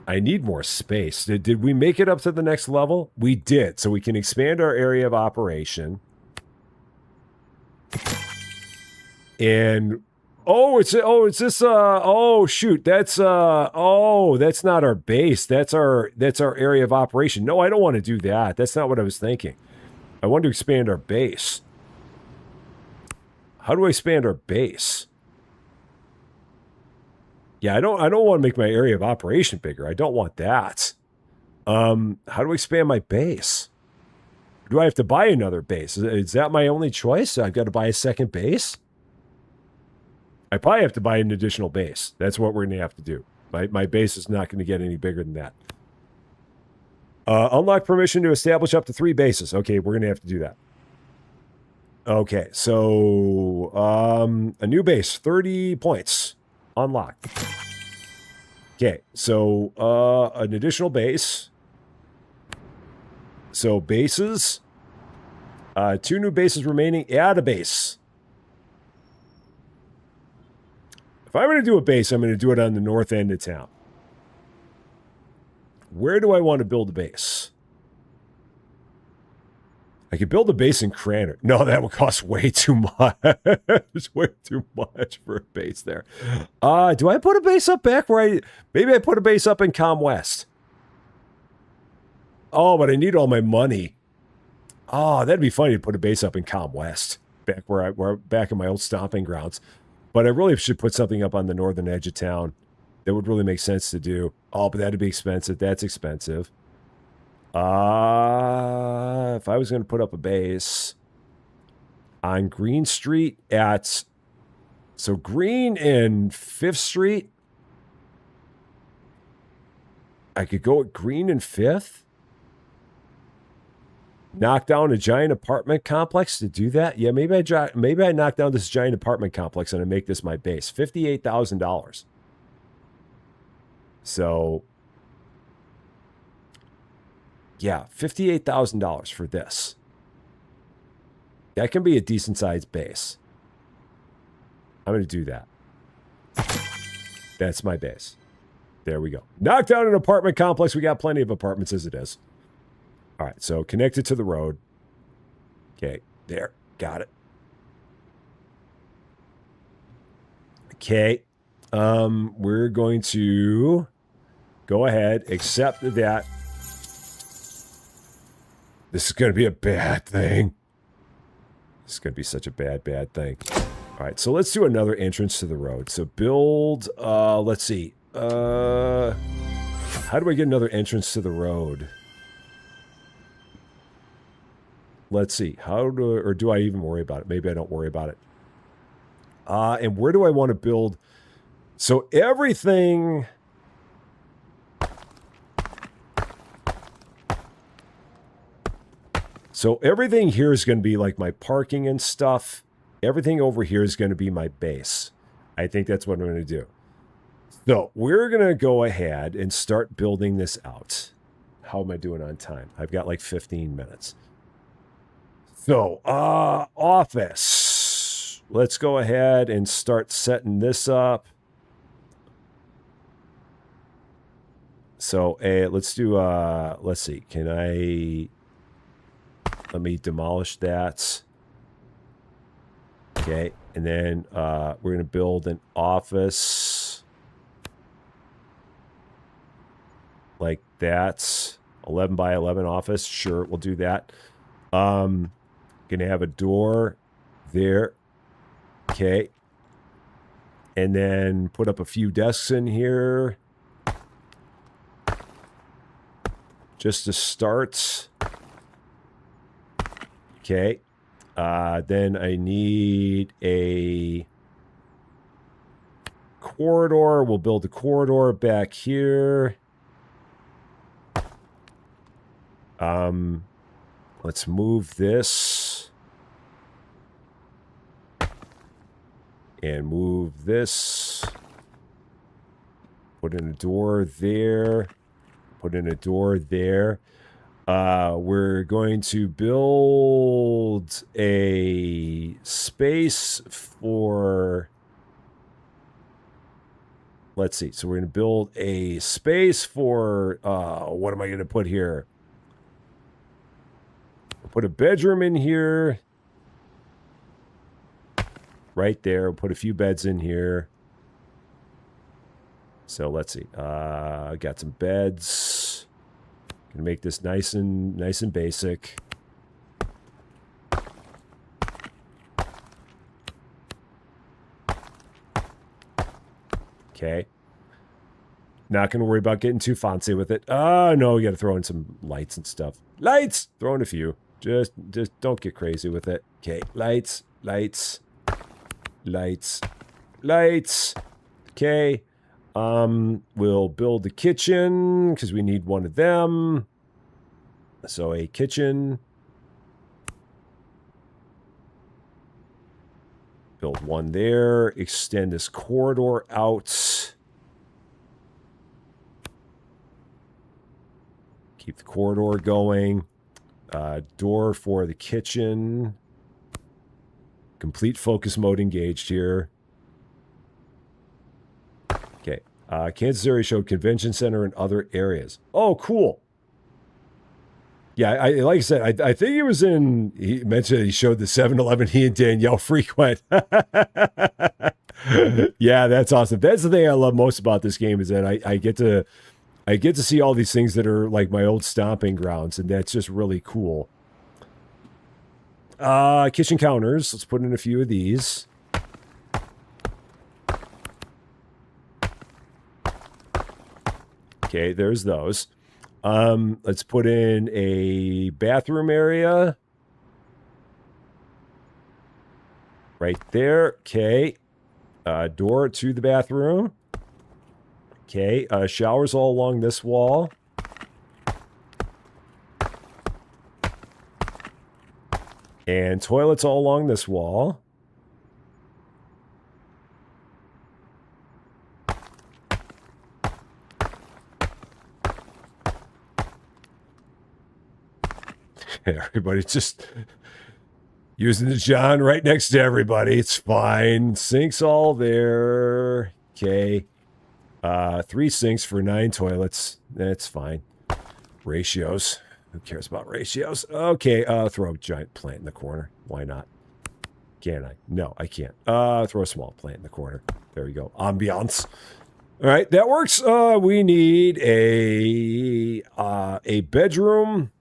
I need more space. Did we make it up to the next level? We did. So we can expand our area of operation. And it's this shoot, that's that's not our base. That's our area of operation. No, I don't want to do that. That's not what I was thinking. I want to expand our base. How do I expand our base? Yeah, I don't want to make my area of operation bigger. I don't want that. How do I expand my base? Do I have to buy another base? Is that my only choice? I've got to buy a second base? I probably have to buy an additional base. That's what we're going to have to do. My base is not going to get any bigger than that. Unlock permission to establish up to 3 bases. Okay, we're going to have to do that. Okay, so a new base, 30 points. Unlocked. Okay, so an additional base. So bases. 2 new bases remaining. Add a base. If I'm going to do a base, I'm going to do it on the north end of town. Where do I want to build a base? I could build a base in Crazier. No, that would cost way too much. It's way too much for a base there. Do I put a base up back where maybe I put a base up in Com West. Oh, but I need all my money. Oh, that'd be funny to put a base up in Com West, back where back in my old stomping grounds. But I really should put something up on the northern edge of town. That would really make sense to do. Oh, but that'd be expensive. That's expensive. If I was going to put up a base on Green Street so Green and 5th Street, I could go at Green and 5th, knock down a giant apartment complex to do that. Yeah, maybe I knock down this giant apartment complex and I make this my base. $58,000. So yeah, $58,000 for this. That can be a decent sized base. I'm going to do that. That's my base. There we go. Knock down an apartment complex. We got plenty of apartments as it is. All right, so connected to the road. Okay, there. Got it. Okay. We're going to go ahead, accept that. This is going to be a bad thing. This is going to be such a bad thing. All right, so let's do another entrance to the road. So build, let's see. How do I get another entrance to the road? Let's see. Do I even worry about it? Maybe I don't worry about it. And where do I want to build? So everything... So everything here is going to be like my parking and stuff. Everything over here is going to be my base. I think that's what I'm going to do. So we're going to go ahead and start building this out. How am I doing on time? I've got like 15 minutes. So, office. Let's go ahead and start setting this up. So, let's do, let's see. Let me demolish that. Okay, and then we're going to build an office like that. 11 by 11 office. Sure, we'll do that. Going to have a door there. Okay. And then put up a few desks in here. Just to start. Okay. Then I need a corridor. We'll build a corridor back here. Let's move this. And move this. Put in a door there. Put in a door there. We're going to build a space for... Let's see. So we're going to build a space for... what am I going to put here? Put a bedroom in here. Right there. Put a few beds in here. So let's see. Got some beds. Gonna make this nice and basic. Okay. Not gonna worry about getting too fancy with it. Oh no, we gotta throw in some lights and stuff. Lights! Throw in a few. Just don't get crazy with it. Okay, lights. Okay. We'll build the kitchen because we need one of them. So a kitchen. Build one there. Extend this corridor out. Keep the corridor going. Door for the kitchen. Complete focus mode engaged here. Okay. Kansas area showed convention center and other areas. Oh, cool. Yeah, like I said, I think he was in... He mentioned he showed the 7-Eleven he and Danielle frequent. Yeah, that's awesome. That's the thing I love most about this game is that I get to see all these things that are like my old stomping grounds, and that's just really cool. Kitchen counters. Let's put in a few of these. Okay, there's those. Let's put in a bathroom area. Right there. Okay. Door to the bathroom. Okay. Showers all along this wall. And toilets all along this wall. Everybody's just using the John right next to everybody. It's fine. Sinks all there. Okay. 3 sinks for 9 toilets. That's fine. Ratios. Who cares about ratios? Okay, throw a giant plant in the corner. Why not? Can I? No, I can't. Throw a small plant in the corner. There we go. Ambiance. All right, that works. We need a bedroom.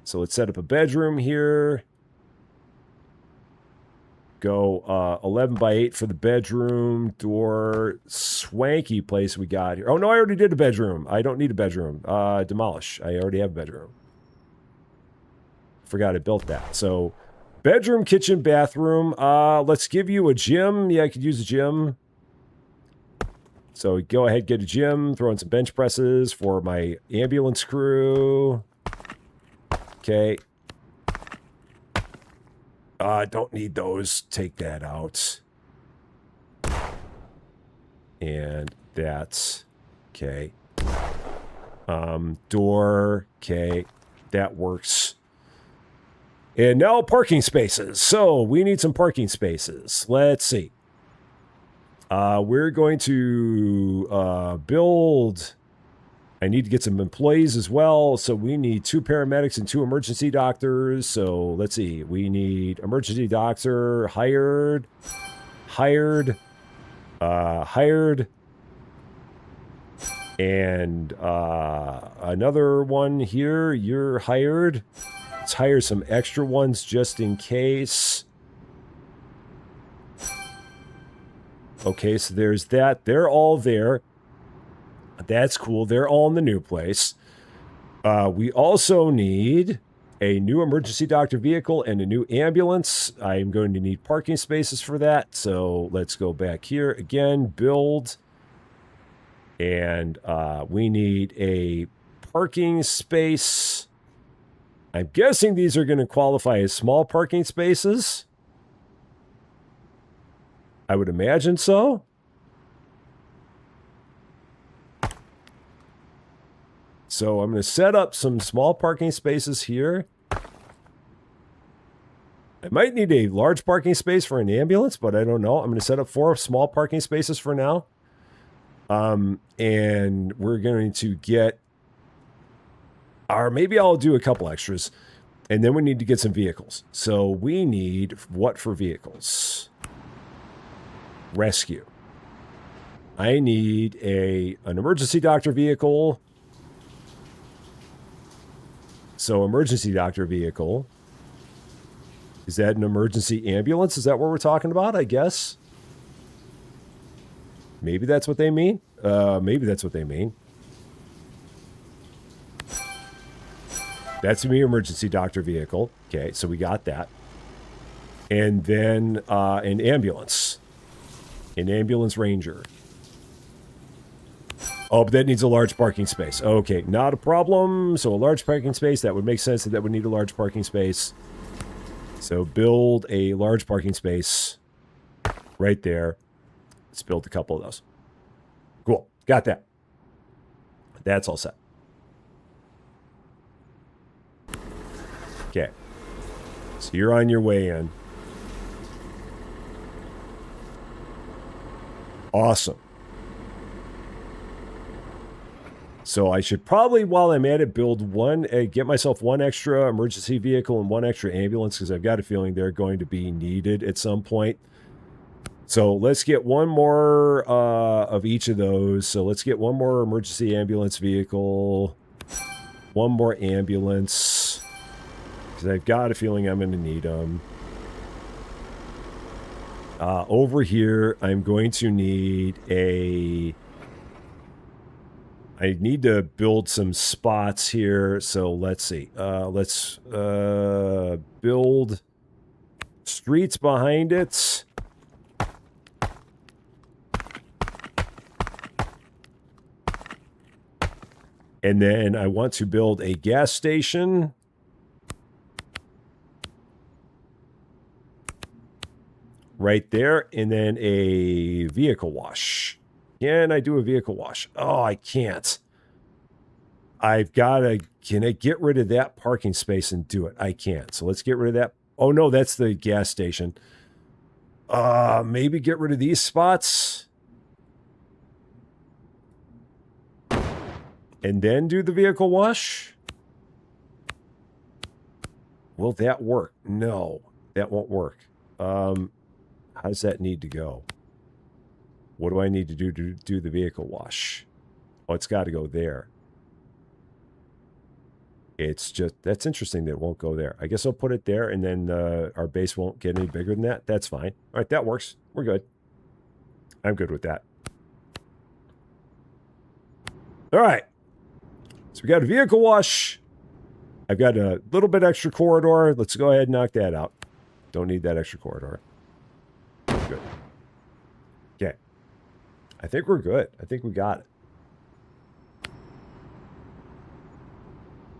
So let's set up a bedroom here. Go 11 by 8 for the bedroom. Door. Swanky place we got here. Oh, no, I already did a bedroom. I don't need a bedroom. Demolish. I already have a bedroom. Forgot I built that. So bedroom, kitchen, bathroom. Let's give you a gym. Yeah, I could use a gym. So go ahead, get a gym. Throw in some bench presses for my ambulance crew. Okay. Don't need those. Take that out. And that's okay. Door. Okay. That works. And now parking spaces. So we need some parking spaces. Let's see. We're going to build... I need to get some employees as well. So we need 2 paramedics and 2 emergency doctors. So let's see. We need emergency doctor hired. And another one here. You're hired. Let's hire some extra ones just in case. Okay, so there's that. They're all there. That's cool. They're all in the new place. We also need a new emergency doctor vehicle and a new ambulance. I am going to need parking spaces for that. So let's go back here again. Build. And we need a parking space. I'm guessing these are going to qualify as small parking spaces. I would imagine so. So I'm going to set up some small parking spaces here. I might need a large parking space for an ambulance, but I don't know. I'm going to set up 4 small parking spaces for now. And we're going to get, or maybe I'll do a couple extras, and then we need to get some vehicles. So we need what for vehicles? Rescue. I need an emergency doctor vehicle. So emergency doctor vehicle. Is that an emergency ambulance? Is that what we're talking about? I guess. Maybe that's what they mean. Maybe that's what they mean. That's me, emergency doctor vehicle. Okay, so we got that. And then an ambulance. An ambulance ranger. Oh, but that needs a large parking space. Okay, not a problem. So a large parking space, that would make sense that would need a large parking space. So build a large parking space right there. Let's build a couple of those. Cool, got that. That's all set. Okay, so you're on your way in. Awesome. So I should probably, while I'm at it, build get myself 1 extra emergency vehicle and 1 extra ambulance, because I've got a feeling they're going to be needed at some point. So let's get 1 more of each of those. So let's get 1 more emergency ambulance vehicle, 1 more ambulance, because I've got a feeling I'm going to need them. Over here, I'm going to need I need to build some spots here. So let's see. Let's build streets behind it. And then I want to build a gas station. Right there. And then a vehicle wash. Can I do a vehicle wash? Oh, I can't. I've got to... Can I get rid of that parking space and do it? I can't. So let's get rid of that. Oh, no, that's the gas station. Maybe get rid of these spots. And then do the vehicle wash? Will that work? No, that won't work. How does that need to go? What do I need to do the vehicle wash? Oh, it's got to go there. It's just, that's interesting that it won't go there. I guess I'll put it there, and then our base won't get any bigger than that. That's fine. All right, that works. We're good. I'm good with that. All right. So we got a vehicle wash. I've got a little bit extra corridor. Let's go ahead and knock that out. Don't need that extra corridor. Good. Okay. I think we're good. I think we got it.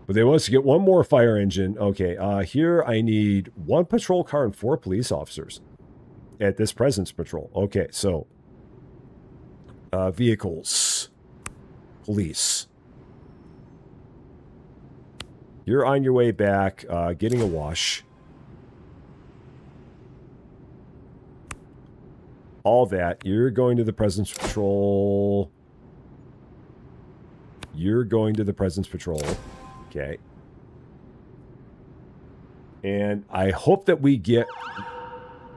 But they want us to get 1 more fire engine. Okay, here I need 1 patrol car and 4 police officers at this presence patrol. Okay, so vehicles, police. You're on your way back, getting a wash. All that. You're going to the presence patrol. You're going to the presence patrol. Okay. And I hope that we get...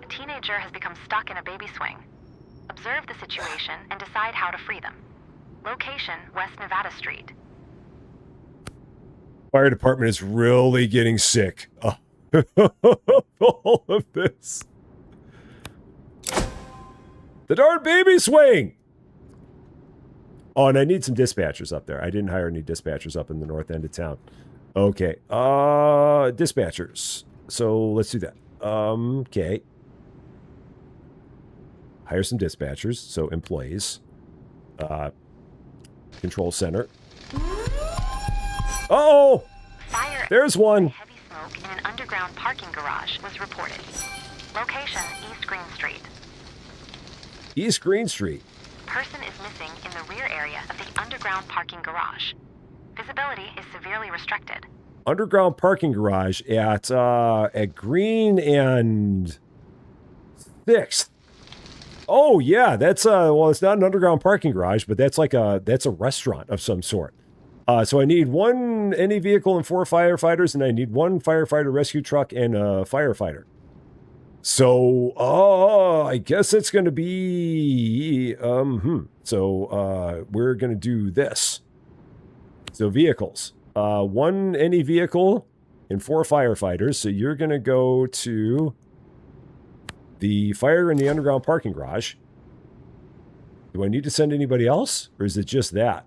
A teenager has become stuck in a baby swing. Observe the situation and decide how to free them. Location, West Nevada Street. Fire department is really getting sick of all of this. The darn baby swing! Oh, and I need some dispatchers up there. I didn't hire any dispatchers up in the north end of town. Okay. Dispatchers. So let's do that. Okay. Hire some dispatchers. So employees. Control center. Oh! Fire. There's one. Heavy smoke in an underground parking garage was reported. Location, East Green Street. East Green Street. Person is missing in the rear area of the underground parking garage. Visibility is severely restricted. Underground parking garage at Green and 6th. Oh yeah, that's well, it's not an underground parking garage, but that's a restaurant of some sort. So I need any vehicle and 4 firefighters, and I need 1 firefighter rescue truck and a firefighter. So, I guess it's going to be, So, we're going to do this. So vehicles, 1 any vehicle and 4 firefighters. So you're going to go to the fire in the underground parking garage. Do I need to send anybody else, or is it just that?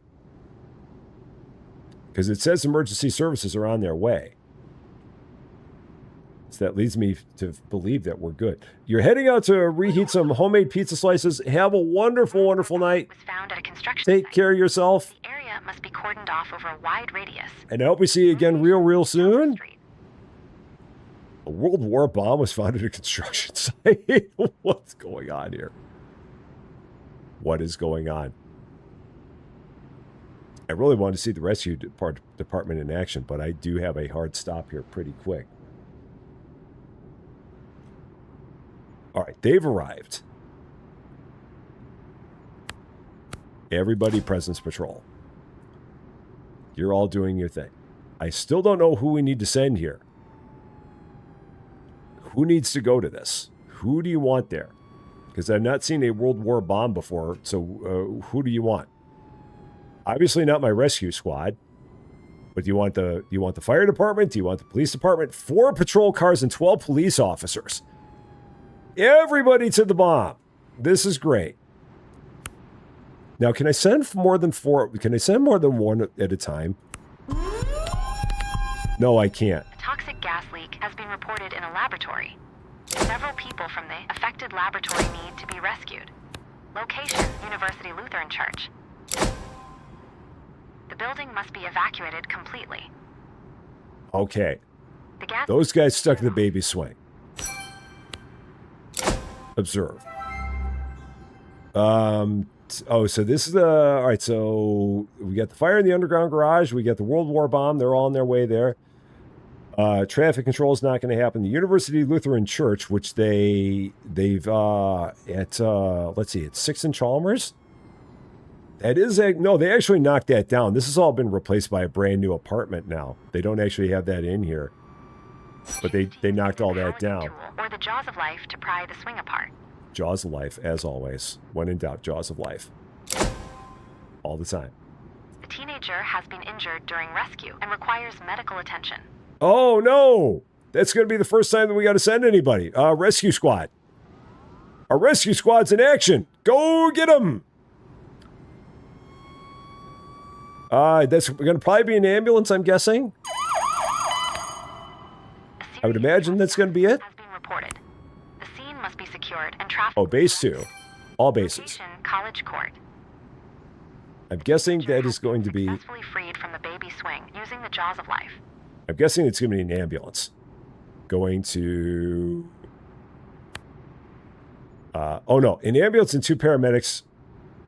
Because it says emergency services are on their way. So that leads me to believe that we're good. You're heading out to reheat some homemade pizza slices. Have a wonderful, wonderful night. Was found at a construction Take site. care of yourself. The area must be cordoned off over a wide radius. And I hope we see you again real soon. A World War bomb was found at a construction site. What's going on here? What is going on? I really wanted to see the rescue department in action, but I do have a hard stop here pretty quick. All right, they've arrived. Everybody presence patrol. You're all doing your thing. I still don't know who we need to send here. Who needs to go to this? Who do you want there? Because I've not seen a World War bomb before, so who do you want? Obviously not my rescue squad. But do you want the fire department? Do you want the police department? 4 patrol cars and 12 police officers. Everybody to the bomb. This is great. Now, can I send more than 4? Can I send more than 1 at a time? No, I can't. A toxic gas leak has been reported in a laboratory. Several people from the affected laboratory need to be rescued. Location, University Lutheran Church. The building must be evacuated completely. Okay. The gas Those guys stuck in the baby swing. Observe. Oh, so this is the... All right, so we got the fire in the underground garage. We got the World War bomb. They're all on their way there. Traffic control is not going to happen. The University Lutheran Church, which they've at let's see, it's 6th and Chalmers. That is no, they actually knocked that down. This has all been replaced by a brand new apartment now. They don't actually have that in here, but they knocked all that down. Or the jaws of life to pry the swing apart. Jaws of life, as always. When in doubt, jaws of life. All the time. The teenager has been injured during rescue and requires medical attention. Oh, no! That's going to be the first time that we got to send anybody. Rescue squad. Our rescue squad's in action. Go get them! That's going to probably be an ambulance, I'm guessing. I would imagine that's going to be it. Has been reported. The scene must be secured and traffic. Oh, base 2. All bases. Location, College Court. I'm guessing that is going to be... Successfully freed from the baby swing using the jaws of life. I'm guessing it's going to be an ambulance. Going to... oh, no. An ambulance and 2 paramedics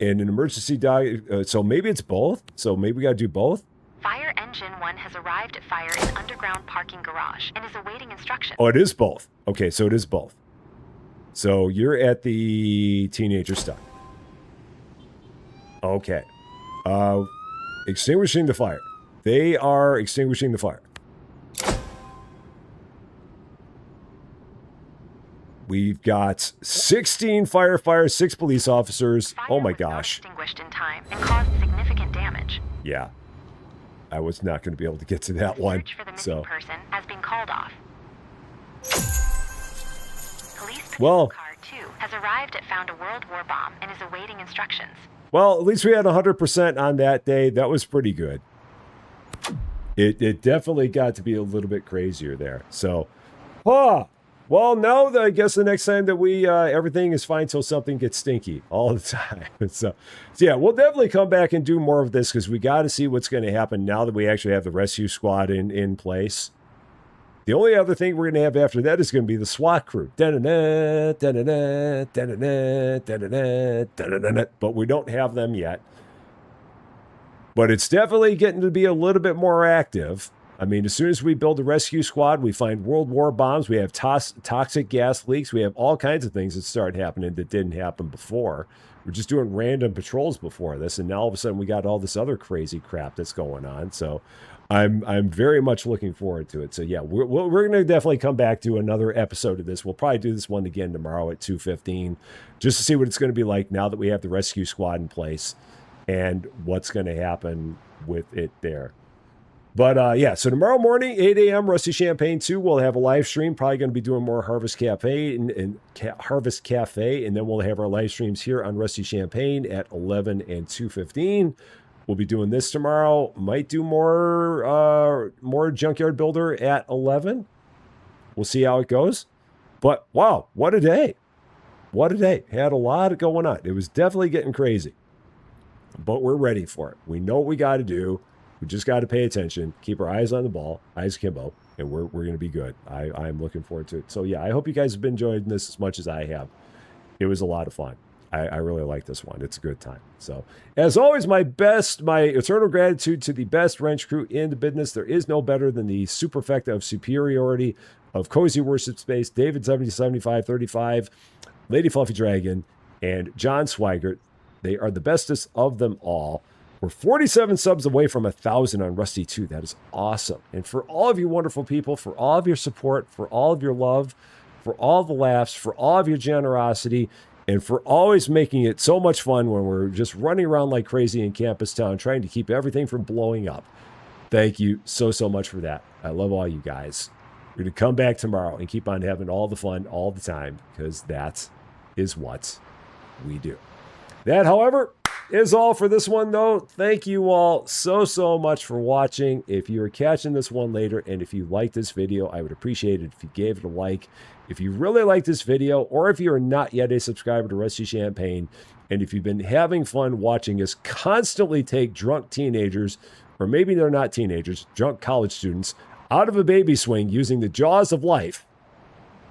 and an emergency dive. So maybe it's both? So maybe we got to do both? Fire Engine 1 has arrived at fire in underground parking garage and is awaiting instructions. Oh, it is both. Okay, so it is both. So you're at the teenager stuff. Okay. Extinguishing the fire. They are extinguishing the fire. We've got 16 firefighters, 6 police officers. Fire Oh my was not gosh. extinguished in time and caused significant damage. Yeah. I was not going to be able to get to that one. Search for the missing person has been called off. Police Well- patrol car 2 has arrived at found a World War bomb and is awaiting instructions. Well, at least we had 100% on that day. That was pretty good. It definitely got to be a little bit crazier there. So, well, now I guess the next time that we everything is fine till something gets stinky all the time. So yeah, we'll definitely come back and do more of this because we got to see what's going to happen now that we actually have the rescue squad in place. The only other thing we're going to have after that is going to be the SWAT crew. Da-da-da, da-da-da, da-da-da, da-da-da, da-da-da. But we don't have them yet. But it's definitely getting to be a little bit more active. I mean, as soon as we build a rescue squad, we find World War bombs, we have toxic gas leaks, we have all kinds of things that start happening that didn't happen before. We're just doing random patrols before this, and now all of a sudden we got all this other crazy crap that's going on. So I'm very much looking forward to it. So yeah, we're going to definitely come back to another episode of this. We'll probably do this one again tomorrow at 2:15, just to see what it's going to be like now that we have the rescue squad in place and what's going to happen with it there. But yeah, so tomorrow morning, 8 a.m., Rusty Champaign 2, we'll have a live stream. Probably going to be doing more Harvest Cafe and Harvest Cafe, and then we'll have our live streams here on Rusty Champaign at 11 and 2:15. We'll be doing this tomorrow. Might do more Junkyard Builder at 11. We'll see how it goes. But wow, what a day! What a day! Had a lot going on. It was definitely getting crazy, but we're ready for it. We know what we got to do. We just got to pay attention, keep our eyes on the ball, eyes akimbo, and we're going to be good. I'm looking forward to it. So yeah, I hope you guys have been enjoying this as much as I have. It was a lot of fun. I really like this one. It's a good time. So as always, my eternal gratitude to the best wrench crew in the business. There is no better than the superfecta of superiority of Cozy Worship Space, David 707535, Lady Fluffy Dragon, and John Swigert. They are the bestest of them all. We're 47 subs away from 1,000 on Rusty 2. That is awesome. And for all of you wonderful people, for all of your support, for all of your love, for all the laughs, for all of your generosity, and for always making it so much fun when we're just running around like crazy in Campustown, trying to keep everything from blowing up. Thank you so much for that. I love all you guys. We're going to come back tomorrow and keep on having all the fun all the time, because that is what we do. That, however, is all for this one, though. Thank you all so much for watching. If you are catching this one later, and if you like this video, I would appreciate it if you gave it a like. If you really like this video, or if you are not yet a subscriber to Rusty Champaign, and if you've been having fun watching us constantly take drunk teenagers, or maybe they're not teenagers, drunk college students, out of a baby swing using the jaws of life,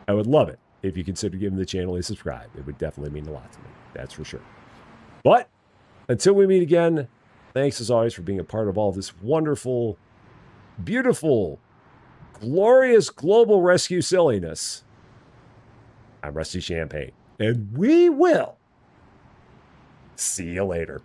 I would love it if you consider giving the channel a subscribe. It would definitely mean a lot to me. That's for sure. But until we meet again, thanks as always for being a part of all this wonderful, beautiful, glorious global rescue silliness. I'm Rusty Champaign, and we will see you later.